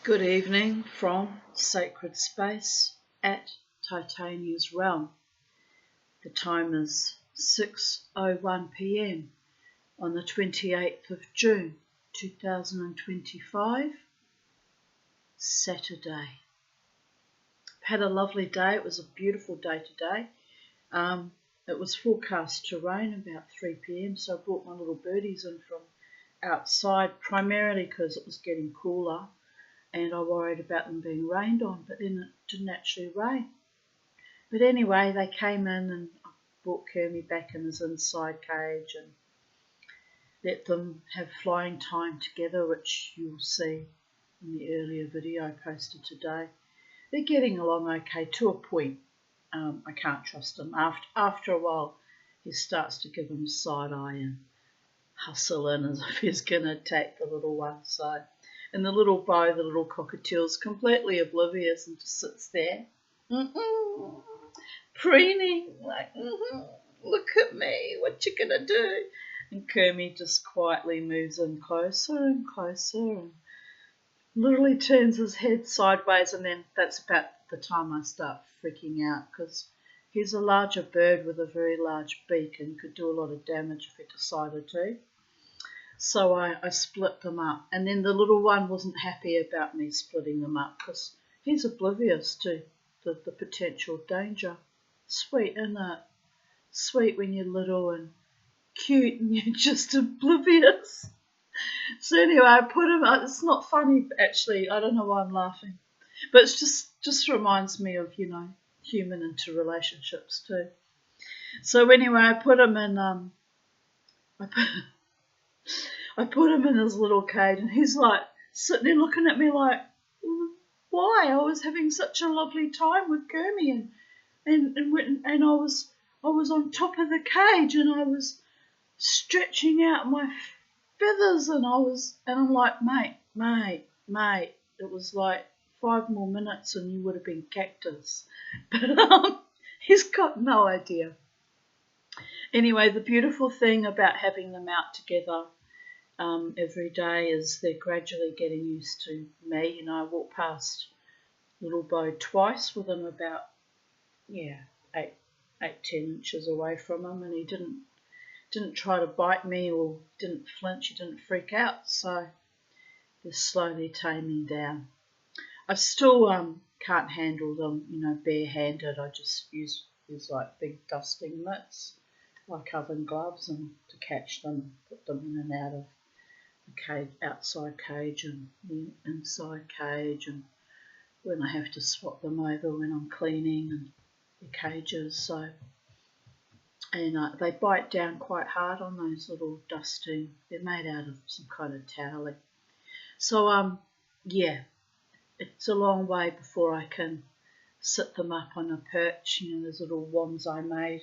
Good evening from Sacred Space at Titania's Realm. The time is 6:01 p.m. on the 28th of June 2025, Saturday. Had a lovely day. It was a beautiful day today. It was forecast to rain about 3 p.m, so I brought my little birdies in from outside, primarily because it was getting cooler and I worried about them being rained on, but then it didn't actually rain. But anyway, they came in and I brought Kermie back in his inside cage and let them have flying time together, which you'll see in the earlier video I posted today. They're getting along okay to a point. I can't trust him. After a while, he starts to give him side eye and hustle in as if he's going to attack the little one. So, and the little boy, the little cockatiel's completely oblivious and just sits there, preening, like, look at me, what you gonna do? And Kermie just quietly moves in closer and closer and literally turns his head sideways, and then that's about the time I start freaking out because he's a larger bird with a very large beak and could do a lot of damage if he decided to. So I split them up, and then the little one wasn't happy about me splitting them up because he's oblivious to the potential danger. Sweet, isn't it? Sweet when you're little and cute and you're just oblivious. So anyway, I put him, it's not funny actually, I don't know why I'm laughing, but it's just reminds me of, human interrelationships too. So anyway, I put him in, I put him in his little cage, and he's like sitting there looking at me like, why? I was having such a lovely time with Kermie, and I was on top of the cage, and I was stretching out my feathers, and I'm like, mate, it was like 5 more minutes and you would have been cactus. But he's got no idea. Anyway, the beautiful thing about having them out together every day is they're gradually getting used to me. I walked past little Bo twice within about 8-10 inches away from him, and he didn't try to bite me or didn't flinch, he didn't freak out, so they're slowly taming down. I still can't handle them, barehanded. I just use these like big dusting mitts, like oven gloves, and to catch them, put them in and out of the cage, outside cage and the inside cage, and when I have to swap them over when I'm cleaning and the cages. So, and they bite down quite hard on those little dusting. They're made out of some kind of toweling. So it's a long way before I can sit them up on a perch. Those little wands I made,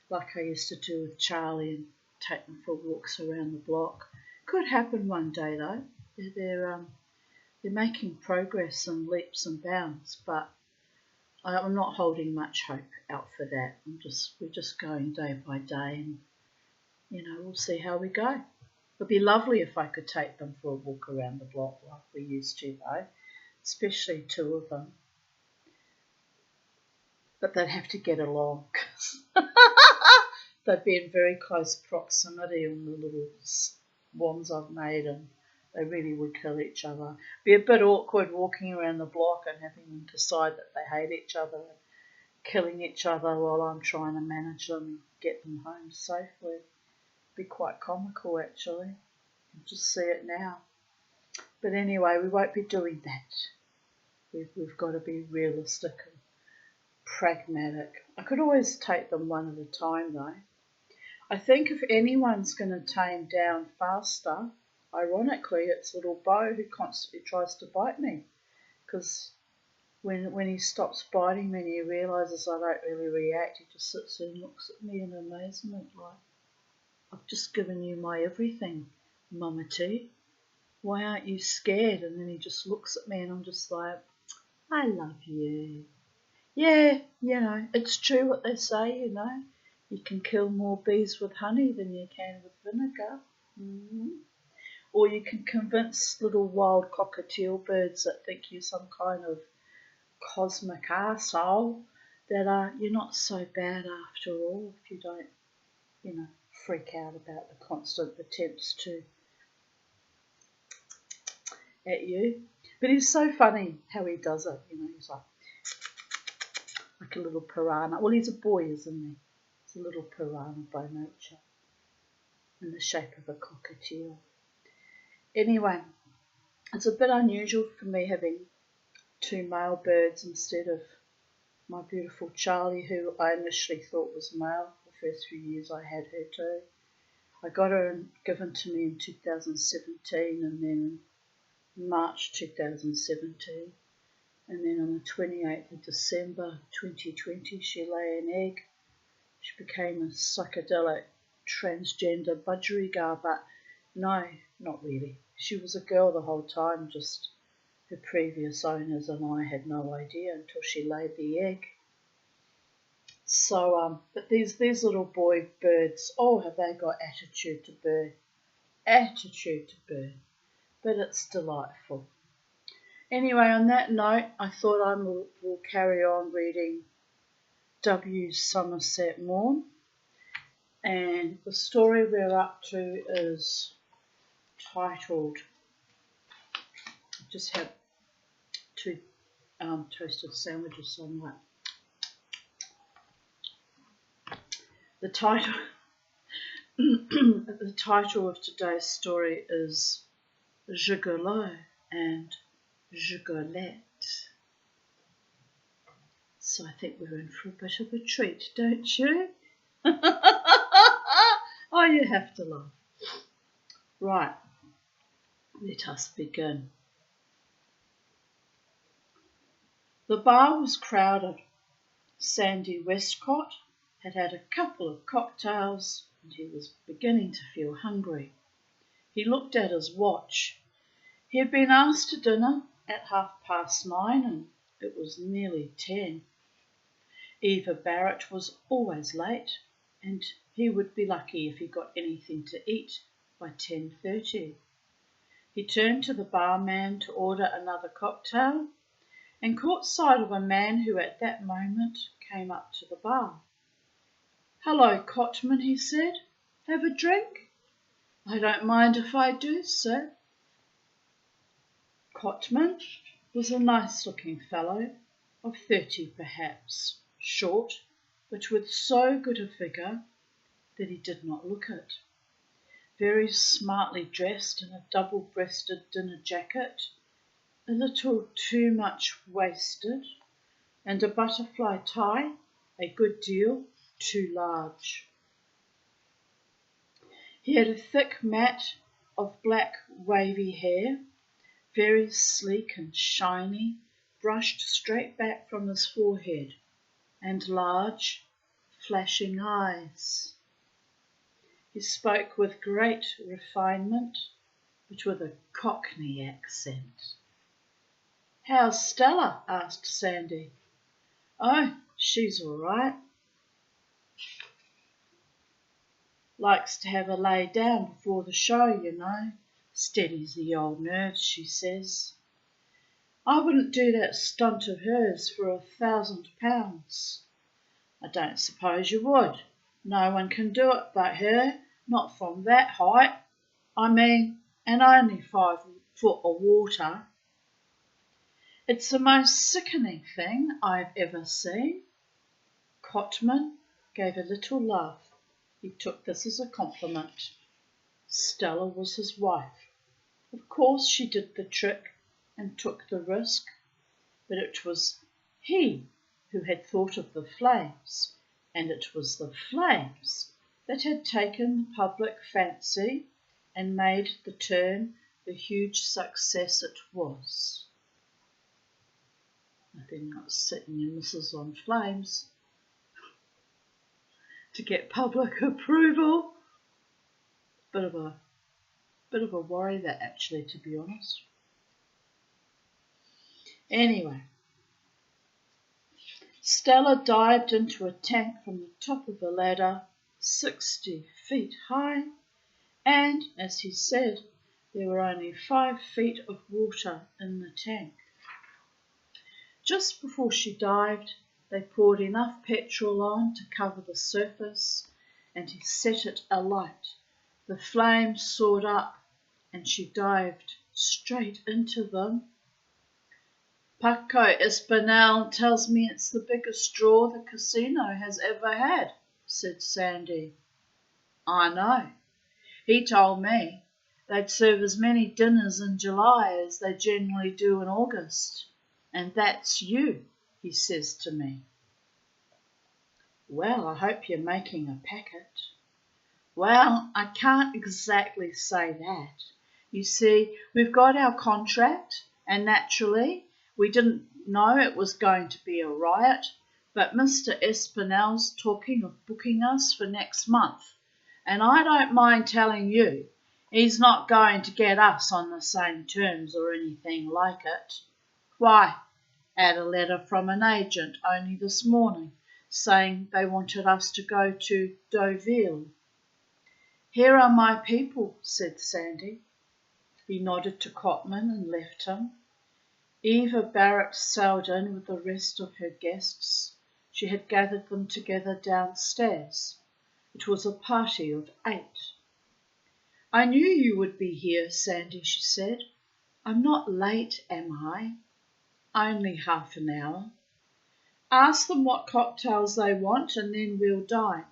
like I used to do with Charlie, and take them for walks around the block. Could happen one day though. They're making progress and leaps and bounds, but I'm not holding much hope out for that. We're just going day by day, and we'll see how we go. It'd be lovely if I could take them for a walk around the block like we used to though, especially 2 of them. But they'd have to get along because they'd be in very close proximity on the little wands I've made, and they really would kill each other. Be a bit awkward walking around the block and having them decide that they hate each other and killing each other while I'm trying to manage them and get them home safely. Be quite comical actually. You can just see it now. But anyway, we won't be doing that. We've got to be realistic and pragmatic. I could always take them one at a time though. I think if anyone's going to tame down faster, ironically, it's little Bo, who constantly tries to bite me, because when he stops biting me and he realises I don't really react, he just sits there and looks at me in amazement like, I've just given you my everything, Mama T. Why aren't you scared? And then he just looks at me and I'm just like, I love you. Yeah, it's true what they say, you can kill more bees with honey than you can with vinegar. Or you can convince little wild cockatiel birds that think you're some kind of cosmic arsehole that you're not so bad after all if you don't, freak out about the constant attempts to at you. But it's so funny how he does it, he's like a little piranha. Well, he's a boy, isn't he? He's a little piranha by nature, in the shape of a cockatiel. Anyway, it's a bit unusual for me having two male birds instead of my beautiful Charlie, who I initially thought was male. The first few years I had her too. I got her given to me in 2017, and then March 2017, and then on the 28th of December 2020 she lay an egg. She became a psychedelic transgender budgerigar, but no, not really. She was a girl the whole time, just her previous owners and I had no idea until she laid the egg. So, but these little boy birds, oh, have they got attitude to burn. Attitude to burn. But it's delightful. Anyway, on that note, I thought I will carry on reading W.'s Somerset Maugham. And the story we're up to is titled, just had two toasted sandwiches, so I'm like, the title of today's story is Gigolo and Gigolette. So I think we're in for a bit of a treat, don't you? Oh, you have to laugh. Right, let us begin. The bar was crowded. Sandy Westcott had had a couple of cocktails and he was beginning to feel hungry. He looked at his watch. He had been asked to dinner at 9:30 and it was nearly 10. Eva Barrett was always late and he would be lucky if he got anything to eat by 10:30. He turned to the barman to order another cocktail and caught sight of a man who at that moment came up to the bar. "Hello, Cotman," he said. "Have a drink?" "I don't mind if I do, sir." Cotman was a nice-looking fellow, of 30 perhaps, short, but with so good a figure that he did not look it. Very smartly dressed in a double-breasted dinner jacket, a little too much waisted, and a butterfly tie a good deal too large. He had a thick mat of black wavy hair, very sleek and shiny, brushed straight back from his forehead, and large, flashing eyes. He spoke with great refinement, but with a Cockney accent. "How's Stella?" asked Sandy. "Oh, she's all right. Likes to have a lay down before the show, you know. Steadies the old nerves, she says. I wouldn't do that stunt of hers for £1,000. I don't suppose you would. No one can do it but her, not from that height. I mean, and only 5 foot of water. It's the most sickening thing I've ever seen." Cotman gave a little laugh. He took this as a compliment. Stella was his wife. Of course she did the trick and took the risk, but it was he who had thought of the flames, and it was the flames that had taken the public fancy and made the turn the huge success it was. Nothing like sitting your missus on flames to get public approval. Bit of a worry that actually, to be honest. Anyway, Stella dived into a tank from the top of a ladder 60 feet high, and, as he said, There were only 5 feet of water in the tank. Just before she dived, they poured enough petrol on to cover the surface, and he set it alight. The flames soared up, and she dived straight into them. Paco Espinal tells me it's the biggest draw the casino has ever had, said Sandy. I know. He told me they'd serve as many dinners in July as they generally do in August. And that's you, he says to me. Well, I hope you're making a packet. Well, I can't exactly say that. You see, we've got our contract, and naturally, we didn't know it was going to be a riot, but Mr. Espinel's talking of booking us for next month, and I don't mind telling you, he's not going to get us on the same terms or anything like it. Why, had a letter from an agent only this morning saying they wanted us to go to Deauville. Here are my people, said Sandy. He nodded to Cotman and left him. Eva Barrett sailed in with the rest of her guests. She had gathered them together downstairs. It was a party of 8. I knew you would be here, Sandy, she said. I'm not late, am I? Only half an hour. Ask them what cocktails they want and then we'll dine.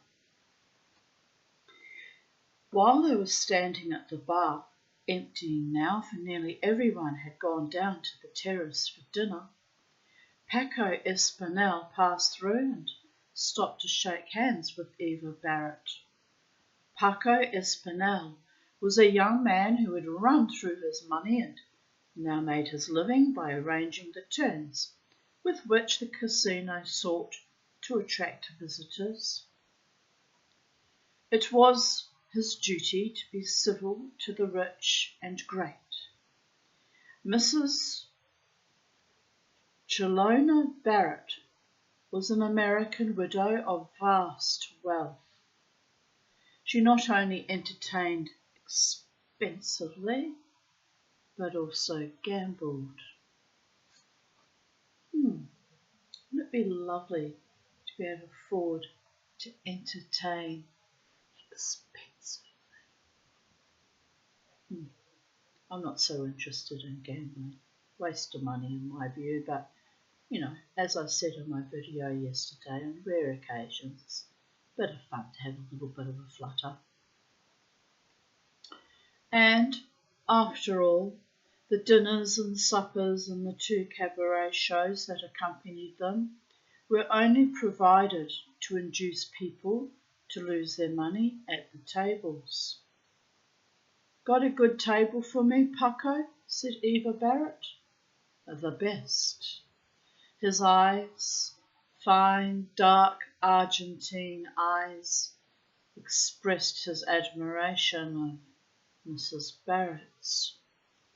While they were standing at the bar, emptying now for nearly everyone had gone down to the terrace for dinner, Paco Espinel passed through and stopped to shake hands with Eva Barrett. Paco Espinel was a young man who had run through his money and now made his living by arranging the turns with which the casino sought to attract visitors. It was his duty to be civil to the rich and great. Mrs. Chelona Barrett was an American widow of vast wealth. She not only entertained expensively, but also gambled. Wouldn't it be lovely to be able to afford to entertain expensively? I'm not so interested in gambling. Waste of money in my view, but, as I said in my video yesterday, on rare occasions, it's a bit of fun to have a little bit of a flutter. And, after all, the dinners and suppers and the 2 cabaret shows that accompanied them were only provided to induce people to lose their money at the tables. Got a good table for me, Paco? Said Eva Barrett. The best. His eyes, fine, dark Argentine eyes, expressed his admiration of Mrs. Barrett's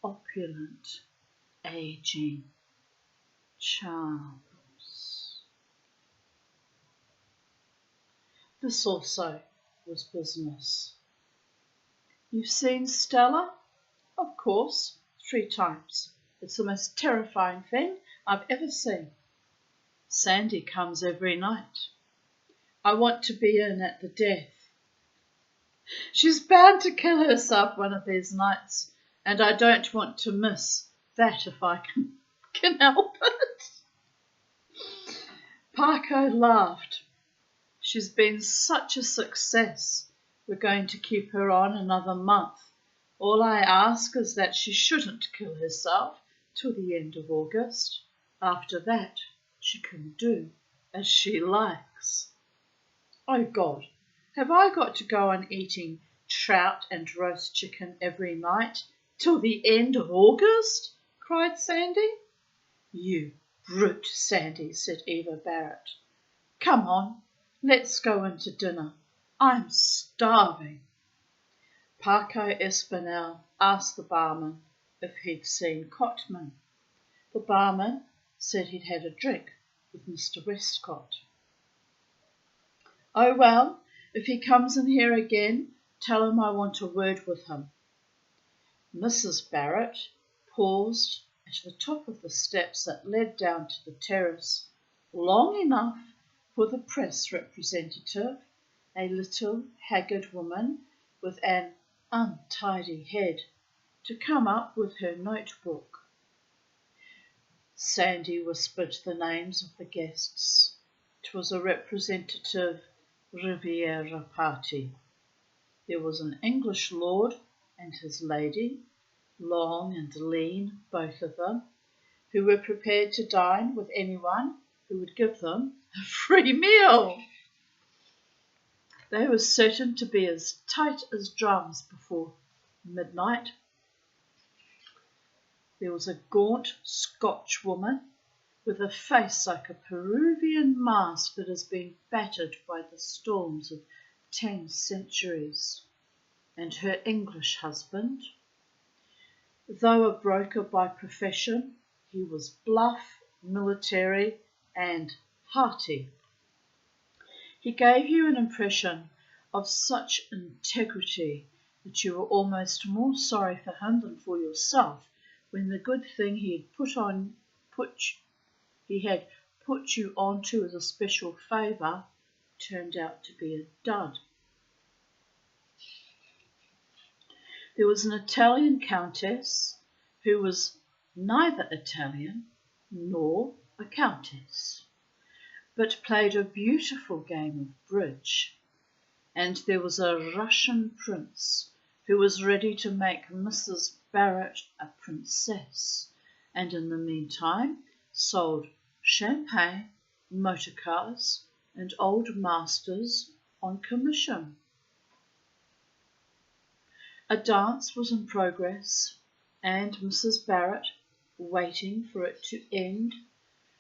opulent, aging charms. This also was business. You've seen Stella? Of course, 3 times. It's the most terrifying thing I've ever seen. Sandy comes every night. I want to be in at the death. She's bound to kill herself one of these nights, and I don't want to miss that if I can help it. Paco laughed. She's been such a success. We're going to keep her on another month. All I ask is that she shouldn't kill herself till the end of August. After that, she can do as she likes. Oh God, have I got to go on eating trout and roast chicken every night till the end of August? Cried Sandy. You brute, Sandy, said Eva Barrett. Come on, let's go in to dinner. I'm starving. Paco Espinel asked the barman if he'd seen Cotman. The barman said he'd had a drink with Mr. Westcott. Oh well, if he comes in here again, tell him I want a word with him. Mrs. Barrett paused at the top of the steps that led down to the terrace long enough for the press representative, a little haggard woman with an untidy head, to come up with her notebook. Sandy whispered the names of the guests. It was a representative Riviera party. There was an English lord and his lady, long and lean, both of them, who were prepared to dine with anyone who would give them a free meal. They were certain to be as tight as drums before midnight. There was a gaunt Scotch woman with a face like a Peruvian mask that has been battered by the storms of 10 centuries, and her English husband. Though a broker by profession, he was bluff, military, and hearty. He gave you an impression of such integrity that you were almost more sorry for him than for yourself when the good thing he had put you onto as a special favour turned out to be a dud. There was an Italian countess who was neither Italian nor a countess, but played a beautiful game of bridge, and there was a Russian prince who was ready to make Mrs. Barrett a princess, and in the meantime sold champagne, motor cars, and old masters on commission. A dance was in progress, and Mrs. Barrett, waiting for it to end,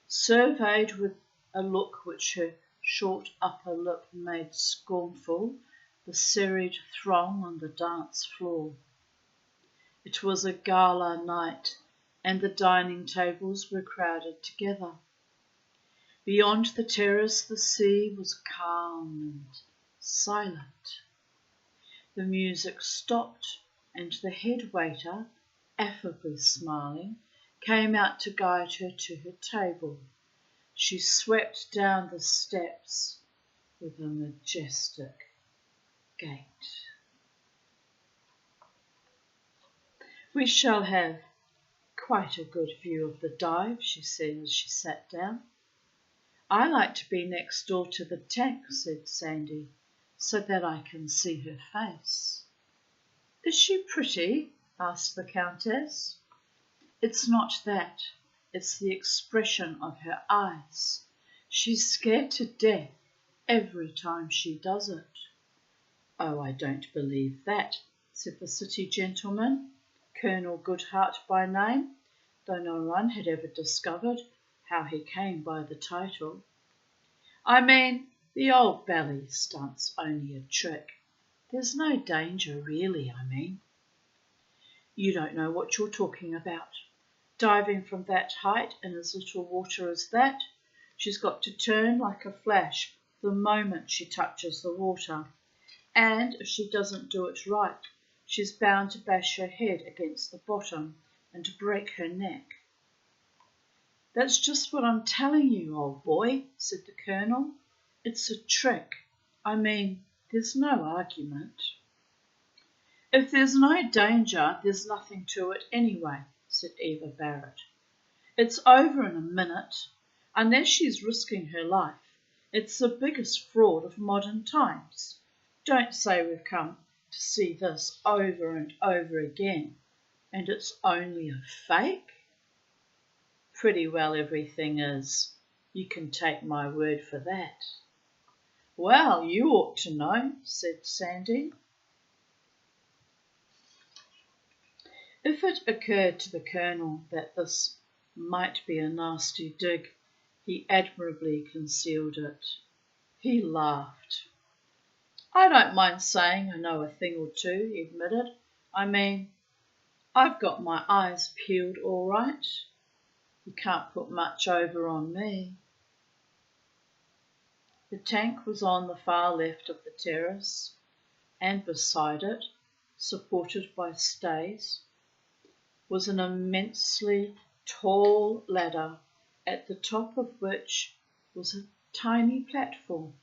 surveyed with a look which her short upper lip made scornful the serried throng on the dance floor. It was a gala night, and the dining tables were crowded together. Beyond the terrace the sea was calm and silent. The music stopped, and the head waiter, affably smiling, came out to guide her to her table. She swept down the steps with a majestic gait. "We shall have quite a good view of the dive," she said as she sat down. "I like to be next door to the tank," said Sandy, "so that I can see her face." "Is she pretty?" asked the Countess. "It's not that. It's the expression of her eyes. She's scared to death every time she does it." "Oh, I don't believe that," said the city gentleman, Colonel Goodhart by name, though no one had ever discovered how he came by the title. "I mean, the old belly stunt's only a trick. There's no danger really, I mean." "You don't know what you're talking about. Diving from that height in as little water as that, she's got to turn like a flash the moment she touches the water, and if she doesn't do it right, she's bound to bash her head against the bottom and break her neck." "That's just what I'm telling you, old boy," said the Colonel. "It's a trick. I mean, there's no argument." "If there's no danger, there's nothing to it anyway," said Eva Barrett. "It's over in a minute. Unless she's risking her life, it's the biggest fraud of modern times. Don't say we've come to see this over and over again, and it's only a fake." "Pretty well everything is. You can take my word for that." "Well, you ought to know," said Sandy. If it occurred to the Colonel that this might be a nasty dig, he admirably concealed it. He laughed. "I don't mind saying I know a thing or two," he admitted. "I mean, I've got my eyes peeled all right. You can't put much over on me." The tank was on the far left of the terrace, and beside it, supported by stays, was an immensely tall ladder, at the top of which was a tiny platform.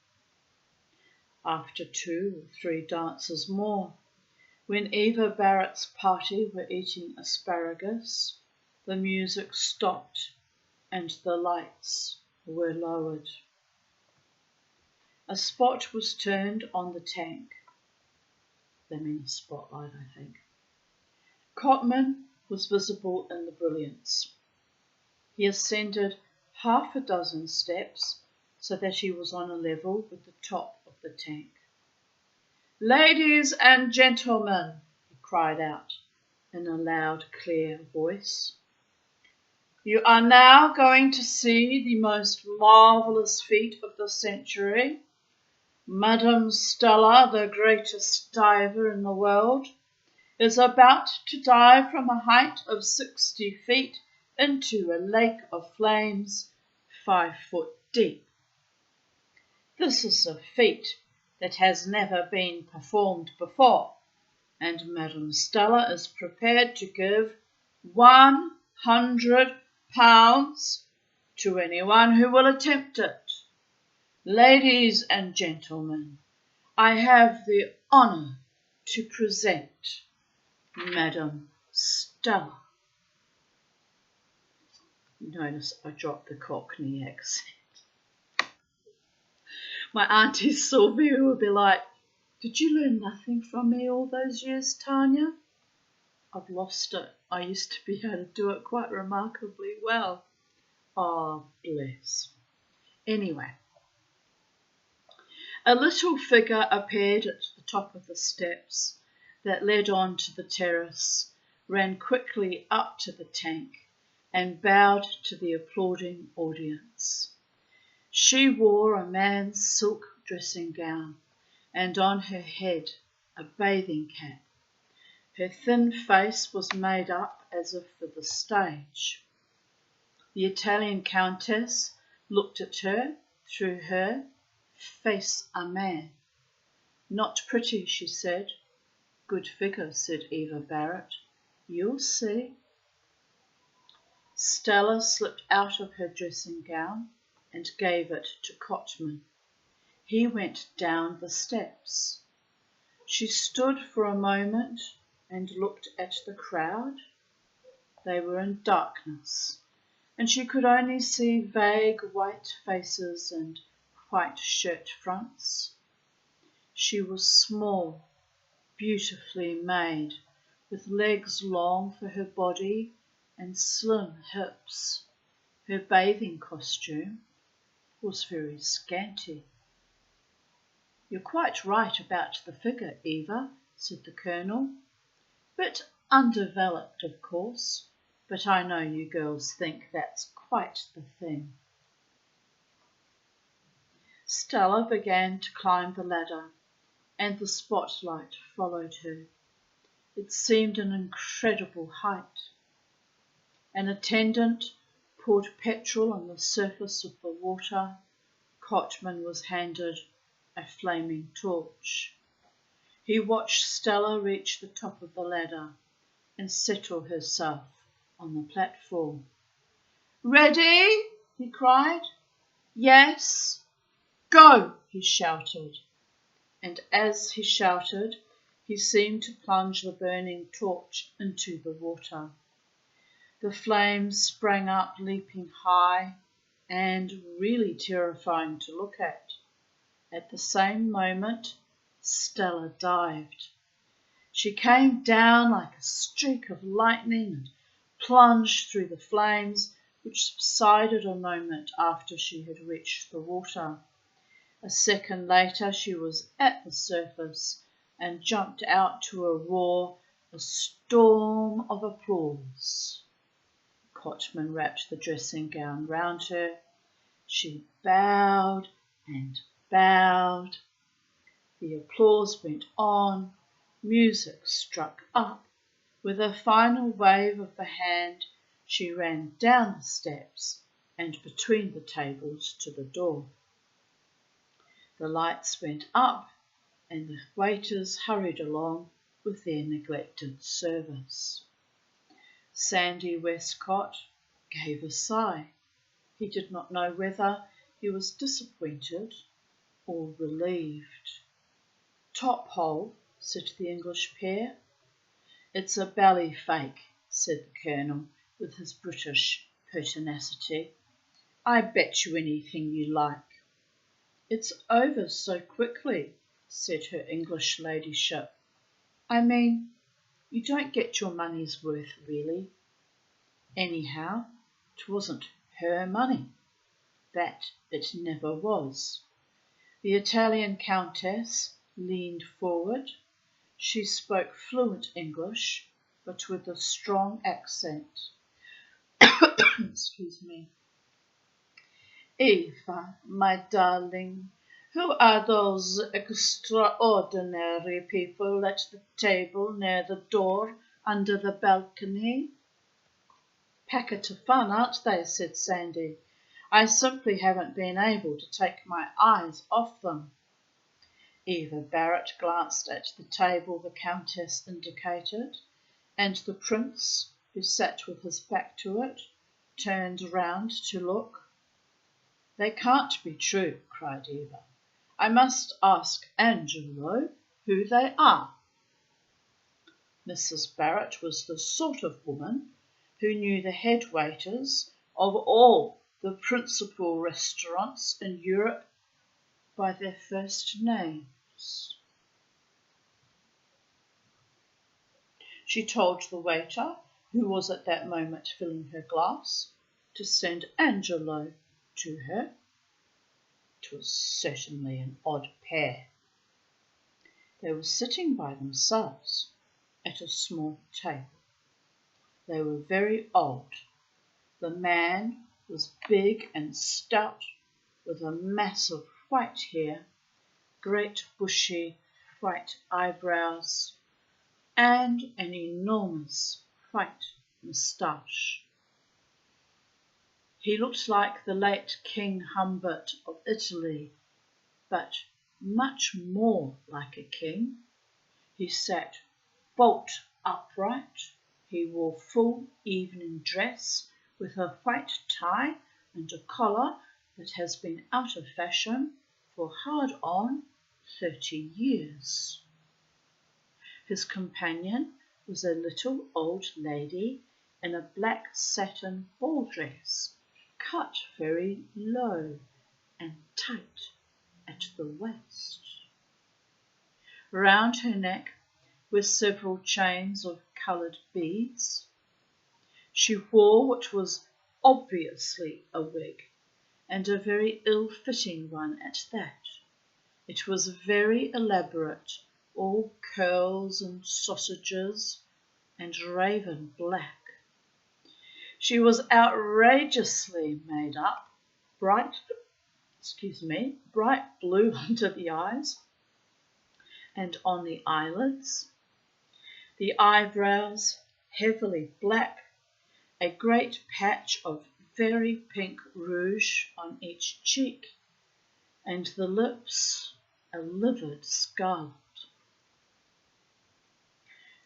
After 2 or 3 dances more, when Eva Barrett's party were eating asparagus, the music stopped and the lights were lowered. A spot was turned on the tank. They mean a spotlight, I think. Cotman was visible in the brilliance. He ascended 6 steps so that he was on a level with the top of the tank. "Ladies and gentlemen," he cried out in a loud, clear voice, "you are now going to see the most marvellous feat of the century. Madame Stella, the greatest diver in the world, is about to dive from a height of 60 feet into a lake of flames 5 foot deep. This is a feat that has never been performed before, and Madame Stella is prepared to give £100 to anyone who will attempt it. Ladies and gentlemen, I have the honour to present Madame Stella." Notice I dropped the Cockney accent. My auntie Sylvia would be like, "Did you learn nothing from me all those years, Tanya?" I've lost it. I used to be able to do it quite remarkably well. Oh, bless. Anyway, a little figure appeared at the top of the steps that led on to the terrace, ran quickly up to the tank, and bowed to the applauding audience. She wore a man's silk dressing gown, and on her head a bathing cap. Her thin face was made up as if for the stage. The Italian countess looked at her through her face a man. "Not pretty," she said. "Good figure," said Eva Barrett. "You'll see." Stella slipped out of her dressing gown and gave it to Cotman. He went down the steps. She stood for a moment and looked at the crowd. They were in darkness, and she could only see vague white faces and white shirt fronts. She was small, beautifully made, with legs long for her body and slim hips. Her bathing costume was very scanty. "You're quite right about the figure, Eva," said the Colonel. "Bit undeveloped, of course, but I know you girls think that's quite the thing." Stella began to climb the ladder, and the spotlight followed her. It seemed an incredible height. An attendant poured petrol on the surface of the water. Cotman was handed a flaming torch. He watched Stella reach the top of the ladder and settle herself on the platform. "Ready?" he cried. "Yes." "Go!" he shouted. And as he shouted, he seemed to plunge the burning torch into the water. The flames sprang up, leaping high and really terrifying to look at. At the same moment, Stella dived. She came down like a streak of lightning and plunged through the flames, which subsided a moment after she had reached the water. A second later she was at the surface and jumped out to a roar, a storm of applause. Cotman wrapped the dressing gown round her. She bowed and bowed. The applause went on. Music struck up. With a final wave of the hand, she ran down the steps and between the tables to the door. The lights went up and the waiters hurried along with their neglected service. Sandy Westcott gave a sigh. He did not know whether he was disappointed or relieved. "Top hole," said the English pair. "It's a bally fake," said the Colonel with his British pertinacity. "I bet you anything you like." "It's over so quickly," said her English ladyship. "I mean, you don't get your money's worth, really. Anyhow, 'twasn't her money. That it never was." The Italian Countess leaned forward. She spoke fluent English, but with a strong accent. Excuse me. "Eva, my darling, who are those extraordinary people at the table near the door under the balcony?" "Packet of fun, aren't they?" said Sandy. "I simply haven't been able to take my eyes off them." Eva Barrett glanced at the table the Countess indicated, and the Prince, who sat with his back to it, turned round to look. "They can't be true," cried Eva. "I must ask Angelo who they are." Mrs. Barrett was the sort of woman who knew the head waiters of all the principal restaurants in Europe by their first names. She told the waiter, who was at that moment filling her glass, to send Angelo to her. It was certainly an odd pair. They were sitting by themselves at a small table. They were very old. The man was big and stout, with a mass of white hair, great bushy white eyebrows, and an enormous white moustache. He looked like the late King Humbert of Italy, but much more like a king. He sat bolt upright. He wore full evening dress with a white tie and a collar that has been out of fashion for hard on 30 years. His companion was a little old lady in a black satin ball dress, cut very low and tight at the waist. Round her neck were several chains of coloured beads. She wore what was obviously a wig, and a very ill-fitting one at that. It was very elaborate, all curls and sausages, and raven black. She was outrageously made up, bright blue under the eyes and on the eyelids, the eyebrows heavily black, a great patch of very pink rouge on each cheek, and the lips a livid scarlet.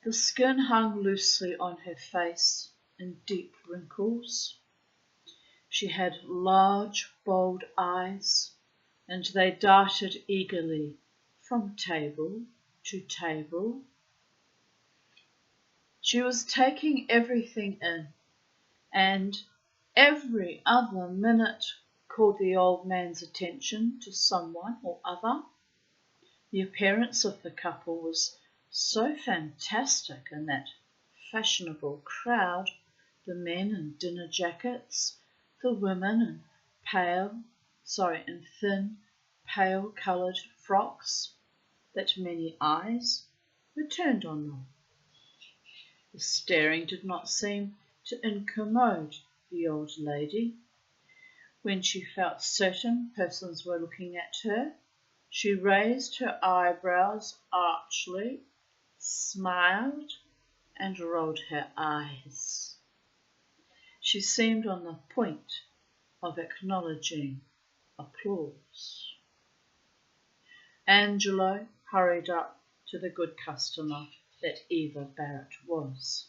The skin hung loosely on her face in deep wrinkles. She had large, bold eyes, and they darted eagerly from table to table. She was taking everything in, and every other minute called the old man's attention to someone or other. The appearance of the couple was so fantastic in that fashionable crowd, the men in dinner jackets, the women in thin, pale-coloured frocks, that many eyes were turned on them. The staring did not seem to incommode the old lady. When she felt certain persons were looking at her, she raised her eyebrows archly, smiled, and rolled her eyes. She seemed on the point of acknowledging applause. Angelo hurried up to the good customer that Eva Barrett was.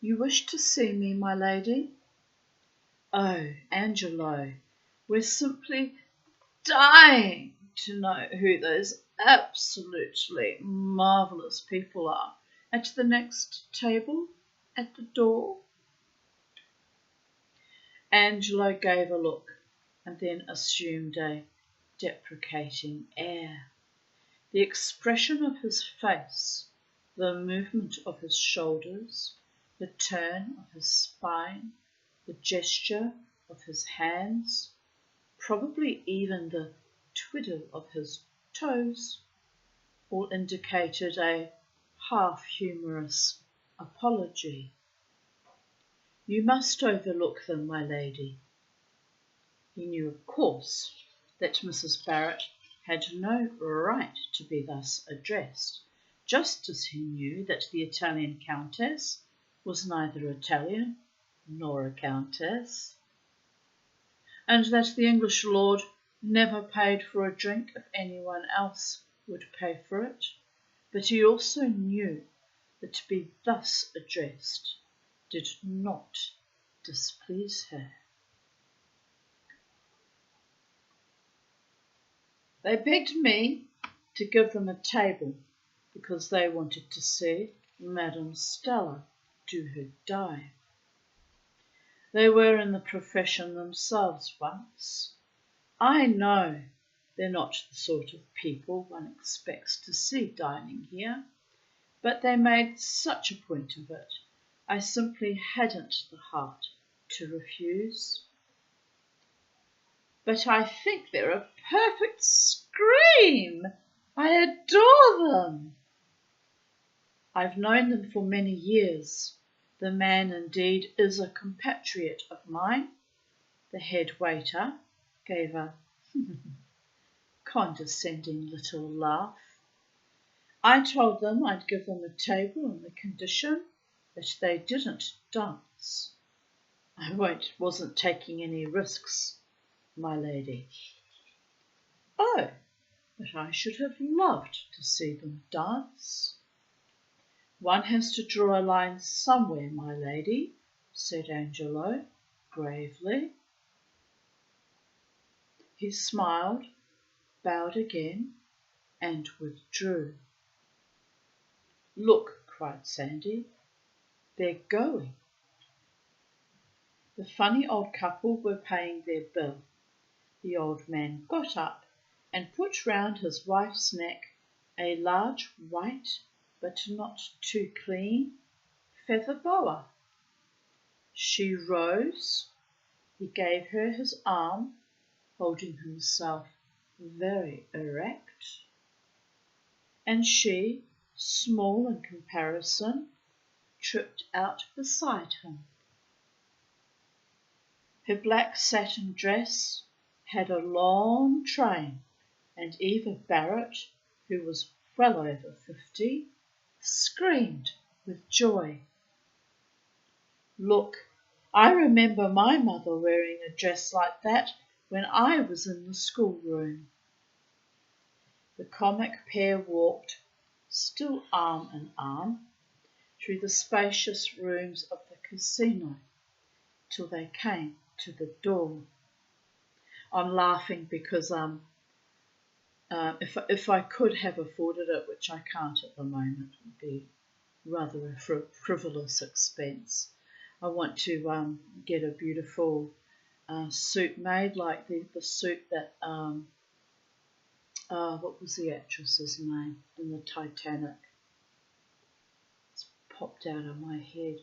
You wish to see me, my lady? Oh, Angelo, we're simply dying to know who those absolutely marvellous people are at the next table at the door. Angelo gave a look and then assumed a deprecating air. The expression of his face, the movement of his shoulders, the turn of his spine, the gesture of his hands, probably even the twiddle of his toes, all indicated a half-humorous apology. You must overlook them, my lady. He knew, of course, that Mrs. Barrett had no right to be thus addressed, just as he knew that the Italian countess was neither Italian nor a countess, and that the English lord never paid for a drink if anyone else would pay for it, but he also knew that to be thus addressed did not displease her. They begged me to give them a table because they wanted to see Madame Stella do her dive. They were in the profession themselves once. I know they're not the sort of people one expects to see dining here, but they made such a point of it, I simply hadn't the heart to refuse. But I think they're a perfect scream. I adore them. I've known them for many years. The man indeed is a compatriot of mine. The head waiter gave a condescending little laugh. I told them I'd give them a table on the condition that they didn't dance. I wasn't taking any risks, my lady. Oh, but I should have loved to see them dance. One has to draw a line somewhere, my lady, said Angelo gravely. He smiled, bowed again, and withdrew. Look, cried Sandy, they're going. The funny old couple were paying their bill. The old man got up and put round his wife's neck a large white, but not too clean, feather boa. She rose. He gave her his arm, holding himself very erect, and she, small in comparison, tripped out beside him. Her black satin dress had a long train, and Eva Barrett, who was well over 50, screamed with joy. Look, I remember my mother wearing a dress like that when I was in the schoolroom. The comic pair walked, still arm in arm, through the spacious rooms of the casino till they came to the door. I'm laughing because if I could have afforded it, which I can't at the moment, it would be rather a frivolous expense. I want to get a beautiful suit made, like the suit that what was the actress's name in the Titanic? It's popped out of my head.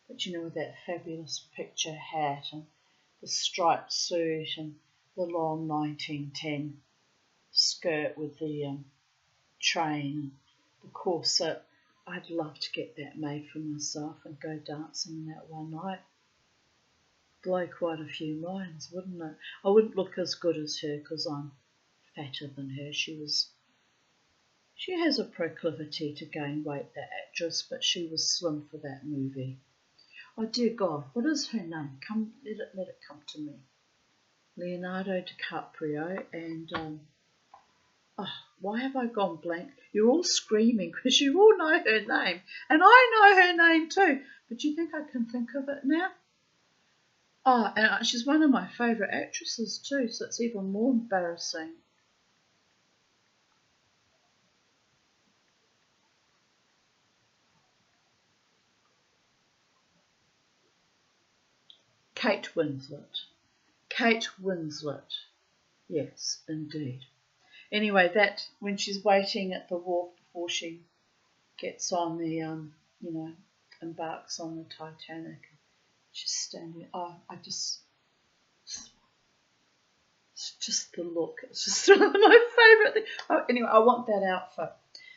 But you know, that fabulous picture hat and the striped suit and the long 1910 skirt with the train and the corset. I'd love to get that made for myself and go dancing that one night. Blow quite a few minds, wouldn't it? I wouldn't look as good as her because I'm fatter than her. She has a proclivity to gain weight, that actress, but she was slim for that movie. Oh dear God, what is her name? Let it come to me. Leonardo DiCaprio and why have I gone blank? You're all screaming because you all know her name. And I know her name too. But do you think I can think of it now? Oh, and she's one of my favourite actresses too, so it's even more embarrassing. Kate Winslet. Kate Winslet. Yes, indeed. Anyway, that when she's waiting at the wharf before she gets on the, embarks on the Titanic, she's standing. Oh, it's just the look. It's just one of my favourite things. Oh, anyway, I want that outfit.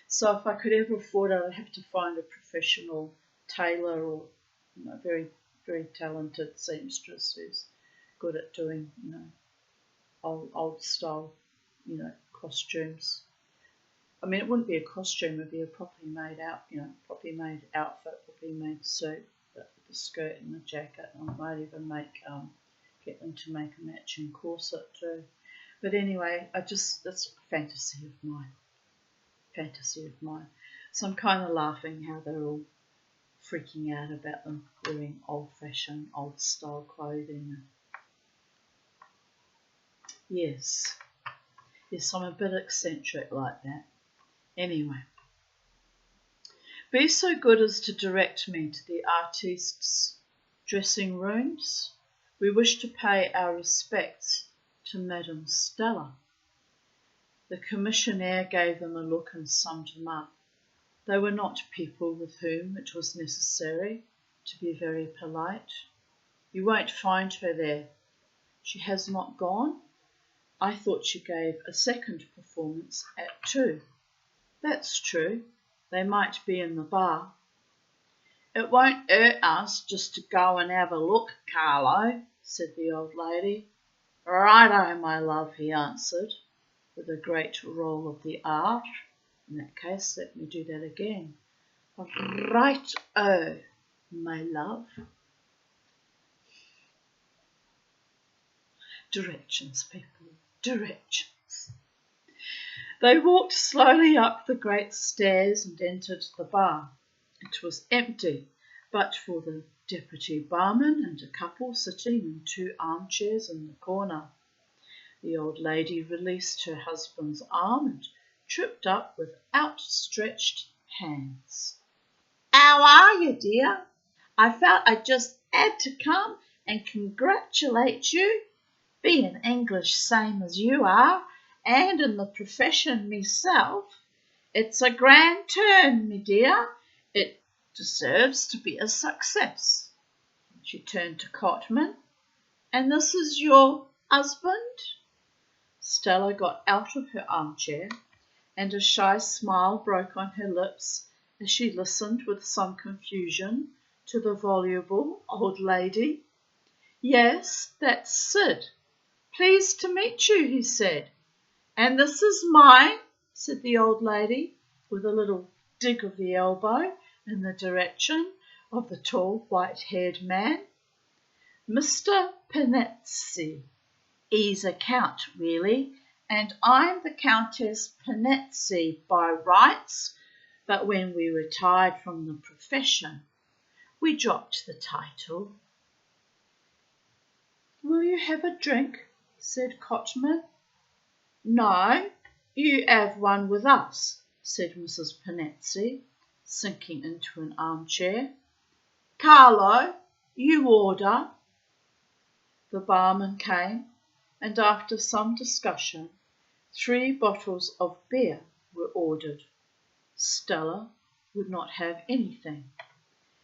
So if I could ever afford it, I'd have to find a professional tailor or very, very talented seamstress who's good at doing, old style, costumes. I mean, it wouldn't be a costume; it'd be a properly made properly made outfit, properly made suit, but with the skirt and the jacket. And I might even get them to make a matching corset too. But anyway, that's a fantasy of mine. So I'm kind of laughing how they're all freaking out about them wearing old-fashioned, old-style clothing. Yes, I'm a bit eccentric like that. Anyway, be so good as to direct me to the artistes' dressing rooms. We wish to pay our respects to Madame Stella. The commissionaire gave them a look and summed them up. They were not people with whom it was necessary to be very polite. You won't find her there. She has not gone. I thought she gave a second performance at 2. That's true. They might be in the bar. It won't hurt us just to go and have a look, Carlo, said the old lady. Righto, my love, he answered, with a great roll of the R. In that case, let me do that again. Right-o, my love. Directions, people, directions. They walked slowly up the great stairs and entered the bar. It was empty, but for the deputy barman and a couple sitting in 2 armchairs in the corner. The old lady released her husband's arm and tripped up with outstretched hands. How are you, dear? I felt I just had to come and congratulate you. Being English same as you are, and in the profession myself, it's a grand turn, me dear. It deserves to be a success. She turned to Cotman. And this is your husband? Stella got out of her armchair, and a shy smile broke on her lips as she listened with some confusion to the voluble old lady. Yes, that's Sid. Pleased to meet you, he said. And this is mine, said the old lady, with a little dig of the elbow in the direction of the tall white-haired man. Mr. Panetzi. He's a count, really, and I'm the Countess Panetzi by rights, but when we retired from the profession, we dropped the title. Will you have a drink? Said Cotman. No, you have one with us, said Mrs. Panetzi, sinking into an armchair. Carlo, you order. The barman came, and after some discussion, 3 bottles of beer were ordered. Stella would not have anything.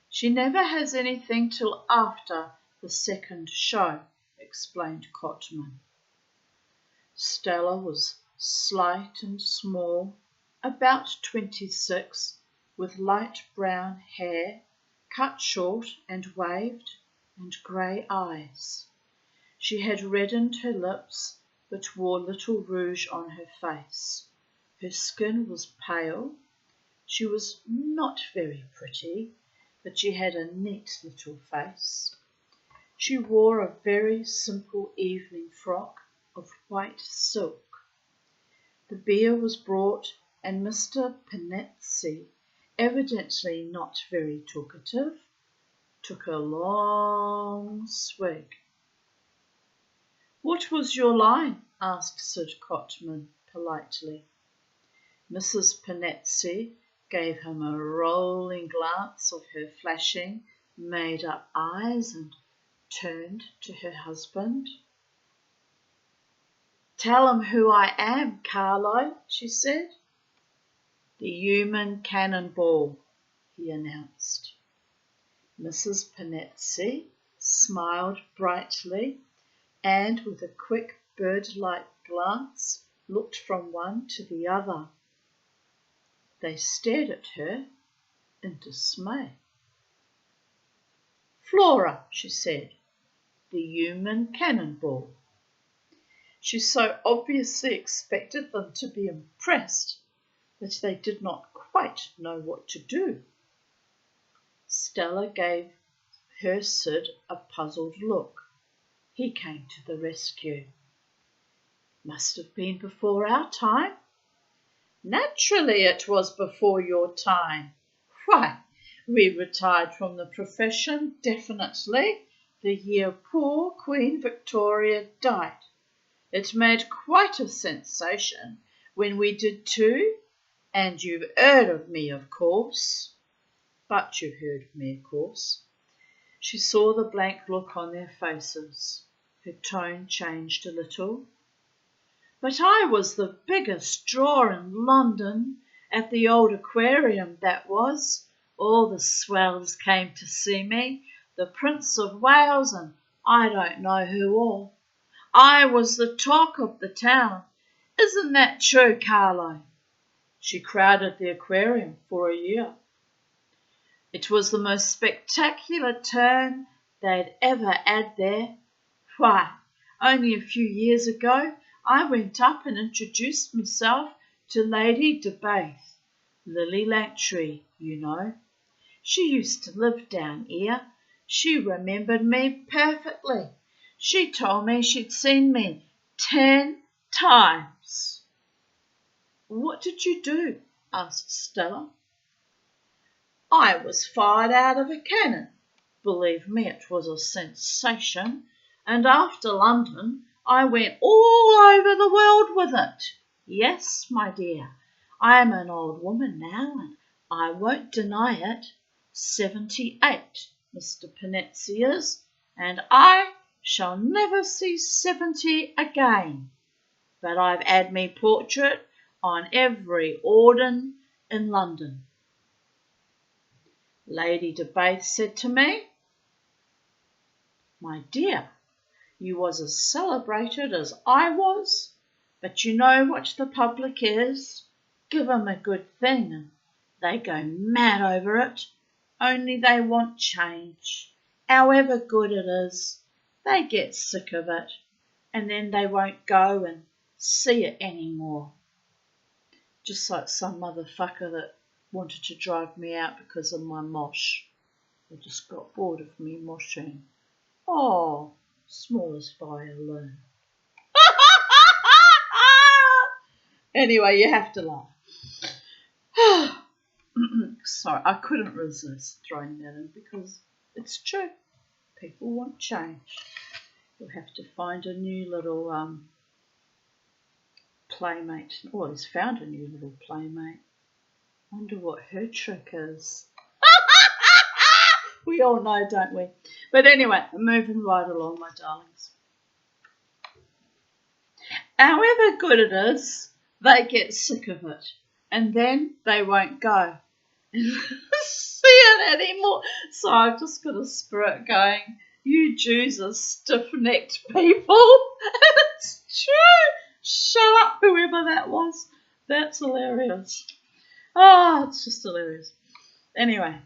She never has anything till after the second show, explained Cotman. Stella was slight and small, about 26, with light brown hair, cut short and waved, and grey eyes. She had reddened her lips, but wore little rouge on her face. Her skin was pale. She was not very pretty, but she had a neat little face. She wore a very simple evening frock of white silk. The beer was brought, and Mr. Panetzi, evidently not very talkative, took a long swig. "What was your line?" asked Sid Cotman politely. Mrs. Panetzi gave him a rolling glance of her flashing, made-up eyes and turned to her husband. "Tell him who I am, Carlo," she said. "The human cannonball," he announced. Mrs. Panetzi smiled brightly and, with a quick bird-like glance, looked from one to the other. They stared at her in dismay. "Flora," she said, "the human cannonball." She so obviously expected them to be impressed that they did not quite know what to do. Stella gave her Sid a puzzled look. He came to the rescue. "Must have been before our time." "Naturally it was before your time. Why, we retired from the profession definitely the year poor Queen Victoria died. It made quite a sensation when we did too, and you've heard of me, of course." "But you heard of me, of course." She saw the blank look on their faces. Her tone changed a little. "But I was the biggest draw in London, at the old aquarium that was. All the swells came to see me, the Prince of Wales and I don't know who all. I was the talk of the town. Isn't that true, Carlo?" She crowded the aquarium for a year. It was the most spectacular turn they'd ever had there. Why, only a few years ago I went up and introduced myself to Lady Debath, Lily Langtry, you know. She used to live down here. She remembered me perfectly. She told me she'd seen me 10 times. "What did you do?" asked Stella. "I was fired out of a cannon. Believe me, it was a sensation. And after London, I went all over the world with it. Yes, my dear, I am an old woman now, and I won't deny it. 78, Mr. Panetzi is, and I shall never see 70 again. But I've had me portrait on every organ in London. Lady Debath said to me, 'My dear, you was as celebrated as I was, but you know what the public is. Give 'em a good thing and they go mad over it, only they want change. However good it is, they get sick of it, and then they won't go and see it any more.' Just like some motherfucker that wanted to drive me out because of my mosh. They just got bored of me moshing. Oh, smallest violin." Anyway, you have to laugh. Sorry, I couldn't resist throwing that in because it's true. People want change. You'll have to find a new little playmate. Oh, he's found a new little playmate. Wonder what her trick is. We all know, don't we? But anyway, moving right along, my darlings. However good it is, they get sick of it, and then they won't go and see it anymore. So I've just got a spirit going, you Jews are stiff-necked people. It's true. Shut up, whoever that was. That's hilarious. Oh, it's just hilarious. Anyway,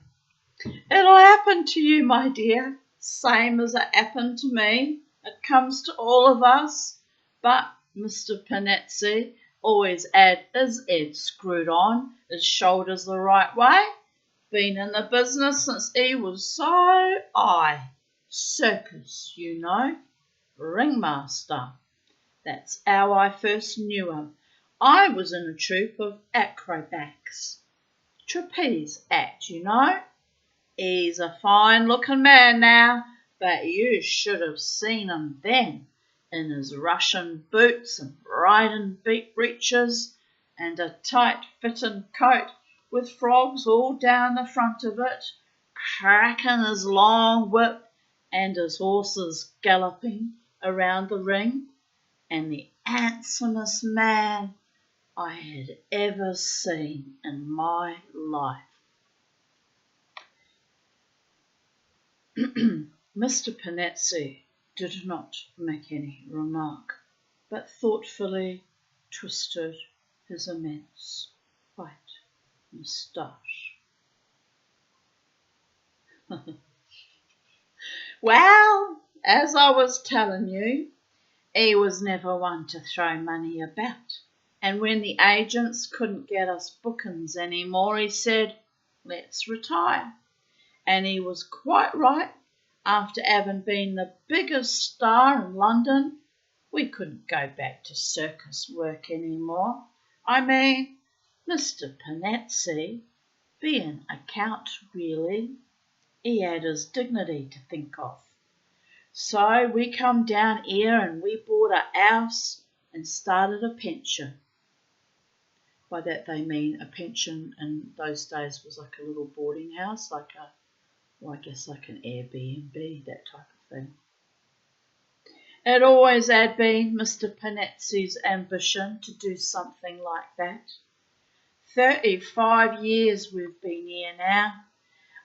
it'll happen to you, my dear, same as it happened to me. It comes to all of us. But Mr. Panetzi always had his head screwed on, his shoulders the right way. Been in the business since he was so high. Circus, you know. Ringmaster. That's how I first knew him. I was in a troupe of acrobats. Trapeze act, you know. He's a fine-looking man now, but you should have seen him then, in his Russian boots and riding breeches and a tight-fitting coat with frogs all down the front of it, cracking his long whip and his horses galloping around the ring, and the handsomest man I had ever seen in my life. Mr. Panetzi did not make any remark, but thoughtfully twisted his immense white moustache. Well, as I was telling you, he was never one to throw money about, and when the agents couldn't get us bookings any more, he said, let's retire. And he was quite right. After having been the biggest star in London, we couldn't go back to circus work any more. I mean, Mr. Panetzi, being a count really, he had his dignity to think of. So we come down here and we bought a house and started a pension. By that they mean a pension in those days was like a little boarding house, like I guess like an Airbnb, that type of thing. It always had been Mr. Panetzi's ambition to do something like that. 35 years we've been here now.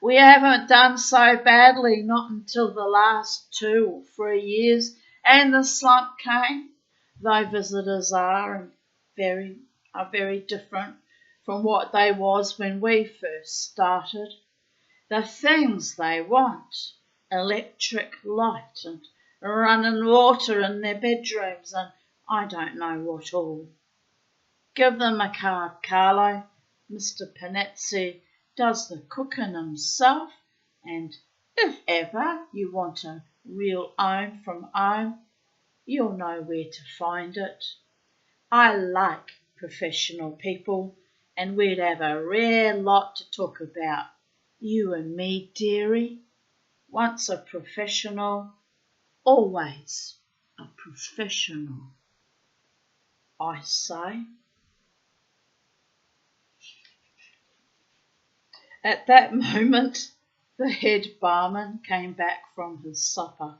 We haven't done so badly, not until the last 2 or 3 years, and the slump came, though visitors are very different from what they was when we first started. The things they want, electric light and running water in their bedrooms and I don't know what all. Give them a card, Carlo. Mr. Panetzi does the cooking himself, and if ever you want a real home from home, you'll know where to find it. I like professional people, and we'd have a rare lot to talk about. You and me, dearie. Once a professional, always a professional, I say. At that moment, the head barman came back from his supper.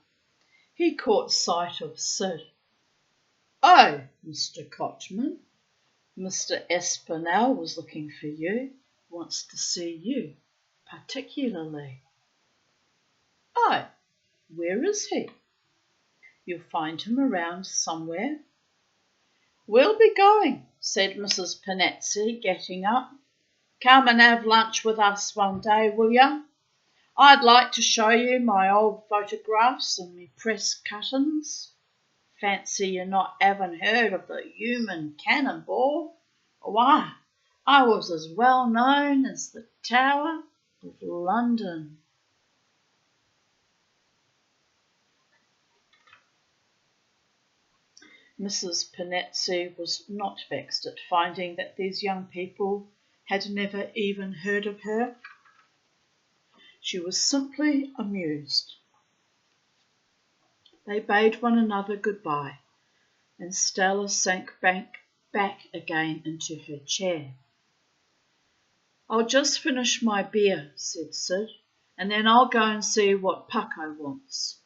He caught sight of Sid. Oh, Mr. Coachman, Mr. Espinel was looking for you, wants to see you, particularly. Oh, where is he? You'll find him around somewhere. We'll be going, said Mrs. Panetzi, getting up. Come and have lunch with us one day, will you? I'd like to show you my old photographs and my press cuttings. Fancy you not having heard of the human cannonball? Why, I was as well known as the Tower of London. Mrs. Panetzi was not vexed at finding that these young people had never even heard of her. She was simply amused. They bade one another goodbye, and Stella sank back again into her chair. I'll just finish my beer, said Sid, and then I'll go and see what Paco wants.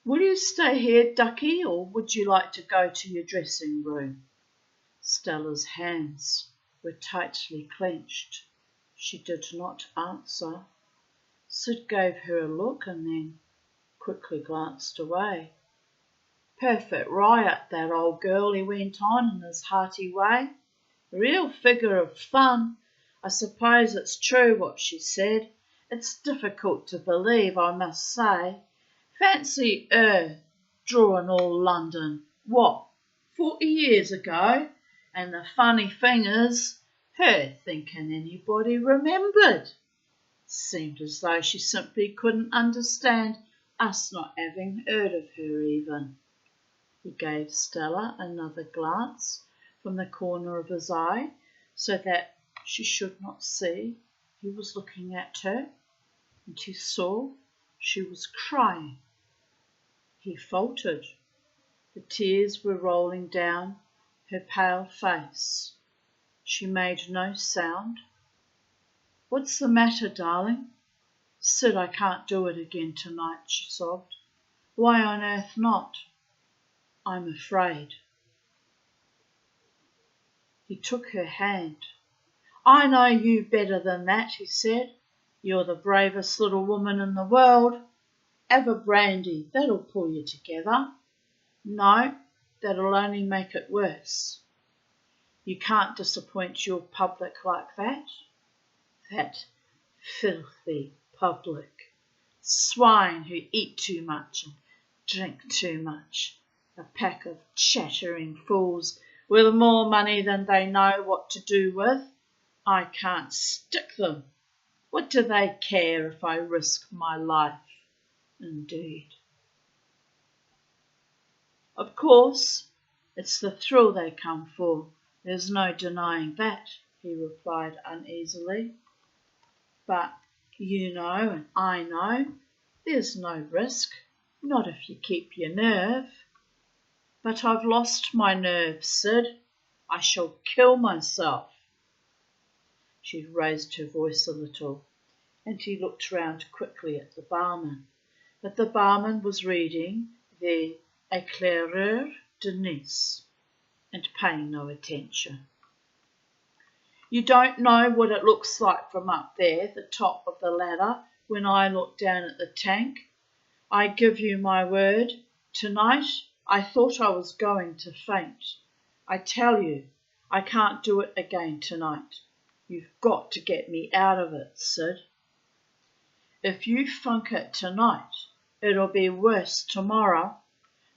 Will you stay here, Ducky, or would you like to go to your dressing room? Stella's hands were tightly clenched. She did not answer. Sid gave her a look and then quickly glanced away. Perfect riot, that old girl, he went on in his hearty way. Real figure of fun. I suppose it's true what she said. It's difficult to believe, I must say. Fancy her drawing all London, what, 40 years ago? And the funny thing is, her thinking anybody remembered. Seemed as though she simply couldn't understand us not having heard of her even. He gave Stella another glance, from the corner of his eye so that she should not see he was looking at her, and he saw she was crying. He faltered. The tears were rolling down her pale face. She made no sound. "What's the matter, darling?" "Sid, I can't do it again tonight," she sobbed. "Why on earth not?" "I'm afraid." He took her hand. "I know you better than that," he said. "You're the bravest little woman in the world. Have a brandy, that'll pull you together." "No, that'll only make it worse." "You can't disappoint your public like that." "That filthy public. Swine who eat too much and drink too much. A pack of chattering fools with more money than they know what to do with. I can't stick them. What do they care if I risk my life? Indeed." "Of course, it's the thrill they come for. There's no denying that," he replied uneasily. "But you know and I know there's no risk, not if you keep your nerve." "But I've lost my nerve, Sid. I shall kill myself." She raised her voice a little, and he looked round quickly at the barman. But the barman was reading the Éclaireur de Nice and paying no attention. "You don't know what it looks like from up there, the top of the ladder, when I look down at the tank. I give you my word, tonight I thought I was going to faint. I tell you, I can't do it again tonight. You've got to get me out of it, Sid. If you funk it tonight, it'll be worse tomorrow."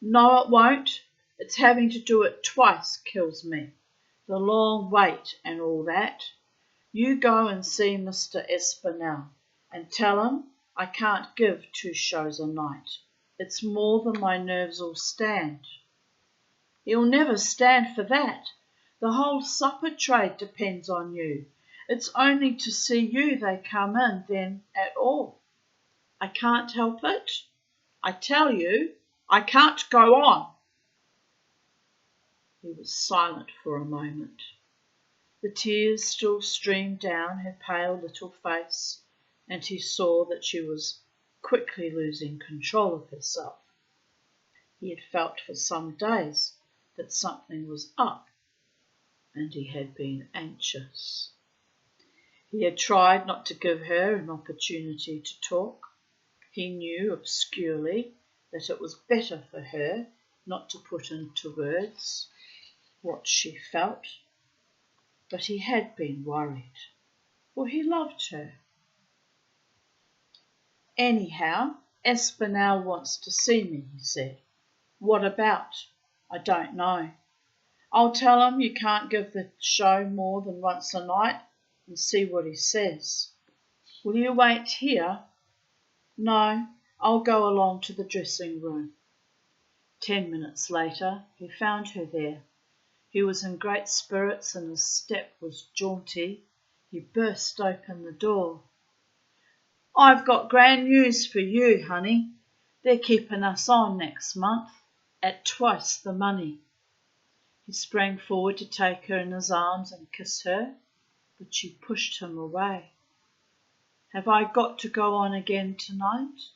"No, it won't. It's having to do it twice kills me. The long wait and all that. You go and see Mr. Espinel and tell him I can't give 2 shows a night. It's more than my nerves'll stand." "He'll never stand for that. The whole supper trade depends on you. It's only to see you they come in then at all." "I can't help it. I tell you, I can't go on." He was silent for a moment. The tears still streamed down her pale little face, and he saw that she was quickly losing control of herself. He had felt for some days that something was up, and he had been anxious. He had tried not to give her an opportunity to talk. He knew obscurely that it was better for her not to put into words what she felt, but he had been worried, for he loved her. "Anyhow, Espinel wants to see me," he said. "What about?" "I don't know. I'll tell him you can't give the show more than once a night and see what he says." "Will you wait here?" "No, I'll go along to the dressing room." 10 minutes later he found her there. He was in great spirits and his step was jaunty. He burst open the door. "I've got grand news for you, honey. They're keeping us on next month at twice the money." He sprang forward to take her in his arms and kiss her, but she pushed him away. "Have I got to go on again tonight?"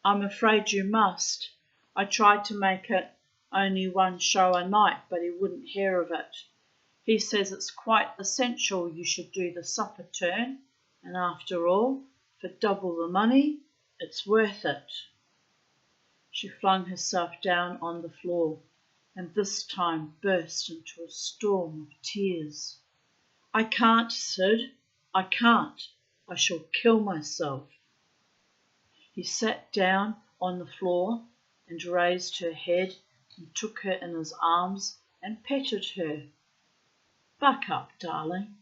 "I'm afraid you must. I tried to make it only 1 show a night, but he wouldn't hear of it. He says it's quite essential you should do the supper turn, and after all, for double the money, it's worth it." She flung herself down on the floor, and this time burst into a storm of tears. "I can't, Sid. I can't. I shall kill myself." He sat down on the floor and raised her head and took her in his arms and petted her. "Buck up, darling.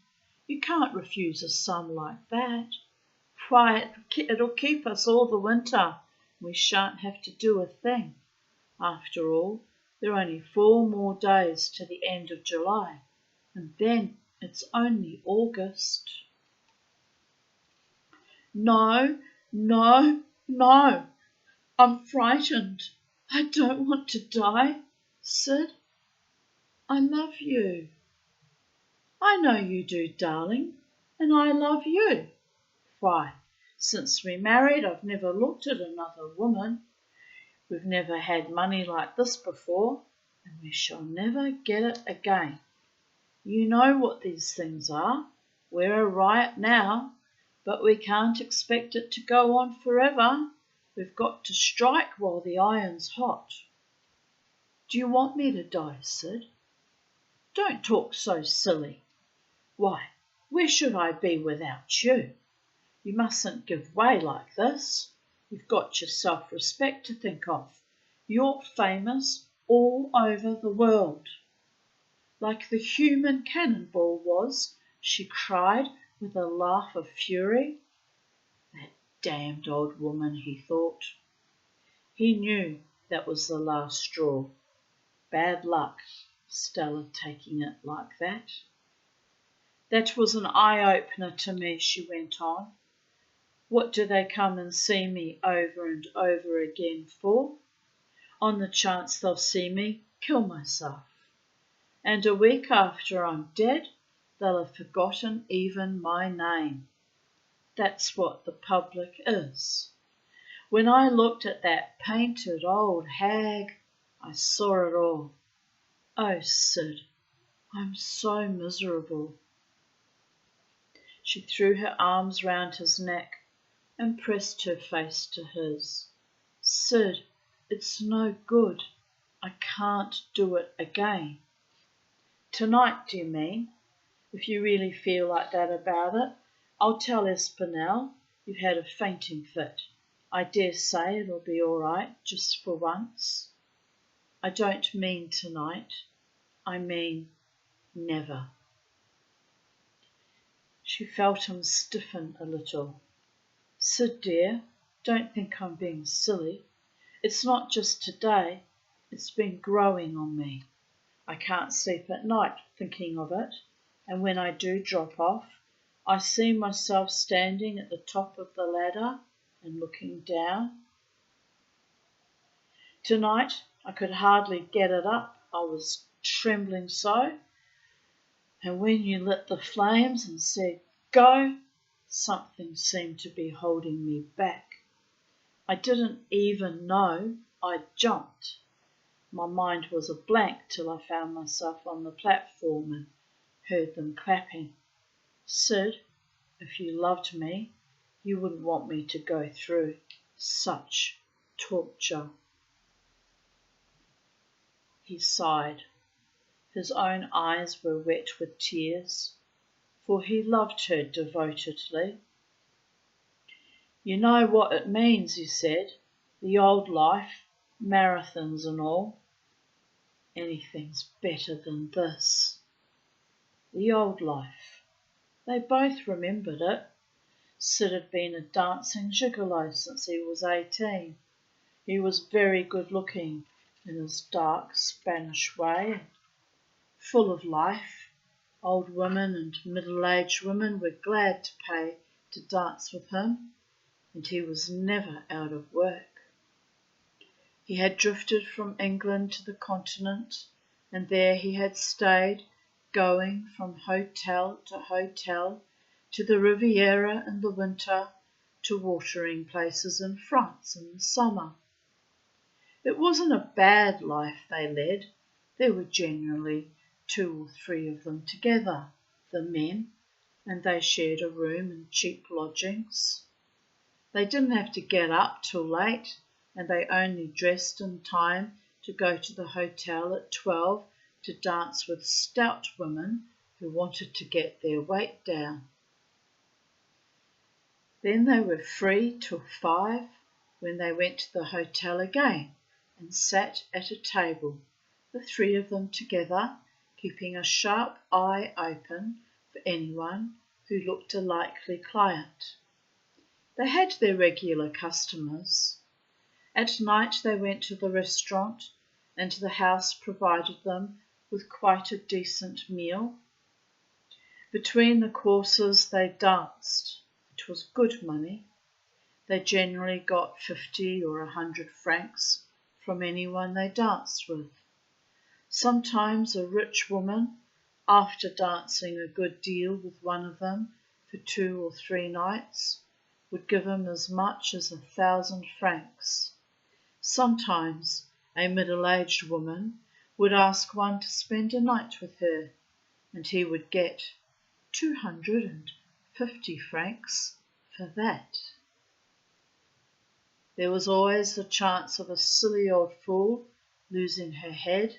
You can't refuse a sum like that. Why, it'll keep us all the winter. We shan't have to do a thing. After all, There are only 4 more days to the end of July, and then it's only August. No, no, no. I'm frightened. I don't want to die. Sid, I love you. I know you do, darling, and I love you. Why, since we married, I've never looked at another woman. We've never had money like this before, and we shall never get it again. You know what these things are. We're a riot now, but we can't expect it to go on forever. We've got to strike while the iron's hot. Do you want me to die, Sid? Don't talk so silly. Why, where should I be without you? You mustn't give way like this. You've got your self-respect to think of. You're famous all over the world. Like the human cannonball was, she cried with a laugh of fury. That damned old woman, he thought. He knew that was the last straw. Bad luck, Stella taking it like that. That was an eye-opener to me, she went on. What do they come and see me over and over again for? On the chance they'll see me kill myself. And a week after I'm dead, they'll have forgotten even my name. That's what the public is. When I looked at that painted old hag, I saw it all. Oh, Sid, I'm so miserable. She threw her arms round his neck and pressed her face to his. Sid, it's no good. I can't do it again. Tonight, do you mean? If you really feel like that about it, I'll tell Espinel you've had a fainting fit. I dare say it'll be all right, just for once. I don't mean tonight. I mean never. She felt him stiffen a little. Sid, dear, don't think I'm being silly. It's not just today. It's been growing on me. I can't sleep at night thinking of it, and when I do drop off, I see myself standing at the top of the ladder and looking down. Tonight I could hardly get it up. I was trembling so. And when you lit the flames and said, "Go," something seemed to be holding me back. I didn't even know I'd jumped. My mind was a blank till I found myself on the platform and heard them clapping. Sid, if you loved me, you wouldn't want me to go through such torture. He sighed. His own eyes were wet with tears, for he loved her devotedly. You know what it means, he said, the old life, marathons and all. Anything's better than this. The old life. They both remembered it. Sid had been a dancing gigolo since he was 18. He was very good looking in his dark Spanish way, full of life. Old women and middle-aged women were glad to pay to dance with him, and he was never out of work. He had drifted from England to the continent, and there he had stayed, going from hotel to hotel, to the Riviera in the winter, to watering places in France in the summer. It wasn't a bad life they led. There were generally 2 or 3 of them together, the men, and they shared a room in cheap lodgings. They didn't have to get up till late, and they only dressed in time to go to the hotel at 12 to dance with stout women who wanted to get their weight down. Then they were free till 5, when they went to the hotel again and sat at a table, the 3 of them together, keeping a sharp eye open for anyone who looked a likely client. They had their regular customers. At night they went to the restaurant, and the house provided them with quite a decent meal. Between the courses they danced. It was good money. They generally got 50 or 100 francs from anyone they danced with. Sometimes a rich woman, after dancing a good deal with one of them for 2 or 3 nights, would give him as much as 1,000 francs. Sometimes a middle-aged woman would ask one to spend a night with her, and he would get 250 francs for that. There was always the chance of a silly old fool losing her head,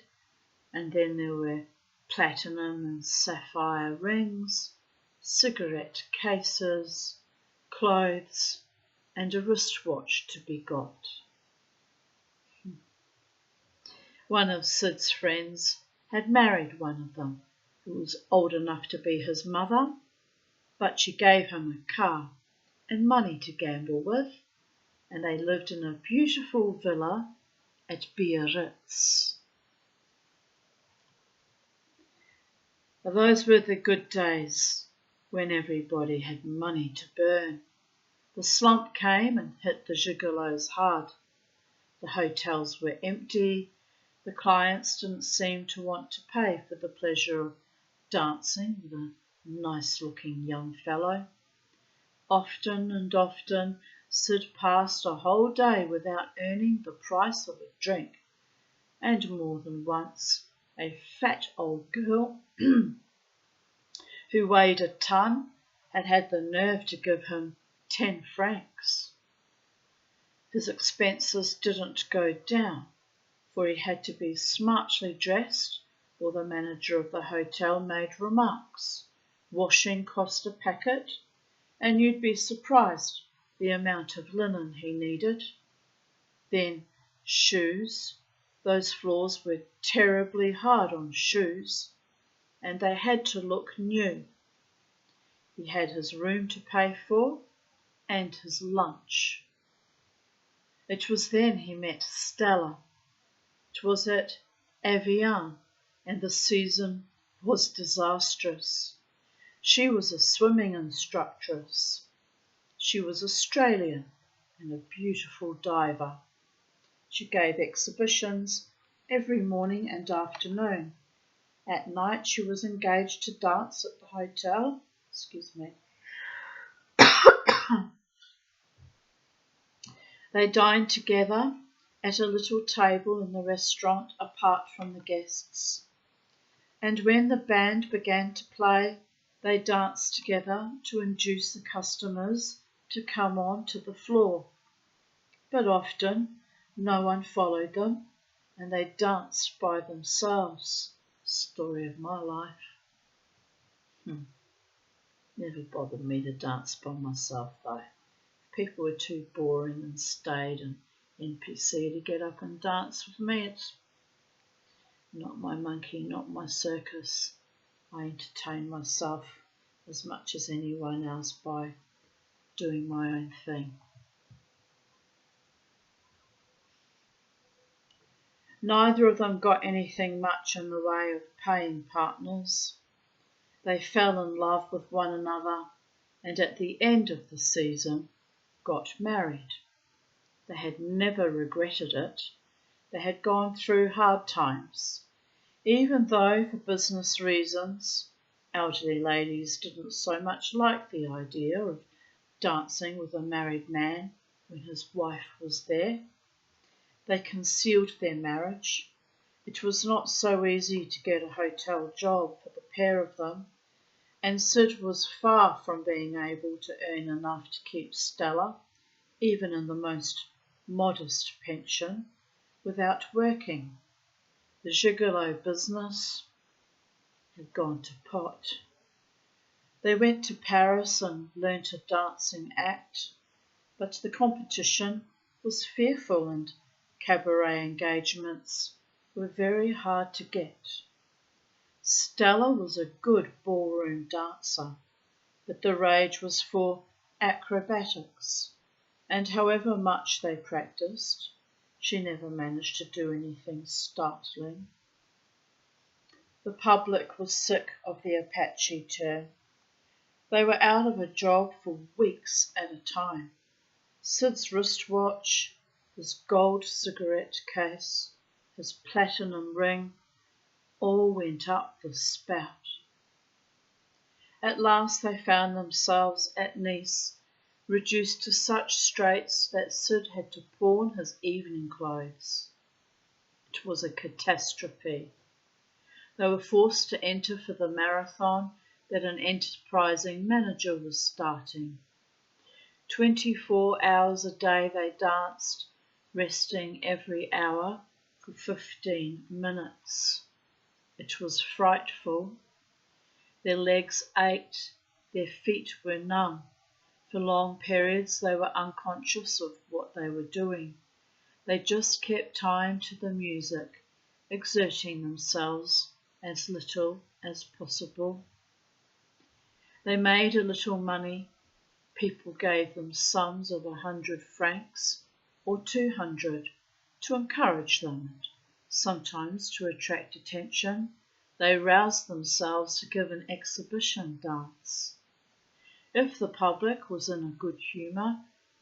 and then there were platinum and sapphire rings, cigarette cases, clothes, and a wristwatch to be got. One of Sid's friends had married one of them, who was old enough to be his mother, but she gave him a car and money to gamble with, and they lived in a beautiful villa at Biarritz. Those were the good days when everybody had money to burn. The slump came and hit the gigolos hard. The hotels were empty. The clients didn't seem to want to pay for the pleasure of dancing with a nice-looking young fellow. Often and often Sid passed a whole day without earning the price of a drink, and more than once a fat old girl who weighed a ton had the nerve to give him 10 francs. His expenses didn't go down, for he had to be smartly dressed, or the manager of the hotel made remarks. Washing cost a packet, and you'd be surprised the amount of linen he needed. Then shoes. Those floors were terribly hard on shoes, and they had to look new. He had his room to pay for, and his lunch. It was then he met Stella. It was at Evian, and the season was disastrous. She was a swimming instructress. She was Australian and a beautiful diver. She gave exhibitions every morning and afternoon. At night she was engaged to dance at the hotel. They dined together at a little table in the restaurant apart from the guests. And when the band began to play, they danced together to induce the customers to come on to the floor. But often no one followed them, and they danced by themselves. Story of my life. Never bothered me to dance by myself though. People were too boring and staid and NPC to get up and dance with me. It's not my monkey, not my circus. I entertain myself as much as anyone else by doing my own thing. Neither of them got anything much in the way of paying partners. They fell in love with one another, and at the end of the season got married. They had never regretted it. They had gone through hard times, even though for business reasons elderly ladies didn't so much like the idea of dancing with a married man when his wife was there. They concealed their marriage. It was not so easy to get a hotel job for the pair of them, and Sid was far from being able to earn enough to keep Stella, even in the most modest pension, without working. The gigolo business had gone to pot. They went to Paris and learnt a dancing act, but the competition was fearful and cabaret engagements were very hard to get. Stella was a good ballroom dancer, but the rage was for acrobatics, and however much they practiced, She never managed to do anything startling. The public was sick of the Apache turn. They were out of a job for weeks at a time. Sid's wristwatch, his gold cigarette case, his platinum ring, all went up the spout. At last they found themselves at Nice, reduced to such straits that Sid had to pawn his evening clothes. It was a catastrophe. They were forced to enter for the marathon that an enterprising manager was starting. 24 hours a day they danced, resting every hour for 15 minutes. It was frightful. Their legs ached, their feet were numb. For long periods they were unconscious of what they were doing. They just kept time to the music, exerting themselves as little as possible. They made a little money. People gave them sums of 100 francs or 200 to encourage them, and sometimes to attract attention. They roused themselves to give an exhibition dance. If the public was in a good humour,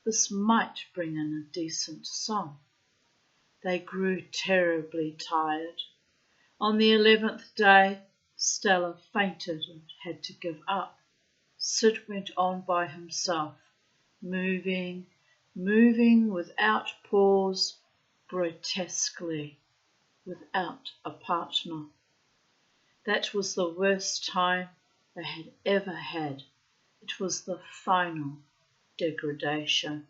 this might bring in a decent sum. They grew terribly tired. On the 11th day, Stella fainted and had to give up. Sid went on by himself, moving without pause, grotesquely, without a partner. That was the worst time they had ever had. It was the final degradation.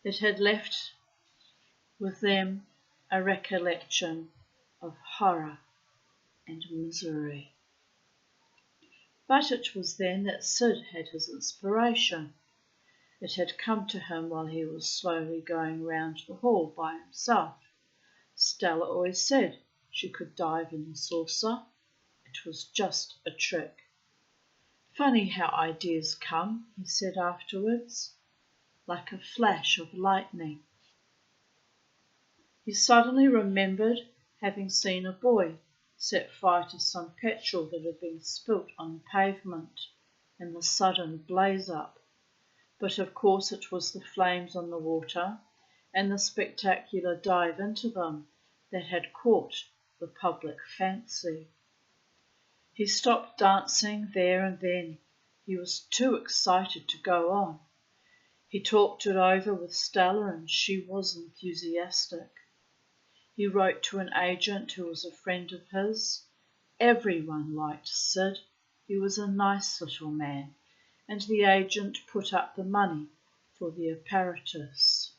It had left with them a recollection of horror and misery. But it was then that Sid had his inspiration. It had come to him while he was slowly going round the hall by himself. Stella always said she could dive in a saucer. It was just a trick. Funny how ideas come, he said afterwards, like a flash of lightning. He suddenly remembered having seen a boy set fire to some petrol that had been spilt on the pavement in the sudden blaze-up. But of course it was the flames on the water and the spectacular dive into them that had caught the public fancy. He stopped dancing there and then. He was too excited to go on. He talked it over with Stella and she was enthusiastic. He wrote to an agent who was a friend of his. Everyone liked Sid. He was a nice little man, and the agent put up the money for the apparatus.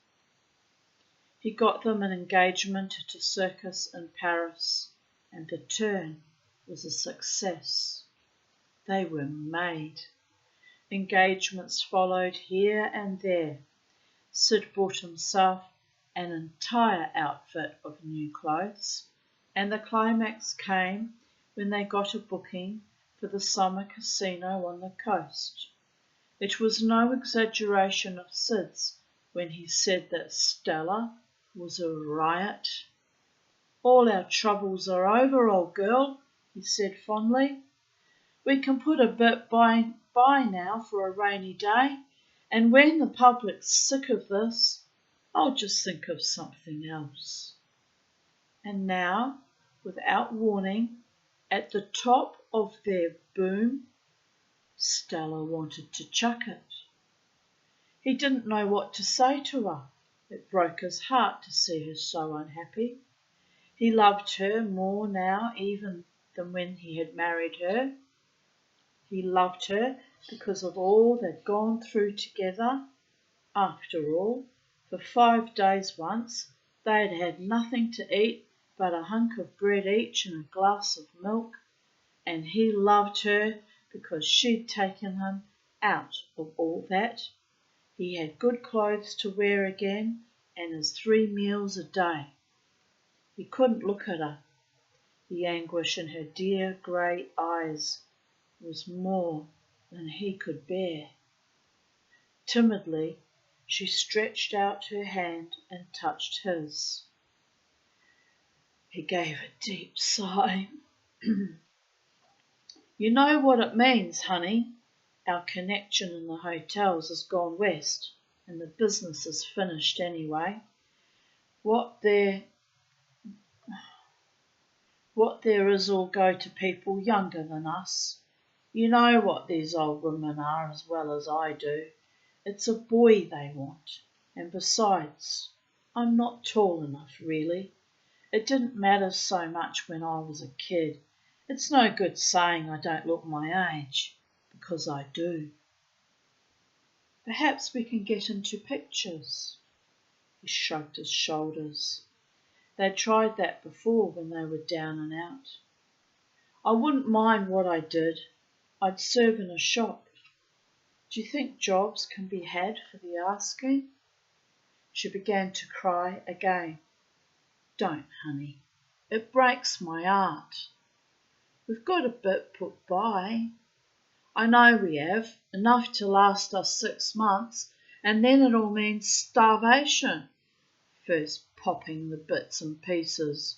He got them an engagement at a circus in Paris, and the turn was a success. They were made. Engagements followed here and there. Sid bought himself an entire outfit of new clothes, and the climax came when they got a booking for the summer casino on the coast. It was no exaggeration of Sid's when he said that Stella was a riot. "All our troubles are over, old girl," he said fondly. "We can put a bit by now for a rainy day, and when the public's sick of this, I'll just think of something else." And now, without warning, at the top of their boom, Stella wanted to chuck it. He didn't know what to say to her. It broke his heart to see her so unhappy. He loved her more now even than when he had married her. He loved her because of all they'd gone through together. After all, for 5 days once, they had had nothing to eat but a hunk of bread each and a glass of milk, and he loved her because she'd taken him out of all that. He had good clothes to wear again and his 3 meals a day. He couldn't look at her. The anguish in her dear grey eyes was more than he could bear. Timidly, She stretched out her hand and touched his. He gave a deep sigh. You know what it means, honey. Our connection in the hotels has gone west, and the business is finished anyway. What there is'll go to people younger than us. You know what these old women are as well as I do. It's a boy they want, and besides, I'm not tall enough really. It didn't matter so much when I was a kid. It's no good saying I don't look my age, because I do. Perhaps we can get into pictures. He shrugged his shoulders. They'd tried that before when they were down and out. I wouldn't mind what I did. I'd serve in a shop. Do you think jobs can be had for the asking? She began to cry again. Don't, honey. It breaks my heart. We've got a bit put by. I know we have, enough to last us 6 months, and then it'll mean starvation. First popping the bits and pieces,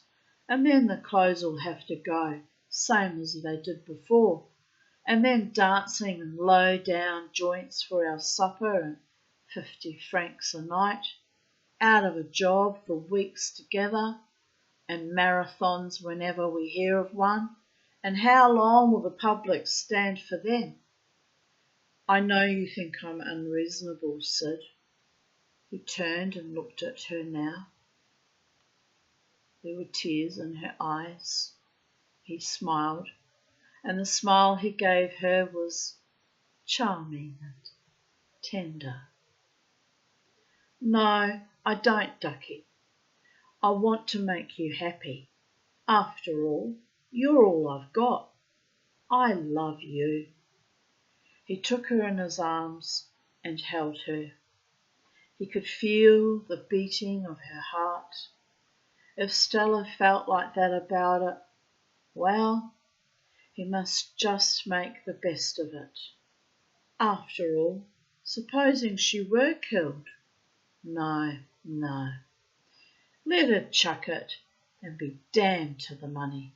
and then the clothes'll have to go, same as they did before, and then dancing and low-down joints for our supper and 50 francs a night, out of a job for weeks together, and marathons whenever we hear of one, and how long will the public stand for them? I know you think I'm unreasonable, Sid. He turned and looked at her now. There were tears in her eyes. He smiled, and the smile he gave her was charming and tender. No, I don't, Ducky. I want to make you happy. After all, you're all I've got. I love you. He took her in his arms and held her. He could feel the beating of her heart. If Stella felt like that about it, well, he must just make the best of it. After all, supposing she were killed? No, no. Let her chuck it and be damned to the money.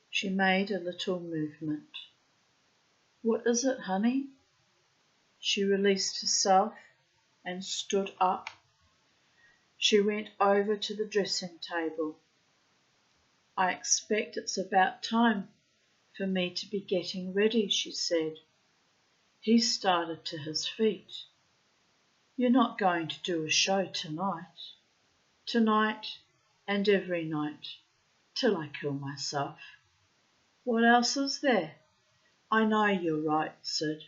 She made a little movement. What is it, honey? She released herself and stood up. She went over to the dressing table. I expect it's about time for me to be getting ready, she said. He started to his feet. You're not going to do a show tonight? Tonight and every night, till I kill myself. What else is there? I know you're right, Sid.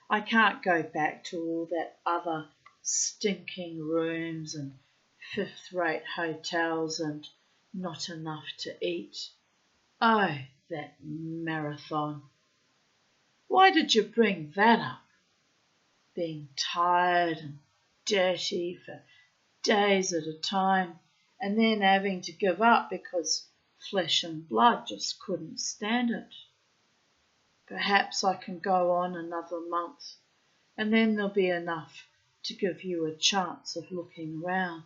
I can't go back to all that other stinking rooms and fifth-rate hotels and not enough to eat. Oh, that marathon. Why did you bring that up? Being tired and dirty for days at a time, and then having to give up because flesh and blood just couldn't stand it. Perhaps I can go on another month, and then there'll be enough to give you a chance of looking round.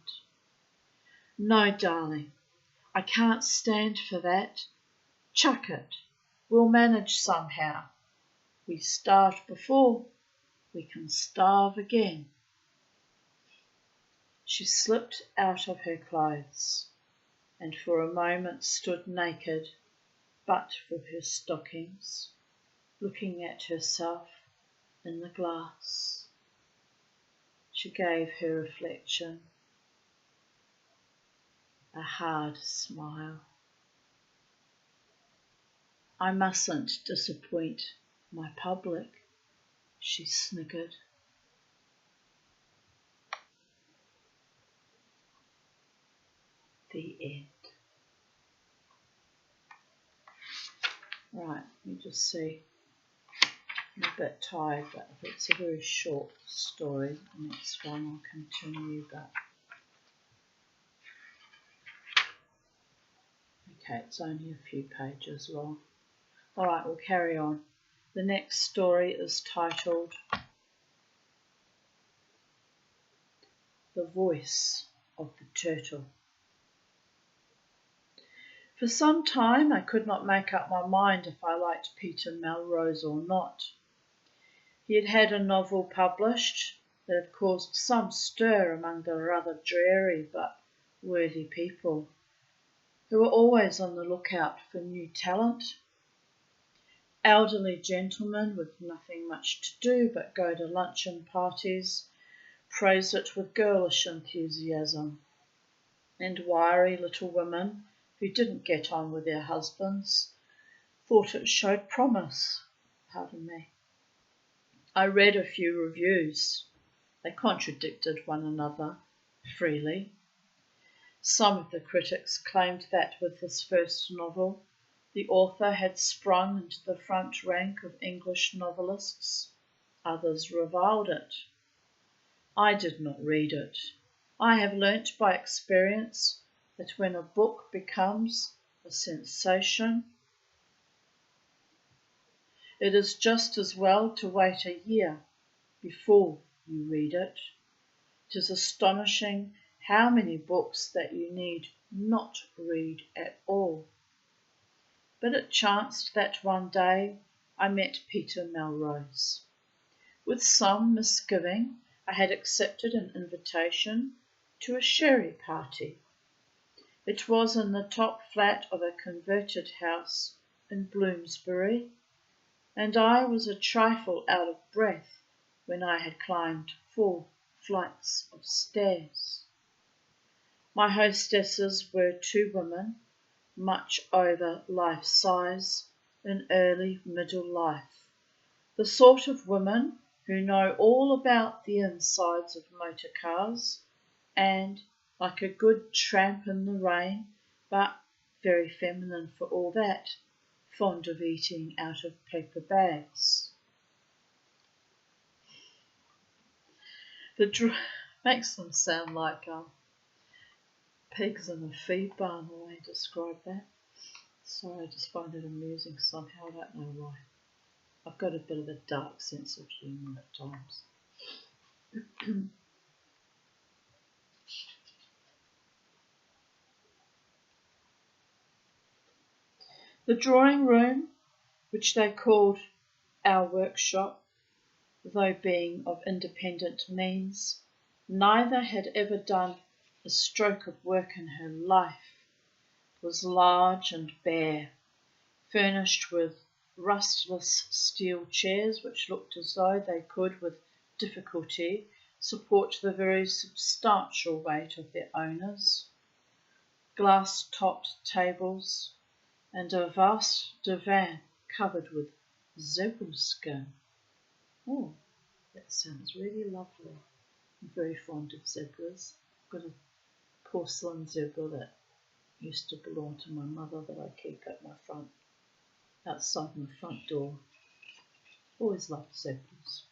No, darling, I can't stand for that. Chuck it. We'll manage somehow. We starved before, we can starve again. She slipped out of her clothes, and for a moment stood naked, but for her stockings, looking at herself in the glass. She gave her reflection a hard smile. I mustn't disappoint my public, she sniggered. The end. Right, let me just see. I'm a bit tired, but if it's a very short story, the next one I'll continue, but okay, it's only a few pages long. Alright, we'll carry on. The next story is titled The Voice of the Turtle. For some time I could not make up my mind if I liked Peter Melrose or not. He had had a novel published that had caused some stir among the rather dreary but worthy people, who were always on the lookout for new talent. Elderly gentlemen with nothing much to do but go to luncheon parties praised it with girlish enthusiasm, and wiry little women who didn't get on with their husbands thought it showed promise. Pardon me. I read a few reviews. They contradicted one another freely. Some of the critics claimed that with this first novel, the author had sprung into the front rank of English novelists. Others reviled it. I did not read it. I have learnt by experience that when a book becomes a sensation, it is just as well to wait a year before you read it. It is astonishing how many books that you need not read at all. But it chanced that one day I met Peter Melrose. With some misgiving, I had accepted an invitation to a sherry party. It was in the top flat of a converted house in Bloomsbury, and I was a trifle out of breath when I had climbed 4 flights of stairs. My hostesses were 2 women, much over life size, in early middle life, the sort of women who know all about the insides of motor cars and, like a good tramp in the rain, but very feminine for all that, fond of eating out of paper bags. Makes them sound like pigs in a feed barn, the way I describe that. So I just find it amusing somehow, I don't know why. I've got a bit of a dark sense of humour at times. The drawing room, which they called our workshop, though being of independent means, neither had ever done a stroke of work in her life, was large and bare, furnished with rustless steel chairs which looked as though they could with difficulty support the very substantial weight of their owners, glass-topped tables, and a vast divan covered with zebra skin. Oh, that sounds really lovely. I'm very fond of zebras. I've got a porcelain zebra that used to belong to my mother that I keep at my outside my front door. Always loved zebras.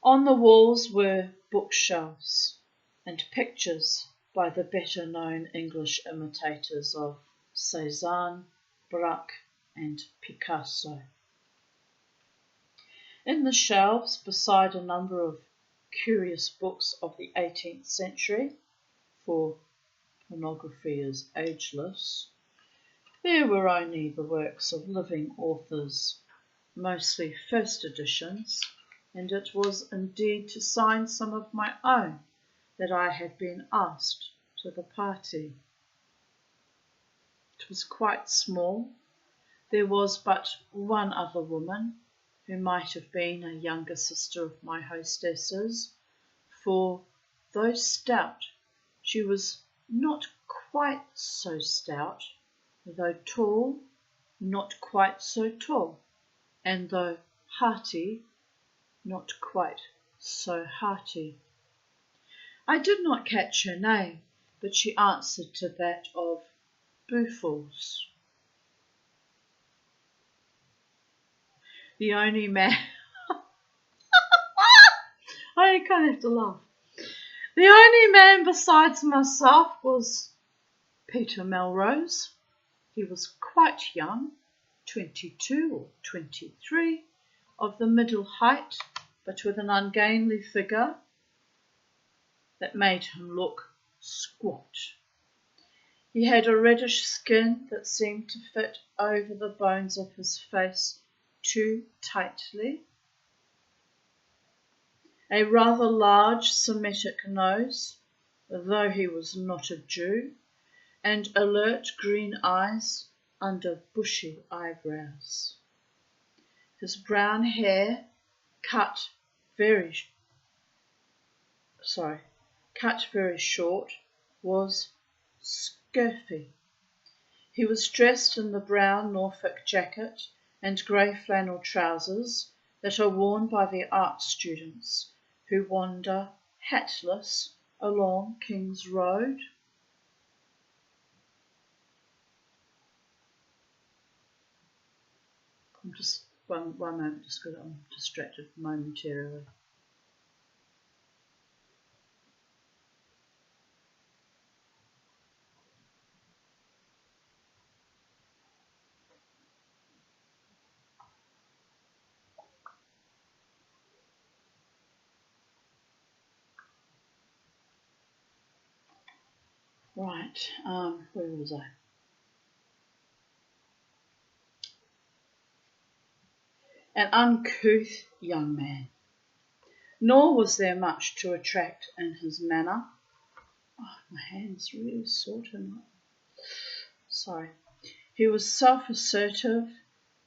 On the walls were bookshelves and pictures by the better known English imitators of Cézanne, Braque and Picasso. In the shelves, beside a number of curious books of the 18th century, for pornography is ageless, there were only the works of living authors, mostly first editions, and it was indeed to sign some of my own that I had been asked to the party. It was quite small. There was but one other woman, who might have been a younger sister of my hostess's, for, though stout, she was not quite so stout, though tall, not quite so tall, and though hearty, not quite so hearty. I did not catch her name, but she answered to that of Bouffles. The only man... I kind of have to laugh. The only man besides myself was Peter Melrose. He was quite young, 22 or 23, of the middle height, but with an ungainly figure that made him look squat. He had a reddish skin that seemed to fit over the bones of his face too tightly, a rather large Semitic nose, though he was not a Jew, and alert green eyes under bushy eyebrows. His brown hair, cut very short, was scurfy. He was dressed in the brown Norfolk jacket and grey flannel trousers that are worn by the art students who wander hatless along King's Road. I'm just one moment, just because I'm distracted momentarily. Right, where was I? An uncouth young man. Nor was there much to attract in his manner. Oh, my hand's really sore tonight. Sorry. He was self-assertive,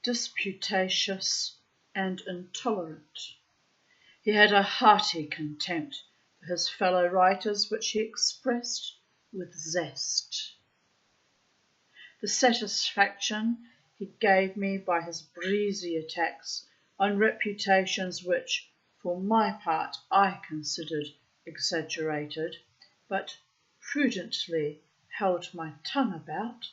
disputatious, and intolerant. He had a hearty contempt for his fellow writers, which he expressed with zest. The satisfaction he gave me by his breezy attacks on reputations which, for my part, I considered exaggerated, but prudently held my tongue about,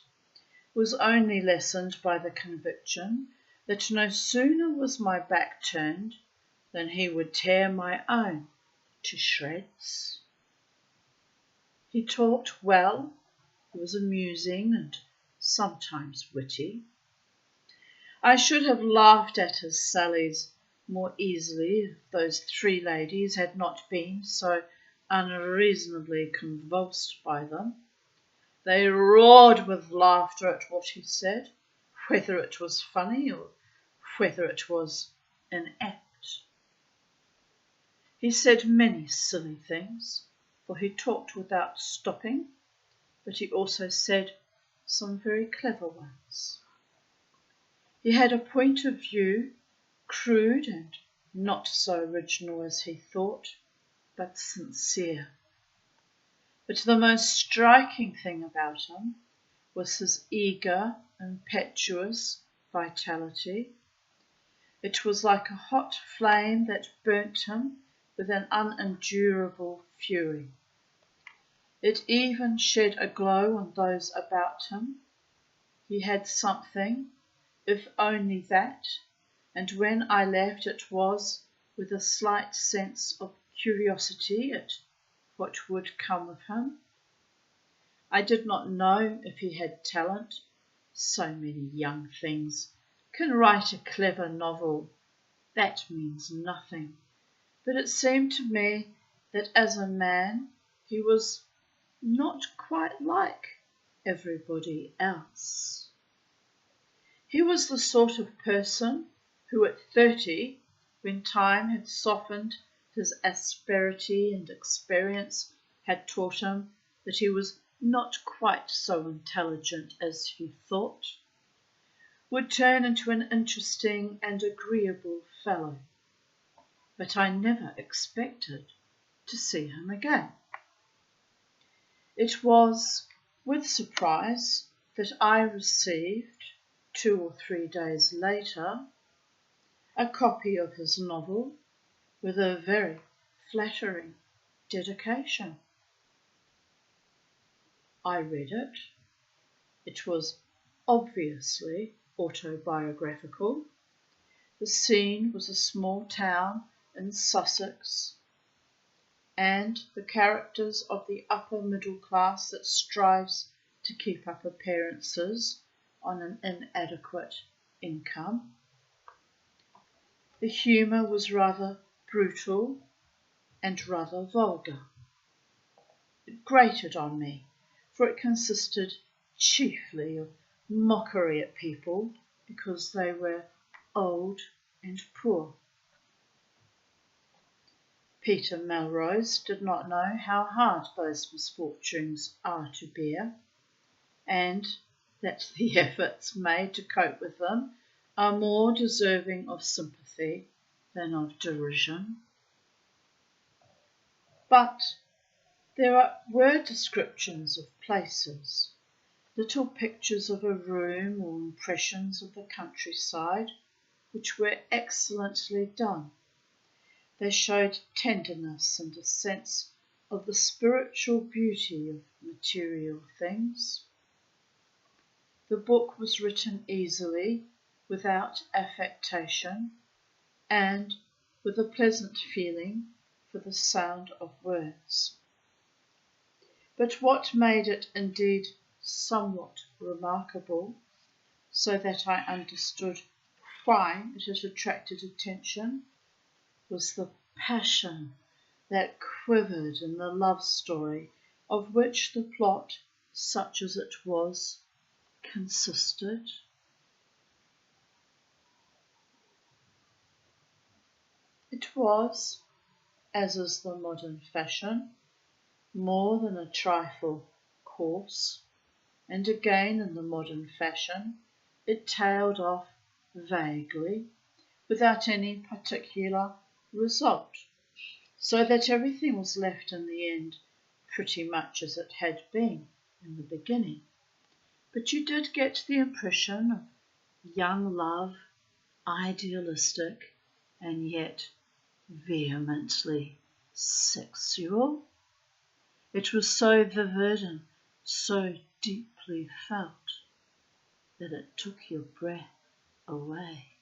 was only lessened by the conviction that no sooner was my back turned than he would tear my own to shreds. He talked well, he was amusing and sometimes witty. I should have laughed at his sallies more easily if those three ladies had not been so unreasonably convulsed by them. They roared with laughter at what he said, whether it was funny or whether it was inapt. He said many silly things, for he talked without stopping, but he also said some very clever ones. He had a point of view, crude and not so original as he thought, but sincere. But the most striking thing about him was his eager, impetuous vitality. It was like a hot flame that burnt him with an unendurable fury. It even shed a glow on those about him. He had something, if only that, and when I left it was with a slight sense of curiosity at what would come of him. I did not know if he had talent. So many young things can write a clever novel. That means nothing. But it seemed to me that as a man he was not quite like everybody else. He was the sort of person who at 30, when time had softened his asperity and experience had taught him that he was not quite so intelligent as he thought, would turn into an interesting and agreeable fellow. But I never expected to see him again. It was with surprise that I received, 2 or 3 days later, a copy of his novel with a very flattering dedication. I read it. It was obviously autobiographical. The scene was a small town in Sussex, and the characters of the upper middle class that strives to keep up appearances on an inadequate income. The humour was rather brutal and rather vulgar. It grated on me, for it consisted chiefly of mockery at people because they were old and poor. Peter Melrose did not know how hard those misfortunes are to bear, and that the efforts made to cope with them are more deserving of sympathy than of derision. But there were descriptions of places, little pictures of a room or impressions of the countryside, which were excellently done. They showed tenderness and a sense of the spiritual beauty of material things. The book was written easily, without affectation, and with a pleasant feeling for the sound of words. But what made it indeed somewhat remarkable, so that I understood why it had attracted attention, was the passion that quivered in the love story of which the plot, such as it was, consisted. It was, as is the modern fashion, more than a trifle coarse, and again in the modern fashion it tailed off vaguely, without any particular result, so that everything was left in the end pretty much as it had been in the beginning. But you did get the impression of young love, idealistic and yet vehemently sexual. It was so vivid and so deeply felt that it took your breath away.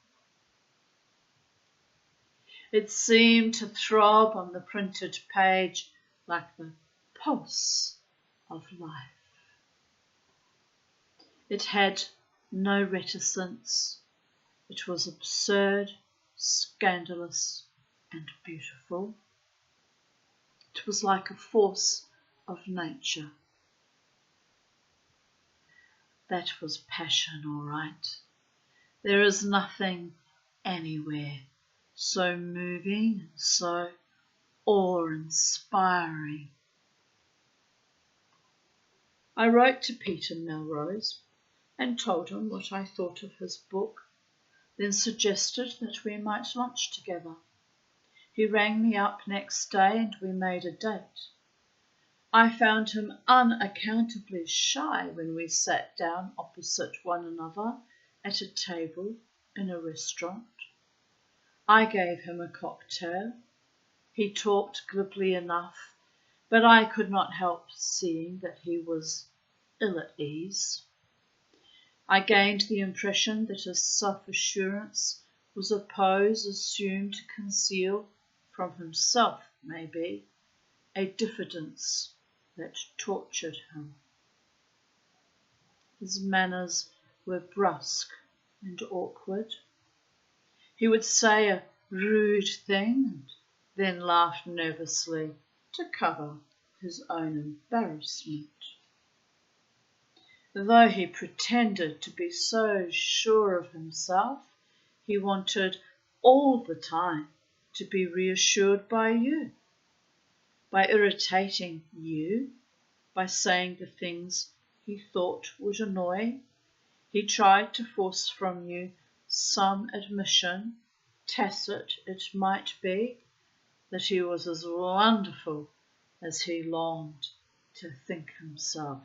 It seemed to throb on the printed page like the pulse of life. It had no reticence. It was absurd, scandalous, and beautiful. It was like a force of nature. That was passion, all right. There is nothing anywhere so moving and so awe-inspiring. I wrote to Peter Melrose and told him what I thought of his book, then suggested that we might lunch together. He rang me up next day and we made a date. I found him unaccountably shy when we sat down opposite one another at a table in a restaurant. I gave him a cocktail. He talked glibly enough, but I could not help seeing that he was ill at ease. I gained the impression that his self-assurance was a pose assumed to conceal from himself, maybe, a diffidence that tortured him. His manners were brusque and awkward. He would say a rude thing and then laugh nervously to cover his own embarrassment. Though he pretended to be so sure of himself, he wanted all the time to be reassured by you, by irritating you, by saying the things he thought would annoy. He tried to force from you some admission, tacit it might be, that he was as wonderful as he longed to think himself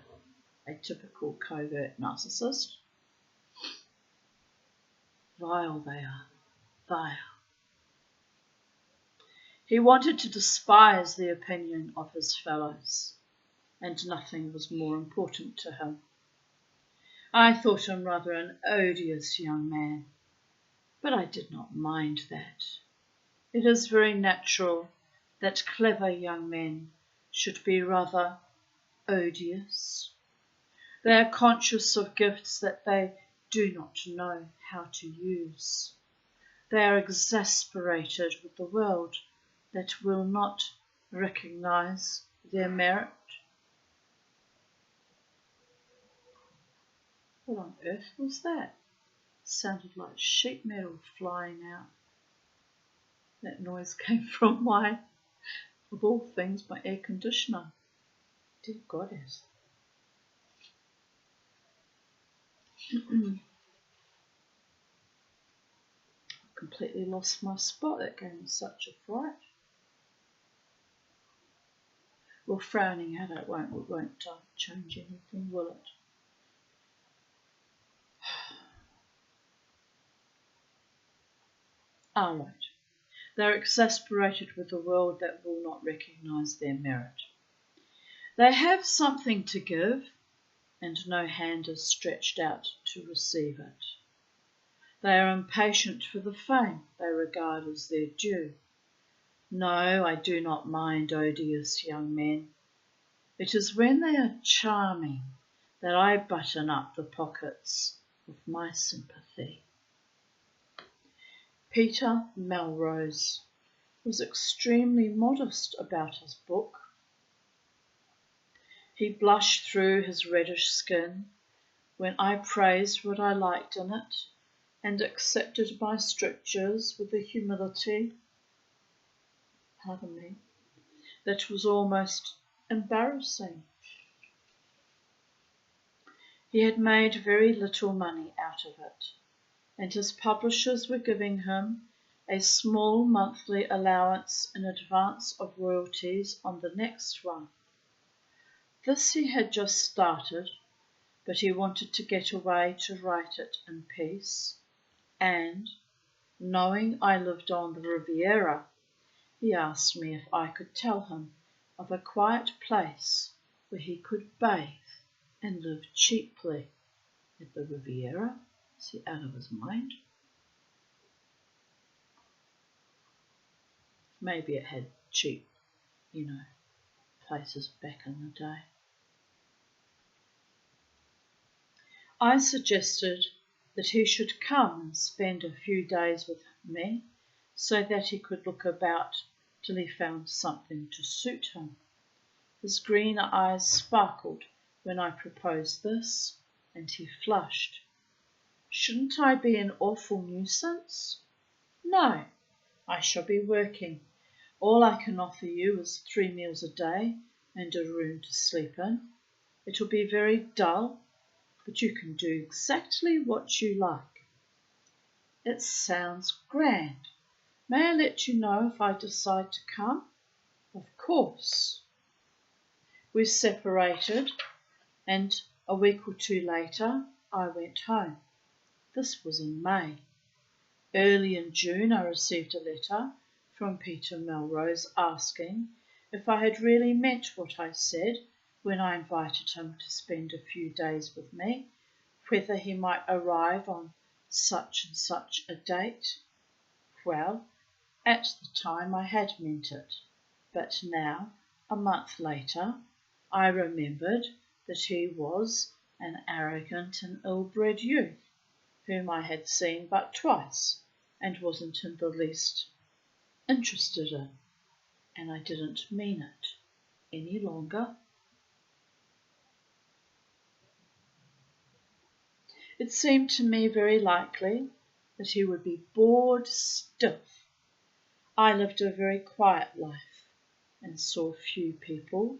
a typical covert narcissist. Vile they are, vile. He wanted to despise the opinion of his fellows, and nothing was more important to him. I thought him rather an odious young man, but I did not mind that. It is very natural that clever young men should be rather odious. They are conscious of gifts that they do not know how to use. They are exasperated with the world that will not recognise their merit. What on earth was that? Sounded like sheet metal flying out. That noise came from of all things, my air conditioner. Dear goddess. Completely lost my spot. That gave me such a fright. Well, frowning at it won't change anything, will it? Right. They're exasperated with a world that will not recognise their merit. They have something to give, and no hand is stretched out to receive it. They are impatient for the fame they regard as their due. No, I do not mind odious young men. It is when they are charming that I button up the pockets of my sympathy. Peter Melrose was extremely modest about his book. He blushed through his reddish skin when I praised what I liked in it, and accepted my strictures with a humility, that was almost embarrassing. He had made very little money out of it, and his publishers were giving him a small monthly allowance in advance of royalties on the next one. This he had just started, but he wanted to get away to write it in peace, and, knowing I lived on the Riviera, he asked me if I could tell him of a quiet place where he could bathe and live cheaply. At the Riviera? Is he out of his mind? Maybe it had cheap, places back in the day. I suggested that he should come and spend a few days with me, so that he could look about till he found something to suit him. His green eyes sparkled when I proposed this, and he flushed. Shouldn't I be an awful nuisance? No, I shall be working. All I can offer you is 3 meals a day and a room to sleep in. It will be very dull, but you can do exactly what you like. It sounds grand. May I let you know if I decide to come? Of course. We separated, and a week or 2 later I went home. This was in May. Early in June I received a letter from Peter Melrose asking if I had really meant what I said when I invited him to spend a few days with me, whether he might arrive on such and such a date. Well, at the time I had meant it, but now, a month later, I remembered that he was an arrogant and ill-bred youth, whom I had seen but twice, and wasn't in the least interested in, and I didn't mean it any longer. It seemed to me very likely that he would be bored stiff. I lived a very quiet life and saw few people,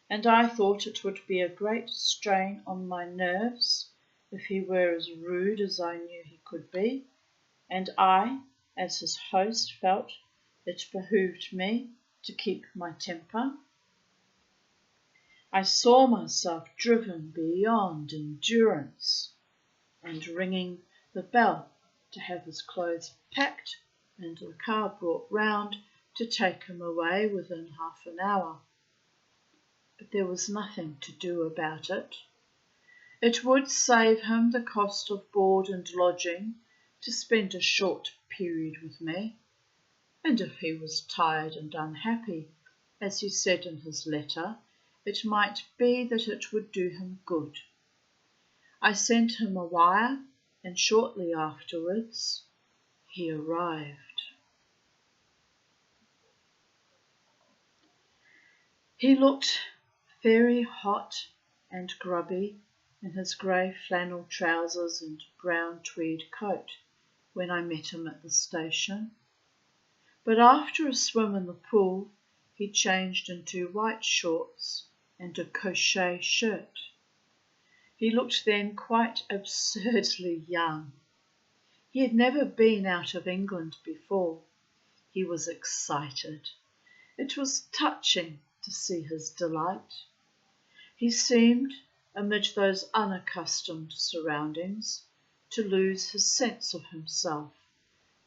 and I thought it would be a great strain on my nerves if he were as rude as I knew he could be, and I, as his host, felt it behoved me to keep my temper. I saw myself driven beyond endurance, and ringing the bell to have his clothes packed and a car brought round to take him away within half an hour. But there was nothing to do about it. It would save him the cost of board and lodging to spend a short period with me, and if he was tired and unhappy, as he said in his letter, it might be that it would do him good. I sent him a wire, and shortly afterwards he arrived. He looked very hot and grubby in his grey flannel trousers and brown tweed coat when I met him at the station. But after a swim in the pool, he changed into white shorts and a crochet shirt. He looked then quite absurdly young. He had never been out of England before. He was excited. It was touching to see his delight. He seemed, amid those unaccustomed surroundings, to lose his sense of himself,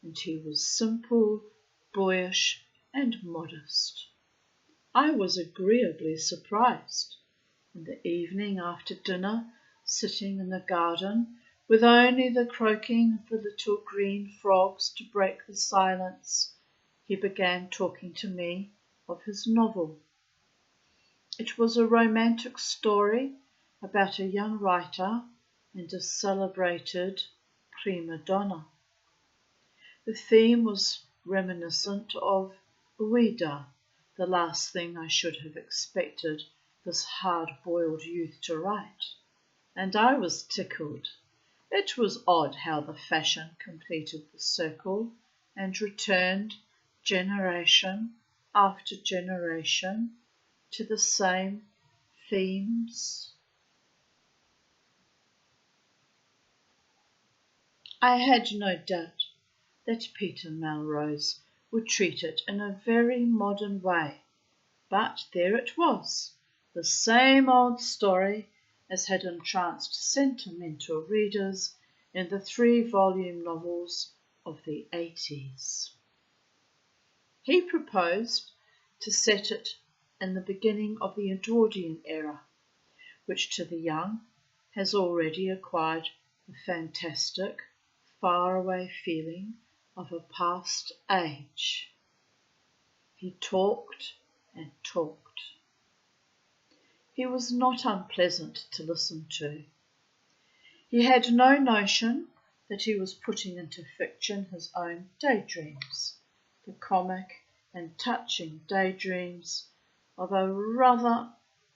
and he was simple, boyish, and modest. I was agreeably surprised. In the evening after dinner, sitting in the garden, with only the croaking of the little green frogs to break the silence, he began talking to me of his novel. It was a romantic story about a young writer and a celebrated prima donna. The theme was reminiscent of Ouida, the last thing I should have expected this hard-boiled youth to write, and I was tickled. It was odd how the fashion completed the circle and returned generation after generation to the same themes. I had no doubt that Peter Melrose would treat it in a very modern way, but there it was, the same old story as had entranced sentimental readers in the 3-volume novels of the 80s. He proposed to set it in the beginning of the Edwardian era, which to the young has already acquired the fantastic, faraway feeling of a past age. He talked and talked. He was not unpleasant to listen to. He had no notion that he was putting into fiction his own daydreams, the comic and touching daydreams of a rather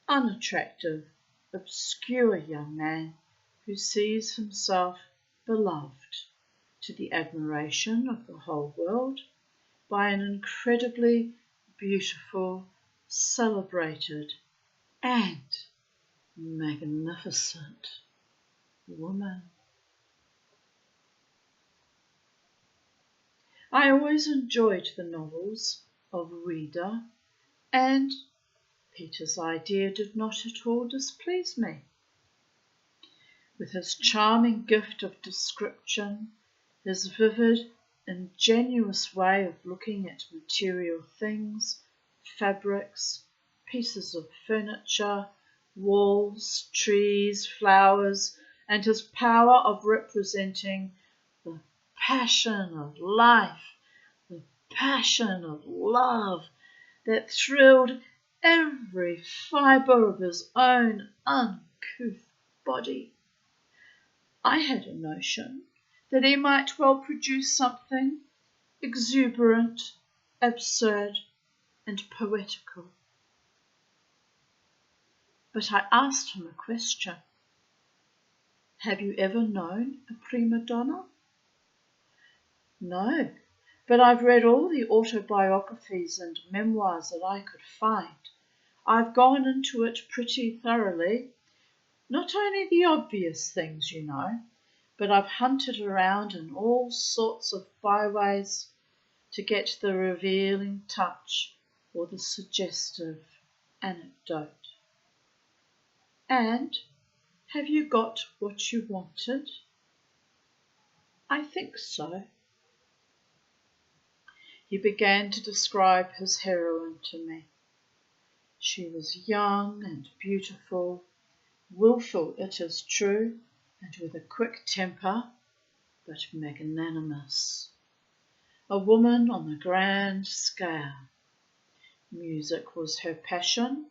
unattractive, obscure young man who sees himself beloved, to the admiration of the whole world, by an incredibly beautiful, celebrated, and magnificent woman. I always enjoyed the novels of Ouida, and Peter's idea did not at all displease me. With his charming gift of description, his vivid, ingenuous way of looking at material things, fabrics, pieces of furniture, walls, trees, flowers, and his power of representing the passion of life, the passion of love that thrilled every fibre of his own uncouth body. I had a notion that he might well produce something exuberant, absurd, and poetical. But I asked him a question. Have you ever known a prima donna? No, but I've read all the autobiographies and memoirs that I could find. I've gone into it pretty thoroughly. Not only the obvious things, you know, but I've hunted around in all sorts of byways to get the revealing touch or the suggestive anecdote. And have you got what you wanted? I think so. He began to describe his heroine to me. She was young and beautiful, wilful, it is true, and with a quick temper, but magnanimous. A woman on the grand scale. Music was her passion.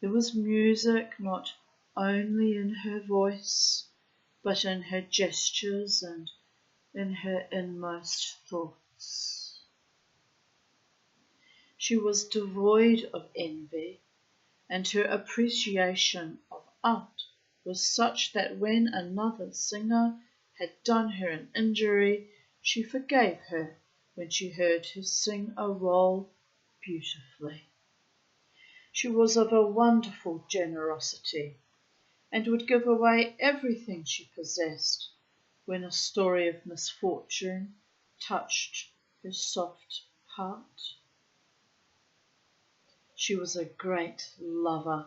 There was music not only in her voice, but in her gestures and in her inmost thoughts. She was devoid of envy and her appreciation of art was such that when another singer had done her an injury, she forgave her when she heard her sing a role beautifully. She was of a wonderful generosity and would give away everything she possessed when a story of misfortune touched her soft heart. She was a great lover,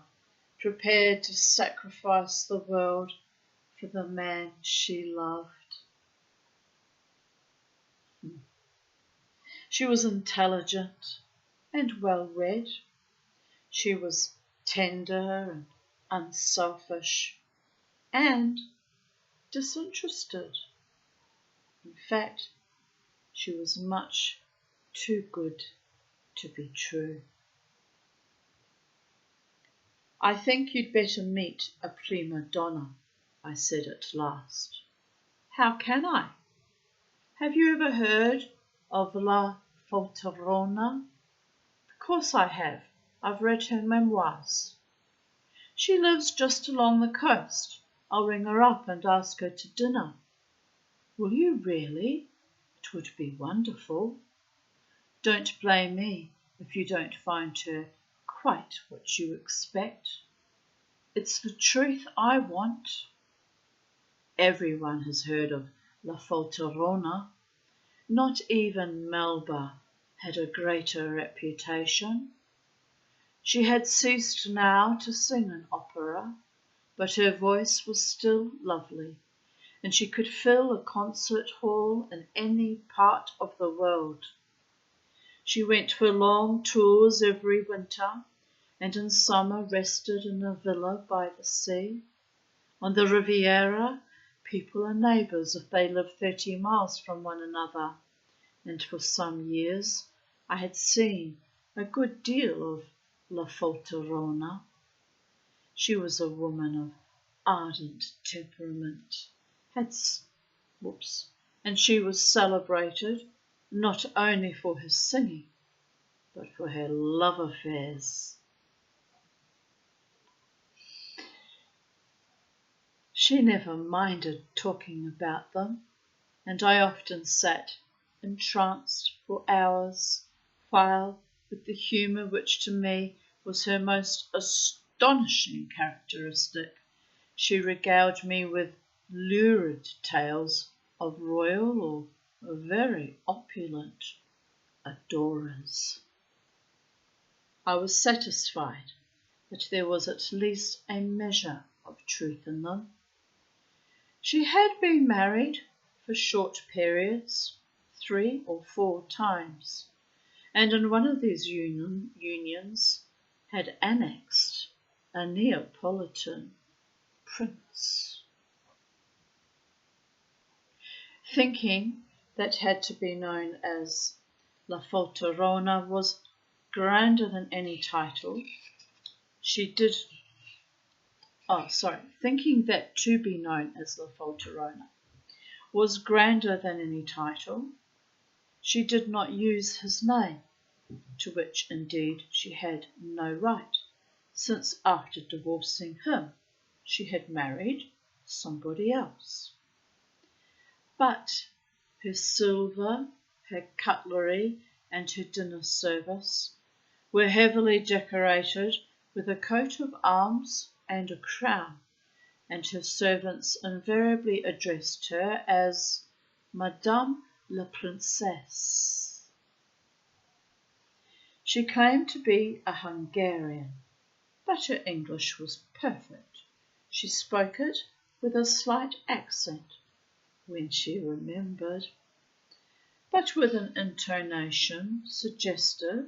prepared to sacrifice the world for the man she loved. She was intelligent and well-read. She was tender and unselfish and disinterested. In fact, she was much too good to be true. I think you'd better meet a prima donna, I said at last. How can I? Have you ever heard of La Falterona? Of course I have. I've read her memoirs. She lives just along the coast. I'll ring her up and ask her to dinner. Will you really? It would be wonderful. Don't blame me if you don't find her quite what you expect. It's the truth I want. Everyone has heard of La Falterona. Not even Melba had a greater reputation. She had ceased now to sing an opera, but her voice was still lovely, and she could fill a concert hall in any part of the world. She went for long tours every winter, and in summer rested in a villa by the sea. On the Riviera, people are neighbours if they live 30 miles from one another, and for some years I had seen a good deal of La Falterona. She was a woman of ardent temperament, and she was celebrated not only for her singing, but for her love affairs. She never minded talking about them, and I often sat entranced for hours, while, with the humour which to me was her most astonishing characteristic, she regaled me with lurid tales of royal or very opulent adorers. I was satisfied that there was at least a measure of truth in them. She had been married for short periods, 3 or 4 times, and in one of these unions had annexed a Neapolitan prince. Thinking that had to be known as La Falterona was grander than any title, thinking that to be known as La Falterona was grander than any title, she did not use his name, to which indeed she had no right, since after divorcing him she had married somebody else. But her silver, her cutlery, and her dinner service were heavily decorated with a coat of arms and a crown, and her servants invariably addressed her as Madame la Princesse. She claimed to be a Hungarian, but her English was perfect. She spoke it with a slight accent when she remembered, but with an intonation suggestive,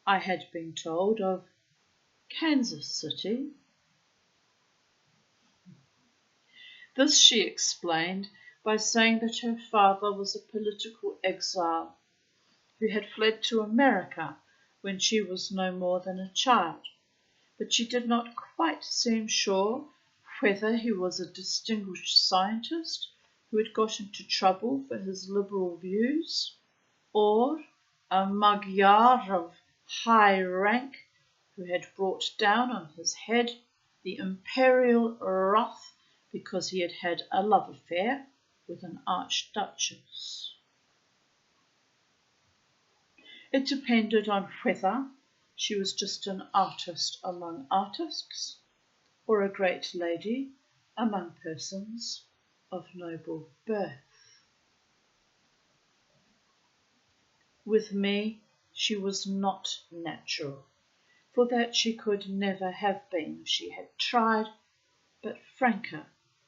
I had been told, of Kansas City. This she explained by saying that her father was a political exile who had fled to America when she was no more than a child, but she did not quite seem sure whether he was a distinguished scientist who had got into trouble for his liberal views, or a Magyar of high rank who had brought down on his head the imperial wrath because he had had a love affair with an archduchess. It depended on whether she was just an artist among artists or a great lady among persons of noble birth. With me, she was not natural, for that she could never have been if she had tried, but franker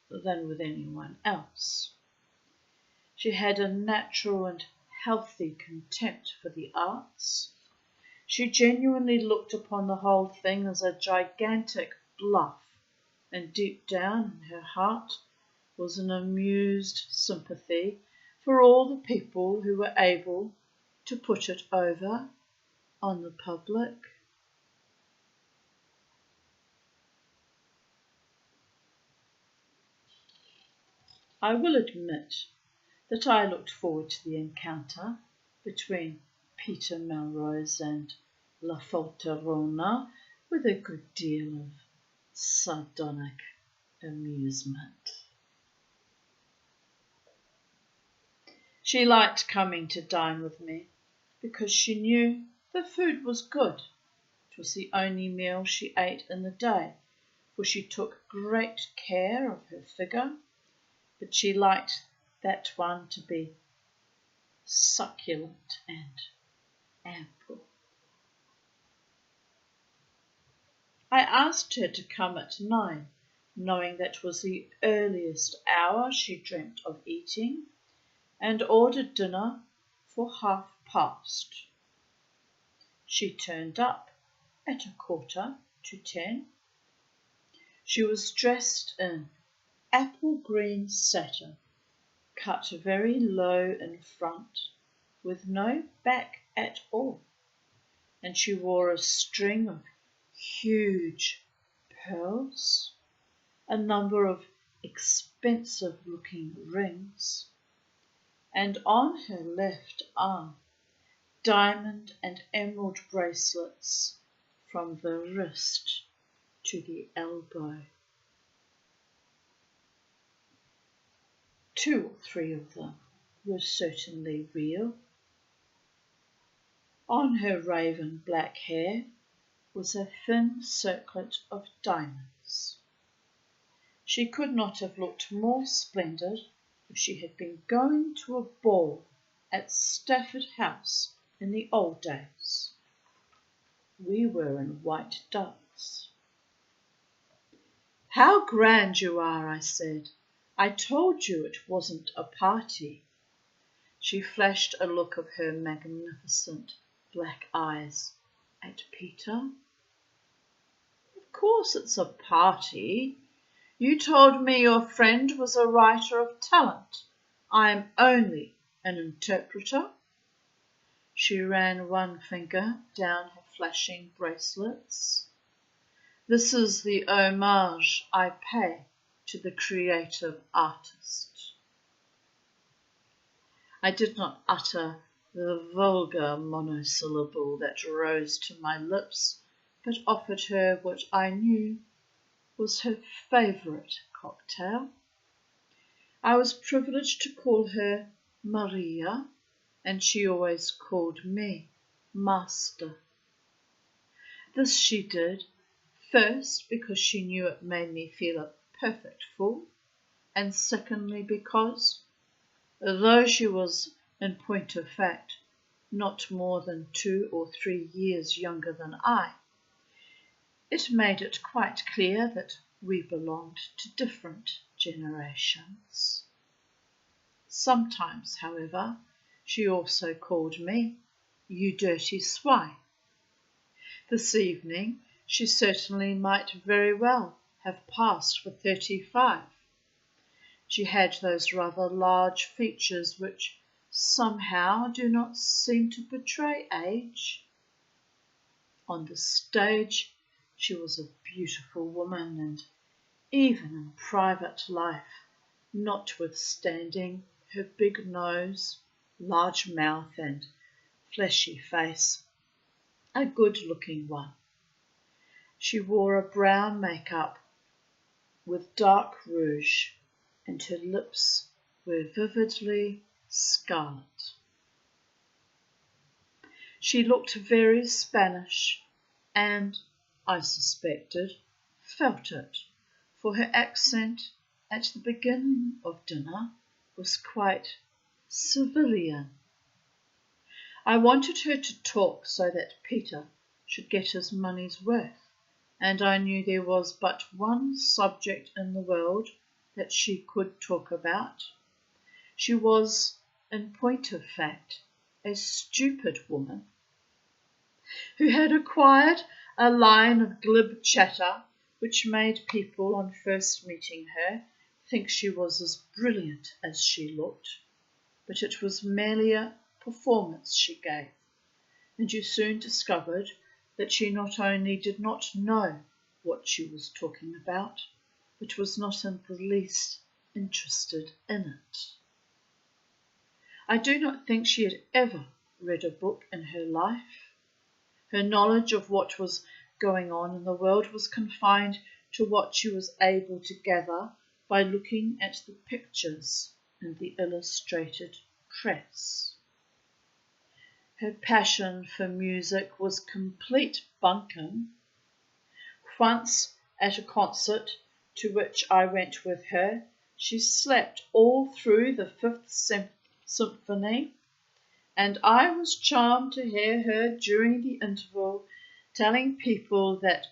than with anyone else. She had a natural and healthy contempt for the arts. She genuinely looked upon the whole thing as a gigantic bluff, and deep down in her heart was an amused sympathy for all the people who were able to put it over on the public. I will admit that I looked forward to the encounter between Peter Melrose and La Falterona with a good deal of sardonic amusement. She liked coming to dine with me because she knew the food was good. It was the only meal she ate in the day, for she took great care of her figure, but she liked that one to be succulent and ample. I asked her to come at 9, knowing that was the earliest hour she dreamt of eating, and ordered dinner for past. She turned up at 9:45. She was dressed in apple green satin, cut very low in front, with no back at all, and she wore a string of huge pearls, a number of expensive-looking rings, and on her left arm diamond and emerald bracelets from the wrist to the elbow. 2 or 3 of them were certainly real. On her raven black hair was a thin circlet of diamonds. She could not have looked more splendid if she had been going to a ball at Stafford House in the old days. We were in white ducks. "How grand you are," I said. "I told you it wasn't a party." She flashed a look of her magnificent black eyes at Peter. "Of course it's a party. You told me your friend was a writer of talent. I am only an interpreter." She ran one finger down her flashing bracelets. "This is the homage I pay to the creative artist." I did not utter the vulgar monosyllable that rose to my lips, but offered her what I knew was her favourite cocktail. I was privileged to call her Maria, and she always called me Master. This she did, first because she knew it made me feel a perfect fool, and secondly because, though she was in point of fact not more than 2 or 3 years younger than I, it made it quite clear that we belonged to different generations. Sometimes, however, she also called me, "You dirty swine." This evening she certainly might very well have passed for 35. She had those rather large features which somehow do not seem to betray age. On the stage she was a beautiful woman, and even in private life, notwithstanding her big nose, large mouth, and fleshy face, a good-looking one. She wore a brown makeup with dark rouge, and her lips were vividly scarlet. She looked very Spanish, and, I suspected, felt it, for her accent at the beginning of dinner was quite civilian. I wanted her to talk so that Peter should get his money's worth, and I knew there was but one subject in the world that she could talk about. She was, in point of fact, a stupid woman who had acquired a line of glib chatter which made people on first meeting her think she was as brilliant as she looked, but it was merely a performance she gave, and you soon discovered that she not only did not know what she was talking about, but was not in the least interested in it. I do not think she had ever read a book in her life. Her knowledge of what was going on in the world was confined to what she was able to gather by looking at the pictures in the illustrated press. Her passion for music was complete bunkum. Once, at a concert to which I went with her, she slept all through the Fifth Symphony, and I was charmed to hear her during the interval telling people that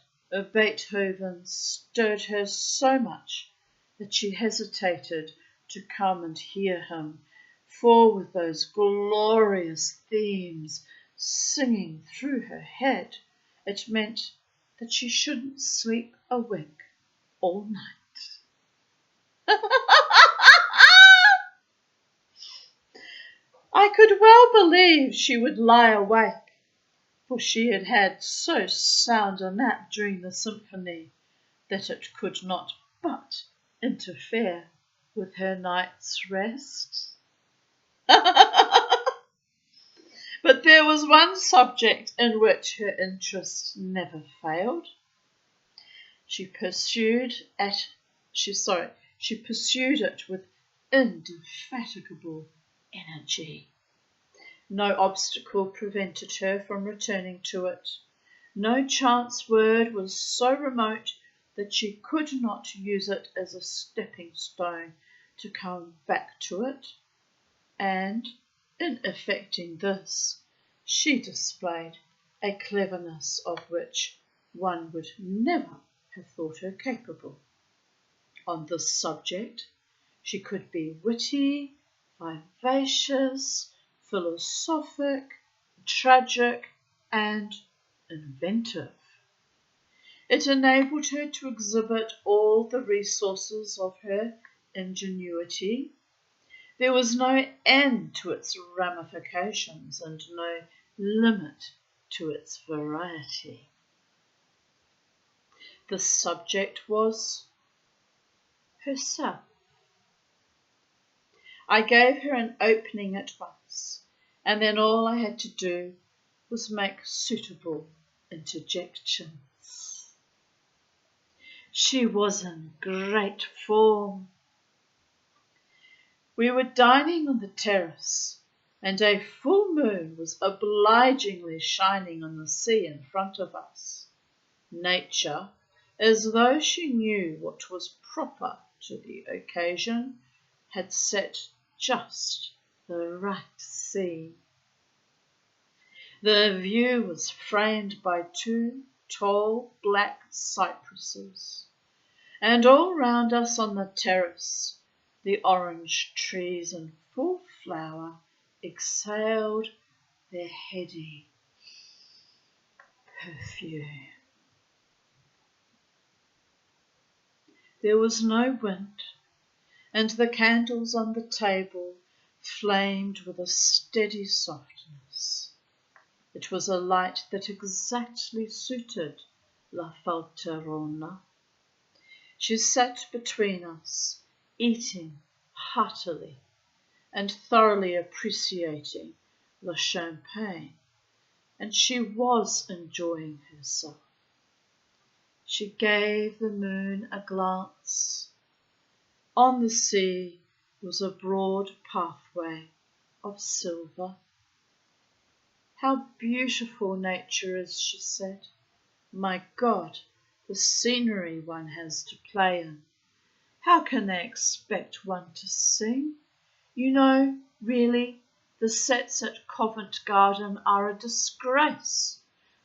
Beethoven stirred her so much that she hesitated to come and hear him, for with those glorious themes singing through her head, it meant that she shouldn't sleep a wink all night. I could well believe she would lie awake, for she had had so sound a nap during the symphony that it could not but interfere with her night's rest. But there was one subject in which her interest never failed. She pursued it with indefatigable energy. No obstacle prevented her from returning to it. No chance word was so remote that she could not use it as a stepping stone to come back to it, and in effecting this, she displayed a cleverness of which one would never have thought her capable. On this subject, she could be witty, vivacious, philosophic, tragic, and inventive. It enabled her to exhibit all the resources of her ingenuity. There was no end to its ramifications and no limit to its variety. The subject was herself. I gave her an opening at once, and then all I had to do was make suitable interjections. She was in great form. We were dining on the terrace, and a full moon was obligingly shining on the sea in front of us. Nature, as though she knew what was proper to the occasion, had set just the right scene. The view was framed by 2 tall black cypresses, and all round us on the terrace the orange trees in full flower exhaled their heady perfume. There was no wind, and the candles on the table flamed with a steady softness. It was a light that exactly suited La Falterona. She sat between us, eating heartily and thoroughly appreciating the champagne, and she was enjoying herself. She gave the moon a glance. On the sea was a broad pathway of silver. How beautiful nature is, she said. My God, the scenery one has to play in. How can they expect one to sing? You know, really, the sets at Covent Garden are a disgrace.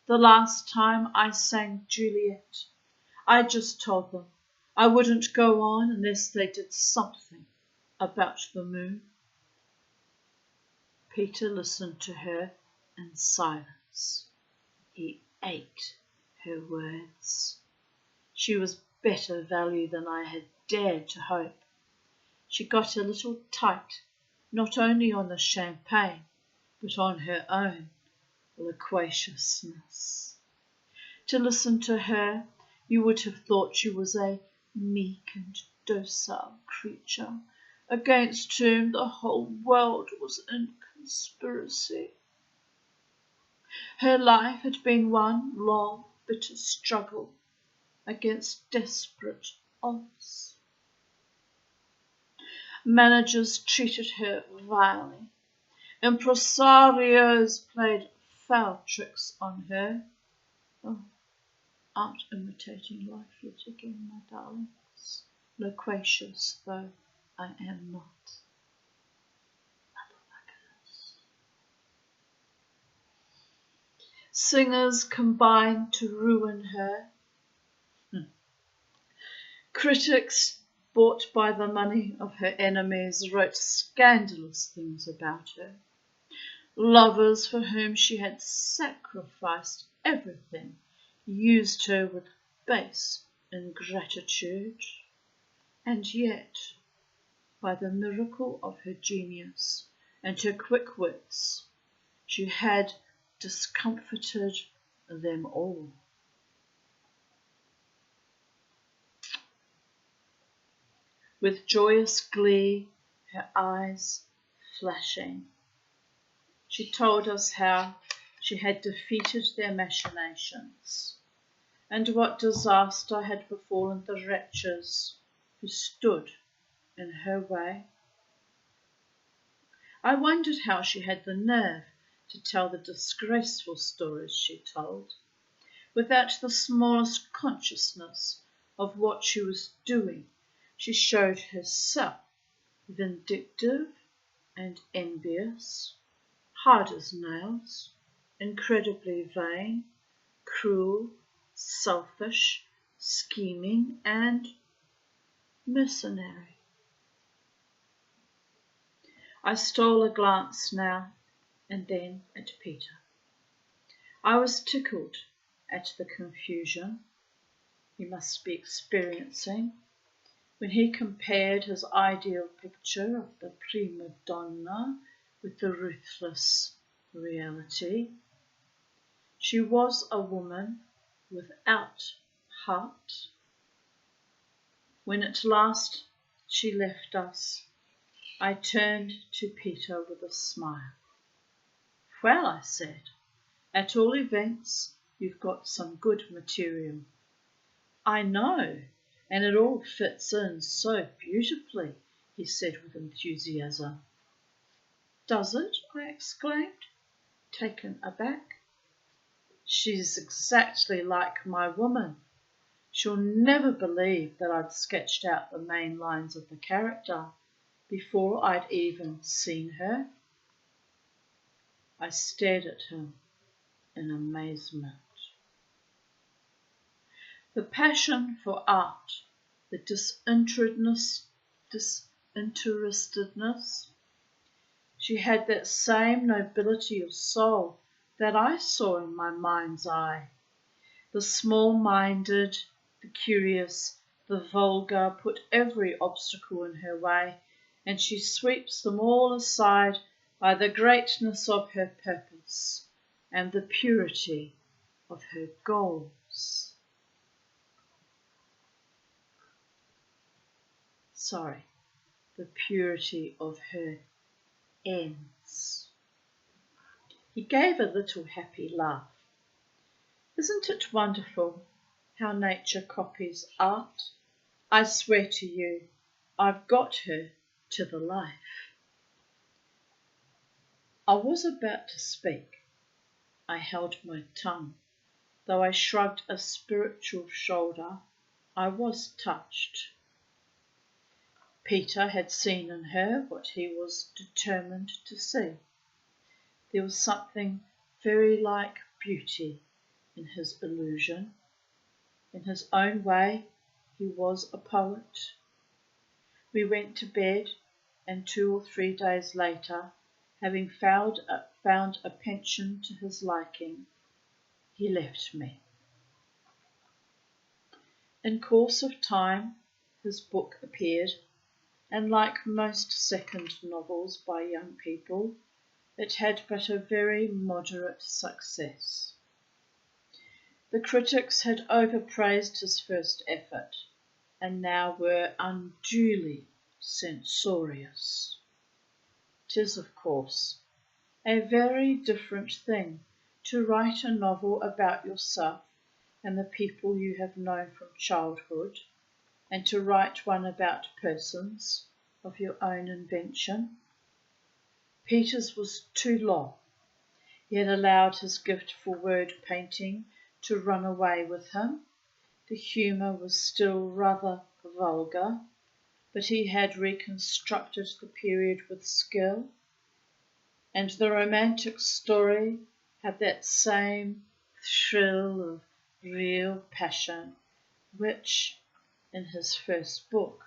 The last time I sang Juliet, I just told them I wouldn't go on unless they did something about the moon. Peter listened to her in silence. He ate her words. She was better value than I had dared to hope. She got a little tight, not only on the champagne, but on her own loquaciousness. To listen to her, you would have thought she was a meek and docile creature, against whom the whole world was in conspiracy. Her life had been one long, bitter struggle against desperate odds. Managers treated her vilely. Impresarios played foul tricks on her. Oh, art imitating life yet again, my darlings, loquacious though I am not. Singers combined to ruin her. Critics, bought by the money of her enemies, wrote scandalous things about her. Lovers for whom she had sacrificed everything used her with base ingratitude. And yet, by the miracle of her genius and her quick wits, she had discomfited them all. With joyous glee, her eyes flashing, she told us how she had defeated their machinations, and what disaster had befallen the wretches who stood in her way. I wondered how she had the nerve to tell the disgraceful stories she told, without the smallest consciousness of what she was doing. She showed herself vindictive and envious, hard as nails, incredibly vain, cruel, selfish, scheming, and mercenary. I stole a glance now and then at Peter. I was tickled at the confusion he must be experiencing when he compared his ideal picture of the prima donna with the ruthless reality. She was a woman without heart. When at last she left us, I turned to Peter with a smile. Well, I said, at all events, you've got some good material. I know, and it all fits in so beautifully, he said with enthusiasm. Does it? I exclaimed, taken aback. She's exactly like my woman. She'll never believe that I'd sketched out the main lines of the character before I'd even seen her. I stared at him in amazement. The passion for art, the disinterestedness. She had that same nobility of soul that I saw in my mind's eye. The small-minded, the curious, the vulgar put every obstacle in her way, and she sweeps them all aside by the greatness of her purpose and the purity of her goals. The purity of her ends. He gave a little happy laugh. Isn't it wonderful how nature copies art. I swear to you, I've got her to the life. I was about to speak. I held my tongue. Though I shrugged a spiritual shoulder, I was touched. Peter had seen in her what he was determined to see. There was something very like beauty in his illusion. In his own way, he was a poet. We went to bed, and 2 or 3 days later, having found a pension to his liking, he left me. In course of time, his book appeared, and like most second novels by young people, it had but a very moderate success. The critics had overpraised his first effort, and now were unduly censorious. 'Tis, of course, a very different thing to write a novel about yourself and the people you have known from childhood, and to write one about persons of your own invention. Peter's was too long. He had allowed his gift for word painting to run away with him. The humour was still rather vulgar, but he had reconstructed the period with skill, and the romantic story had that same thrill of real passion which, in his first book,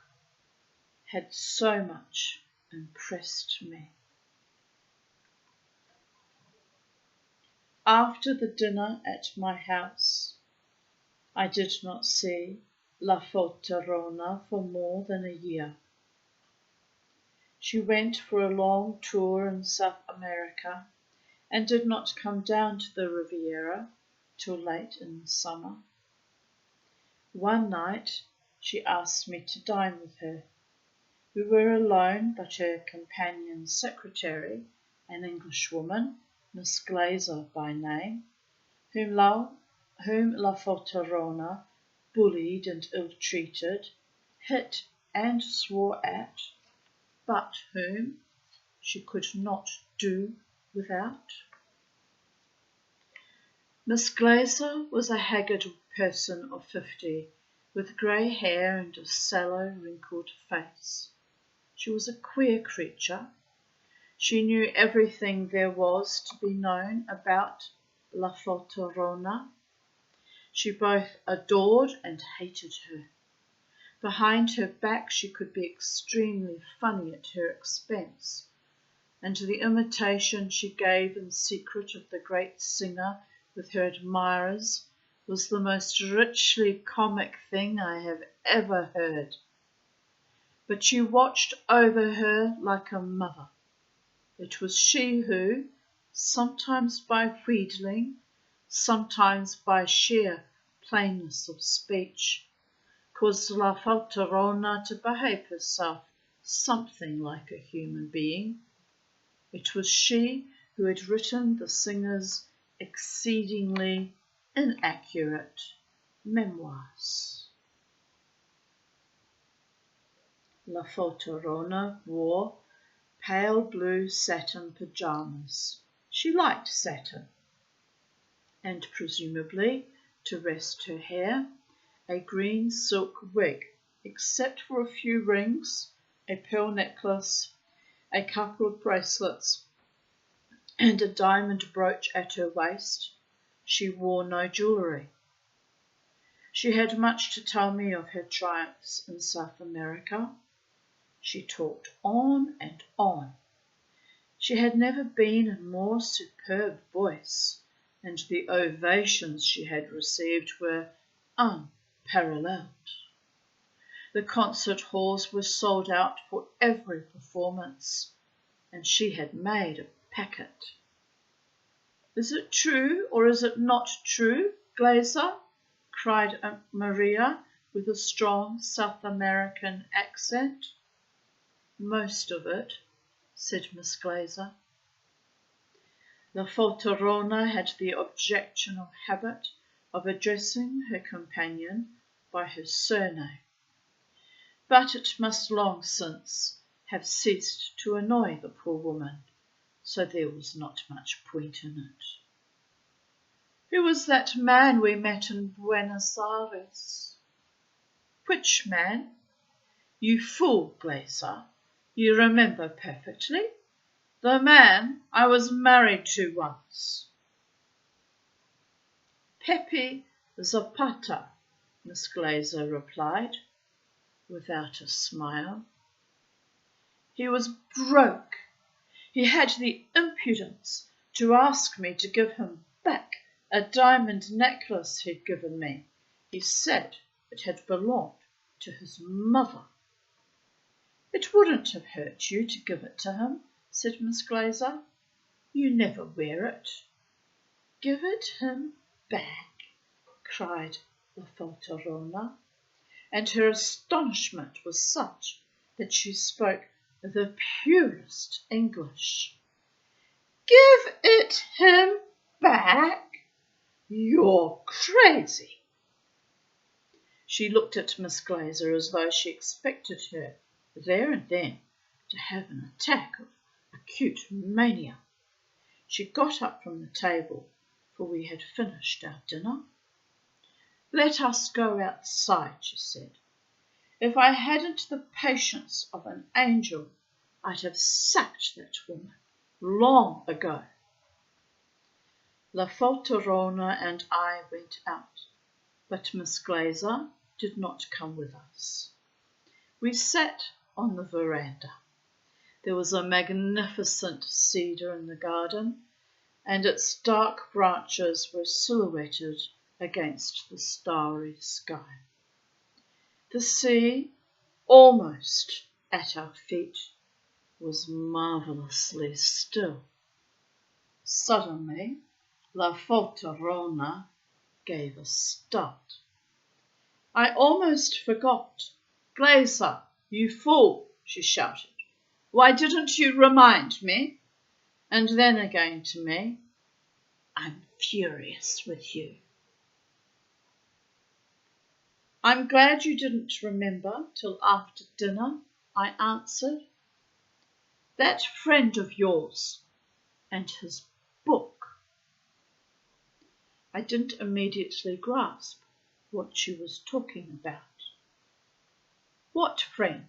had so much impressed me. After the dinner at my house, I did not see La Falterona for more than a year. She went for a long tour in South America and did not come down to the Riviera till late in the summer. One night she asked me to dine with her. We were alone, but her companion secretary, an Englishwoman, Miss Glaser by name, whom La Falterona bullied and ill-treated, hit and swore at, but whom she could not do without. Miss Glaser was a haggard person of 50, with grey hair and a sallow, wrinkled face. She was a queer creature. She knew everything there was to be known about La Falterona. She both adored and hated her. Behind her back she could be extremely funny at her expense, and the imitation she gave in secret of the great singer with her admirers was the most richly comic thing I have ever heard. But she watched over her like a mother. It was she who, sometimes by wheedling, sometimes by sheer plainness of speech, caused La Falterona to behave herself something like a human being. It was she who had written the singer's exceedingly inaccurate memoirs. La Falterona wore pale blue satin pyjamas. She liked satin. And presumably, to rest her hair, a green silk wig, except for a few rings, a pearl necklace, a couple of bracelets, and a diamond brooch at her waist. She wore no jewellery. She had much to tell me of her triumphs in South America. She talked on and on. She had never been in more superb voice, and the ovations she had received were unparalleled. The concert halls were sold out for every performance, and she had made a packet. "Is it true or is it not true, Glaser?" cried Aunt Maria with a strong South American accent. "Most of it," said Miss Glaser. La Falterona had the objectionable habit of addressing her companion by her surname, but it must long since have ceased to annoy the poor woman, so there was not much point in it. Who was that man we met in Buenos Aires? Which man? You fool, Glazer, you remember perfectly. The man I was married to once. Pepe Zapata, Miss Glazer replied, without a smile. He was broke. He had the impudence to ask me to give him back a diamond necklace he'd given me. He said it had belonged to his mother. It wouldn't have hurt you to give it to him, said Miss Glazer. You never wear it. Give it him back, cried La Falterona, and her astonishment was such that she spoke the purest English. Give it him back? You're crazy. She looked at Miss Glazer as though she expected her there and then to have an attack of acute mania. She got up from the table, for we had finished our dinner. Let us go outside, she said. If I hadn't the patience of an angel, I'd have sacked that woman long ago. La Falterona and I went out, but Miss Glazer did not come with us. We sat on the veranda. There was a magnificent cedar in the garden, and its dark branches were silhouetted against the starry sky. The sea, almost at our feet, was marvellously still. Suddenly, La Falterona gave a start. I almost forgot. Glazer, you fool, she shouted. Why didn't you remind me? And then again to me, I'm furious with you. I'm glad you didn't remember till after dinner, I answered. That friend of yours and his book. I didn't immediately grasp what she was talking about. What friend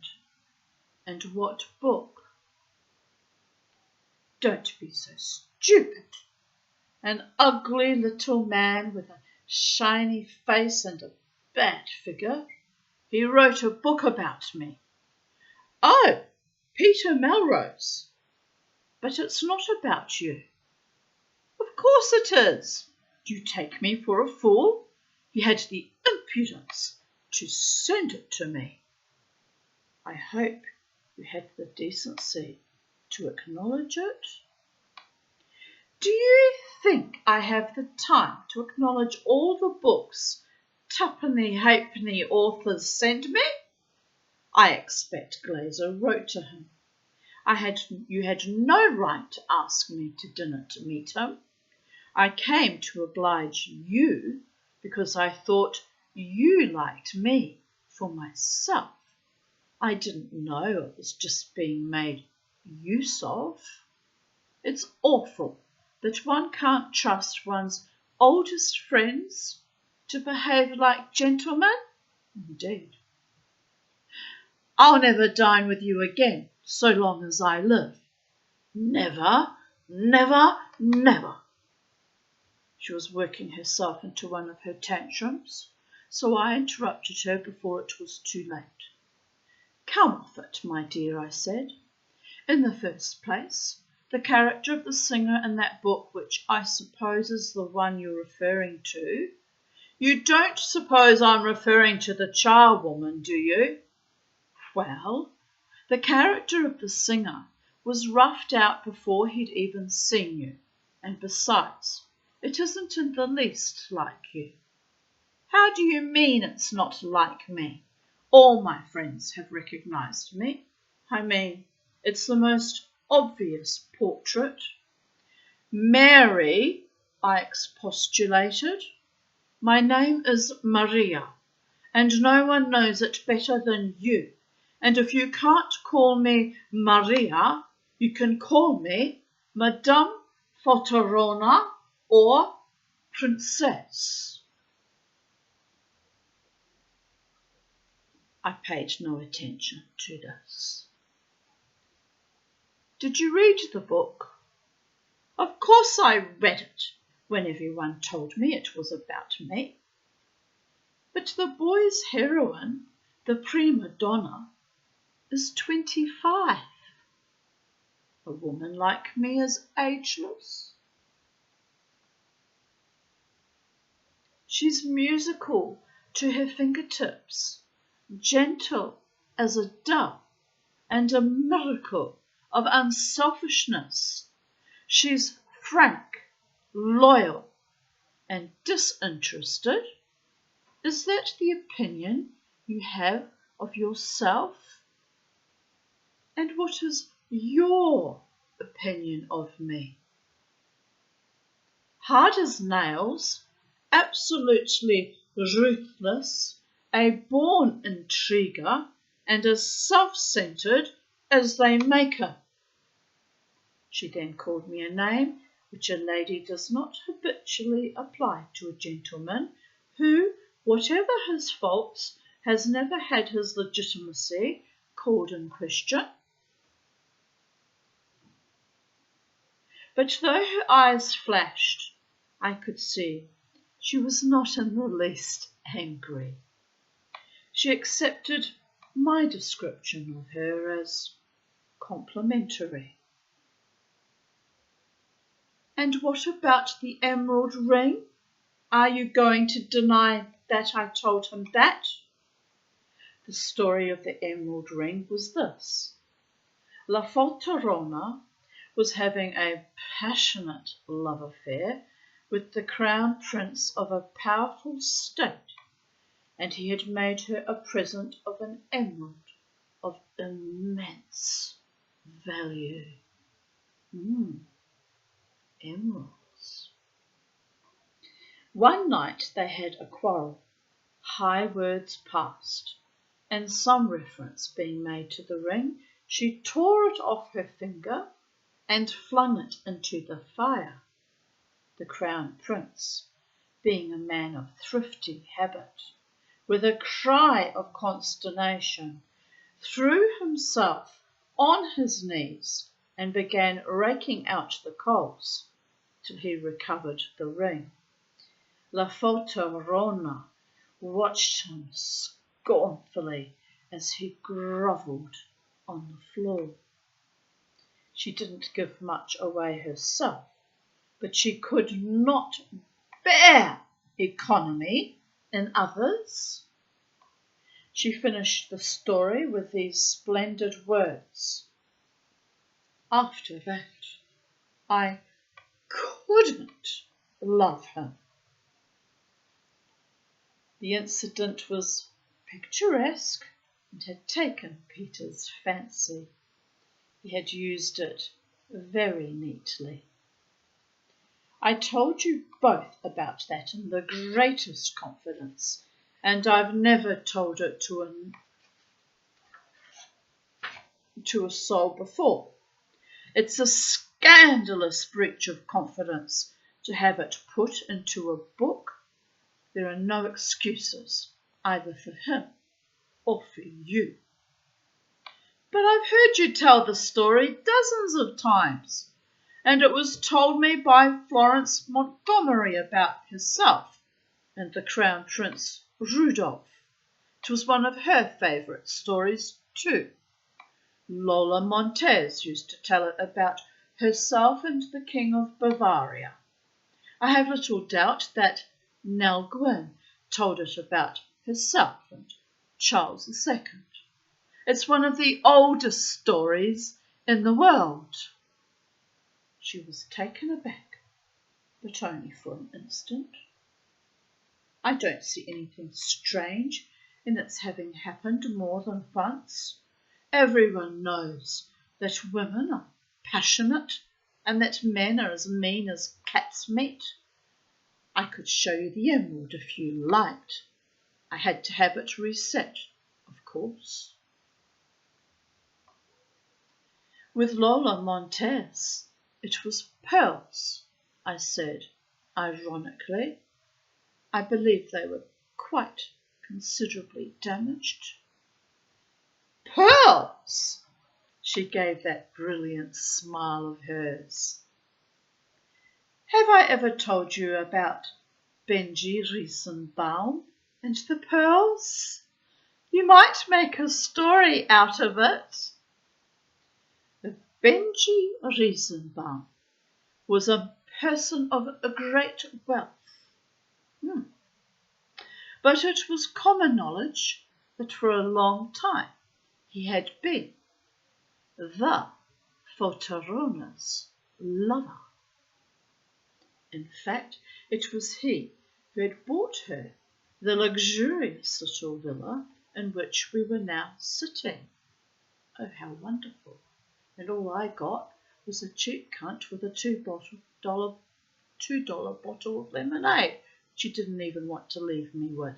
and what book? Don't be so stupid. An ugly little man with a shiny face and a bad figure. He wrote a book about me. Oh, Peter Melrose. But it's not about you. Of course it is. Do you take me for a fool? He had the impudence to send it to me. I hope you had the decency to acknowledge it. Do you think I have the time to acknowledge all the books twopenny halfpenny authors send me? I expect Glazer wrote to him. You had no right to ask me to dinner to meet him. I came to oblige you because I thought you liked me for myself. I didn't know it was just being made use of. It's awful that one can't trust one's oldest friends to behave like gentlemen. Indeed. I'll never dine with you again so long as I live. Never, never, never. She was working herself into one of her tantrums, so I interrupted her before it was too late. Come off it, my dear, I said. In the first place, the character of the singer in that book, which I suppose is the one you're referring to. You don't suppose I'm referring to the charwoman, do you? Well, the character of the singer was roughed out before he'd even seen you, and besides, it isn't in the least like you. How do you mean it's not like me? All my friends have recognized me. I mean, it's the most obvious portrait. Mary, I expostulated. My name is Maria, and no one knows it better than you. And if you can't call me Maria, you can call me Madame Fotorona or Princess." I paid no attention to this. "Did you read the book?" "Of course I read it when everyone told me it was about me. But the boy's heroine, the prima donna, is 25. A woman like me is ageless. She's musical to her fingertips, gentle as a dove, and a miracle of unselfishness. She's frank, loyal, and disinterested. Is that the opinion you have of yourself? And what is your opinion of me?" Hard as nails, absolutely ruthless, a born intriguer, and as self-centred as they make her. She then called me a name which a lady does not habitually apply to a gentleman who, whatever his faults, has never had his legitimacy called in question. But though her eyes flashed, I could see she was not in the least angry. She accepted my description of her as complimentary. "And what about the emerald ring? Are you going to deny that I told him that?" The story of the emerald ring was this. La Falterona was having a passionate love affair with the crown prince of a powerful state, and he had made her a present of an emerald of immense value. Emeralds. One night they had a quarrel. High words passed, and some reference being made to the ring, she tore it off her finger and flung it into the fire. The crown prince, being a man of thrifty habit, with a cry of consternation, threw himself on his knees and began raking out the coals till he recovered the ring. La Falterona watched him scornfully as he grovelled on the floor. She didn't give much away herself, but she could not bear economy in others. She finished the story with these splendid words. "After that, I couldn't love him." The incident was picturesque and had taken Peter's fancy. He had used it very neatly. I told you both about that in the greatest confidence, and I've never told it to a soul before. It's a scandalous breach of confidence to have it put into a book. There are no excuses, either for him or for you. But I've heard you tell the story dozens of times, and it was told me by Florence Montgomery about herself and the Crown Prince Rudolph. It was one of her favourite stories too. Lola Montez used to tell it about herself and the King of Bavaria. I have little doubt that Nell Gwyn told it about herself and Charles II. It's one of the oldest stories in the world. She was taken aback, but only for an instant. I don't see anything strange in its having happened more than once. Everyone knows that women are passionate and that men are as mean as cat's meat. I could show you the emerald if you liked. I had to have it reset, of course. With Lola Montez, it was pearls, I said, ironically. I believe they were quite considerably damaged. Pearls! She gave that brilliant smile of hers. Have I ever told you about Benji Riesenbaum and the pearls? You might make a story out of it. Benji Riesenbaum was a person of a great wealth. But it was common knowledge that for a long time he had been the Photorena's lover. In fact, it was he who had bought her the luxurious little villa in which we were now sitting. Oh, how wonderful. And all I got was a cheap cunt with a $2 bottle of lemonade she didn't even want to leave me with.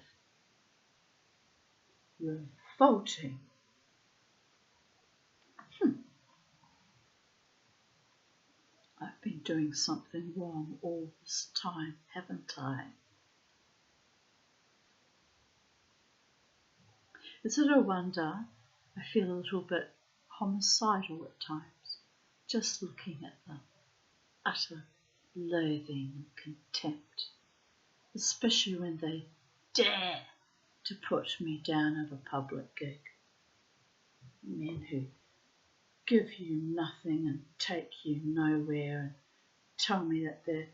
Revolting. I've been doing something wrong all this time, haven't I? Is it a wonder I feel a little bit homicidal at times, just looking at them? Utter loathing and contempt, especially when they dare to put me down at a public gig. Men who give you nothing and take you nowhere and tell me that they're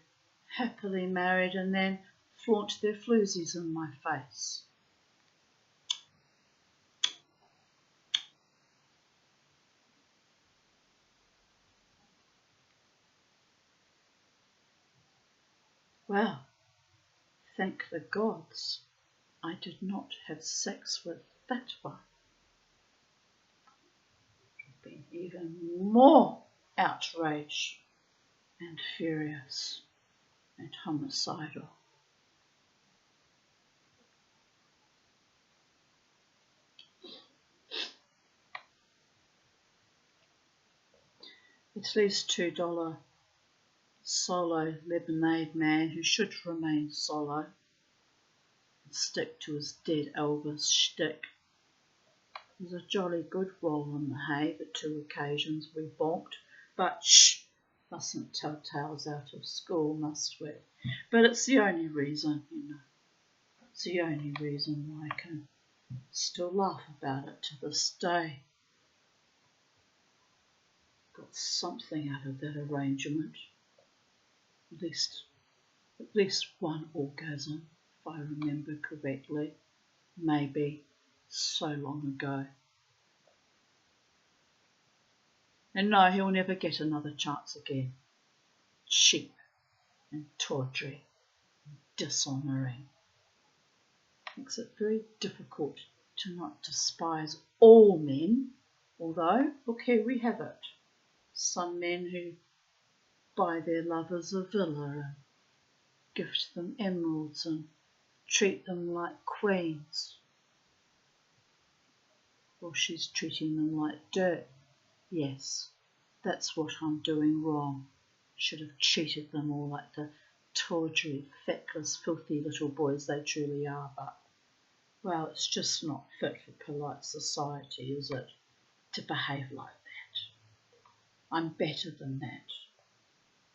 happily married and then flaunt their floozies in my face. Well, thank the gods I did not have sex with that one. I've been even more outraged and furious and homicidal. At least $2 solo lemonade man who should remain solo and stick to his dead Elvis shtick. It was a jolly good roll in the hay the 2 occasions we bonked, but shh, mustn't tell tales out of school, must we? But it's the only reason, it's the only reason why I can still laugh about it to this day. Got something out of that arrangement. At least one orgasm, if I remember correctly, maybe so long ago. And no, he'll never get another chance again. Cheap and tawdry and dishonouring. Makes it very difficult to not despise all men, although, look, here we have it. Some men who buy their lovers a villa and gift them emeralds and treat them like queens. Well, she's treating them like dirt. Yes, that's what I'm doing wrong. Should have treated them all like the tawdry, feckless, filthy little boys they truly are, but, well, it's just not fit for polite society, is it, to behave like that? I'm better than that.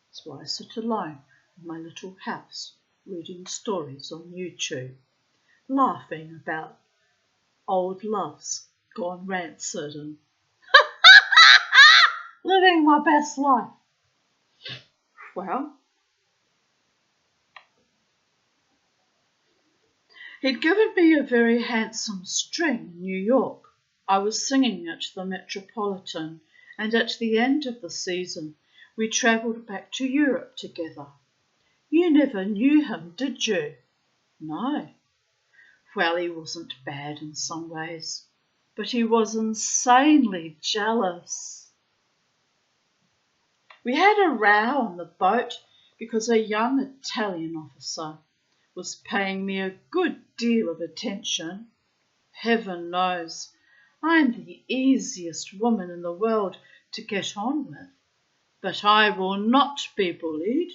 That's why I sit alone in my little house, reading stories on YouTube, laughing about old loves gone rancid and living my best life. Well, he'd given me a very handsome string in New York. I was singing at the Metropolitan, and at the end of the season we travelled back to Europe together. You never knew him, did you? No. Well, he wasn't bad in some ways, but he was insanely jealous. We had a row on the boat because a young Italian officer was paying me a good deal of attention. Heaven knows I'm the easiest woman in the world to get on with, but I will not be bullied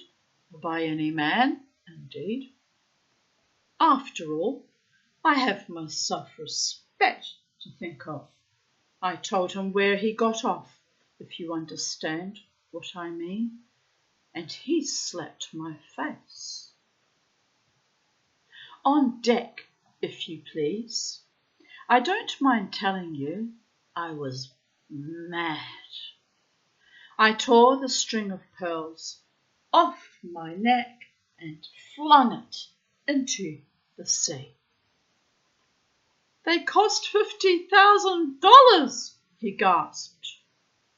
by any man, indeed. After all, I have my self-respect to think of. I told him where he got off, if you understand what I mean, and he slapped my face. On deck, if you please. I don't mind telling you, I was mad. I tore the string of pearls off my neck and flung it into the sea. They cost $50,000, he gasped.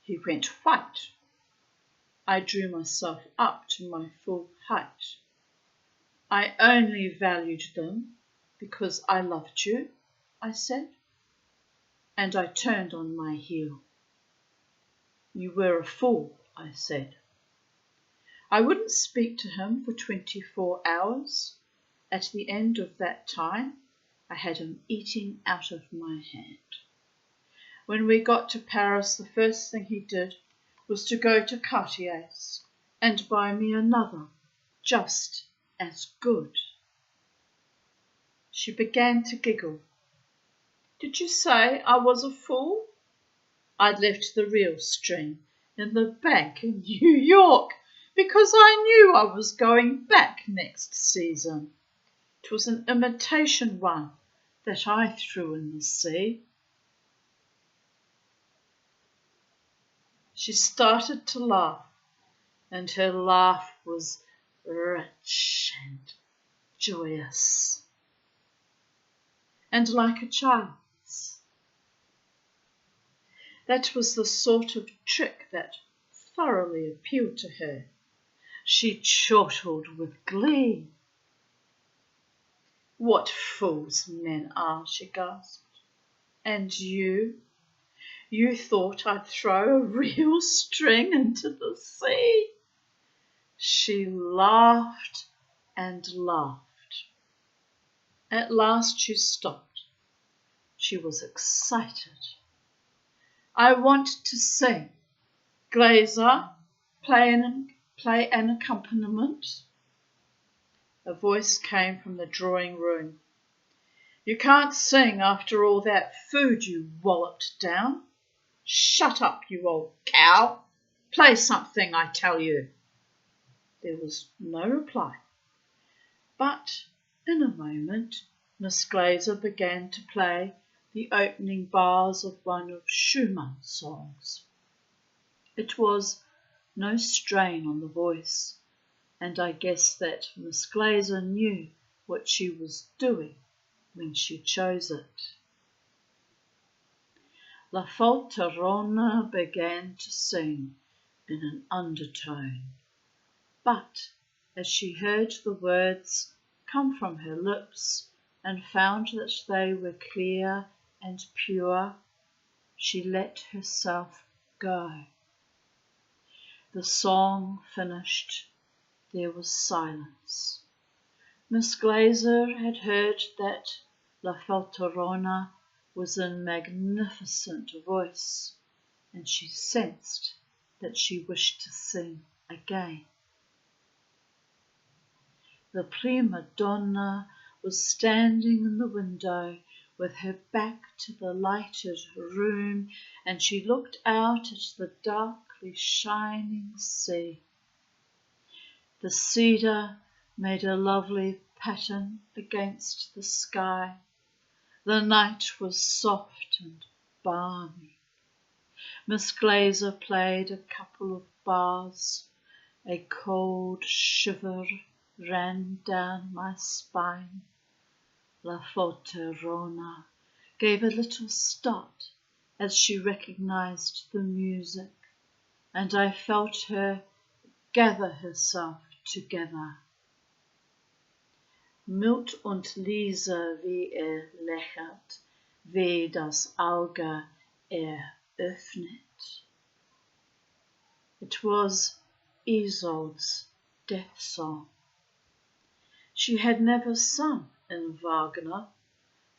He went white. I drew myself up to my full height. I only valued them because I loved you, I said, and I turned on my heel. You were a fool, I said. I wouldn't speak to him for 24 hours. At the end of that time, I had him eating out of my hand. When we got to Paris, the first thing he did was to go to Cartier's and buy me another, just as good. She began to giggle. Did you say I was a fool? I'd left the real string in the bank in New York because I knew I was going back next season. It was an imitation one that I threw in the sea. She started to laugh, and her laugh was rich and joyous, and like a child's. That was the sort of trick that thoroughly appealed to her. She chortled with glee. What fools men are, she gasped. And you thought I'd throw a real string into the sea? She laughed and laughed. At last she stopped. She was excited. I want to sing. Glazer, play an accompaniment. A voice came from the drawing room. You can't sing after all that food you walloped down. Shut up, you old cow. Play something, I tell you. There was no reply. But in a moment, Miss Glazer began to play the opening bars of one of Schumann's songs. It was no strain on the voice, and I guess that Miss Glazer knew what she was doing when she chose it. La Falterona began to sing in an undertone, but as she heard the words come from her lips and found that they were clear and pure, she let herself go. The song finished, there was silence. Miss Glazer had heard that La Falterona was in magnificent voice, and she sensed that she wished to sing again. The prima donna was standing in the window with her back to the lighted room, and she looked out at the darkly shining sea. The cedar made a lovely pattern against the sky. The night was soft and balmy. Miss Glazer played a couple of bars. A cold shiver ran down my spine. La Falterona gave a little start as she recognized the music, and I felt her gather herself together. Mild und leise wie lächelt, wie das Auge öffnet. It was Isolde's death song. She had never sung in Wagner,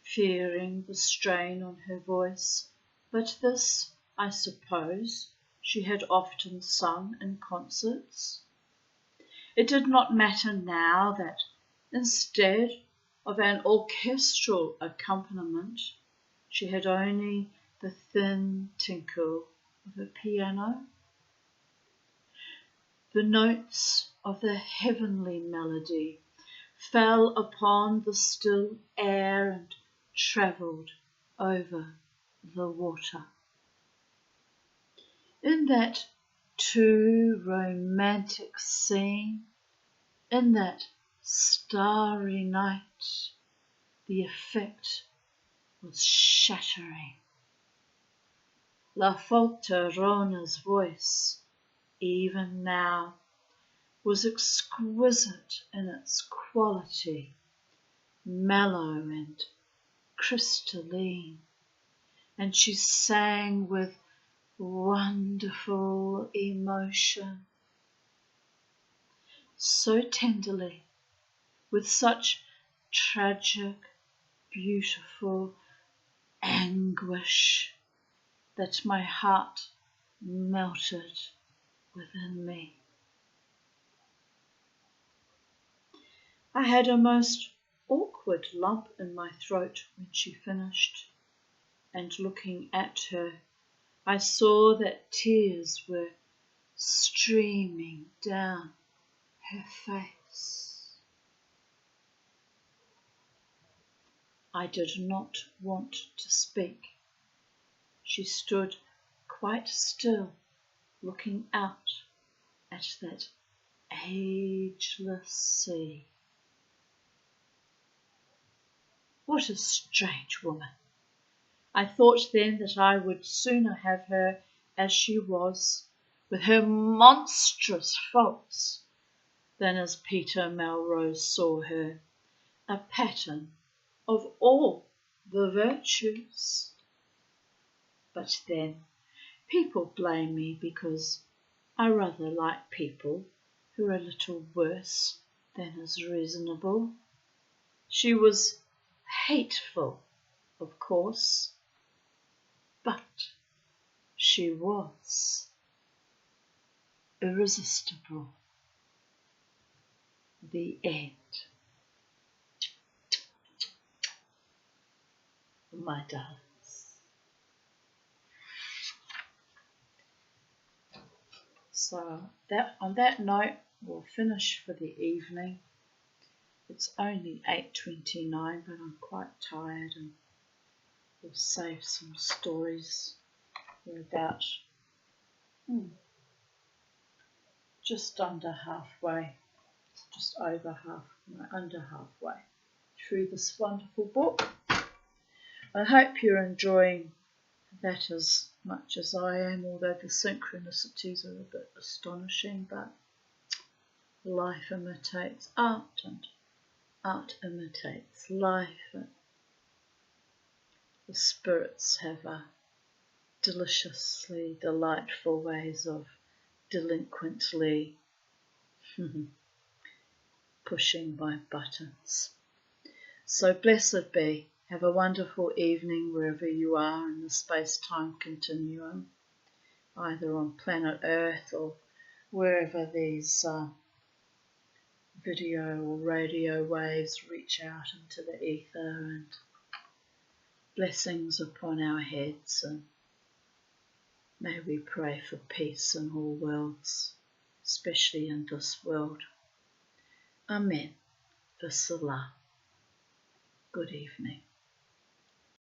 fearing the strain on her voice, but this, I suppose, she had often sung in concerts. It did not matter now that, instead of an orchestral accompaniment, she had only the thin tinkle of a piano. The notes of the heavenly melody fell upon the still air and travelled over the water. In that too romantic scene, in that starry night, the effect was shattering. La Falterona's voice, even now, was exquisite in its quality, mellow and crystalline, and she sang with wonderful emotion, so tenderly, with such tragic, beautiful anguish that my heart melted within me. I had a most awkward lump in my throat when she finished, and looking at her, I saw that tears were streaming down her face. I did not want to speak. She stood quite still, looking out at that ageless sea. What a strange woman! I thought then that I would sooner have her as she was, with her monstrous faults, than as Peter Melrose saw her, a pattern of all the virtues. But then people blame me because I rather like people who are a little worse than is reasonable. She was hateful, of course, but she was irresistible. The end. My darlings. So on that note, we'll finish for the evening. It's only 8:29, but I'm quite tired, and we'll save some stories. We're about just under halfway, just over under halfway through this wonderful book. I hope you're enjoying that as much as I am, although the synchronicities are a bit astonishing, but life imitates art and art imitates life. And the spirits have a deliciously delightful ways of delinquently pushing my buttons. So blessed be. Have a wonderful evening wherever you are in the space-time continuum, either on planet Earth or wherever these video or radio waves reach out into the ether, and blessings upon our heads, and may we pray for peace in all worlds, especially in this world. Amen. Vasala. Good evening.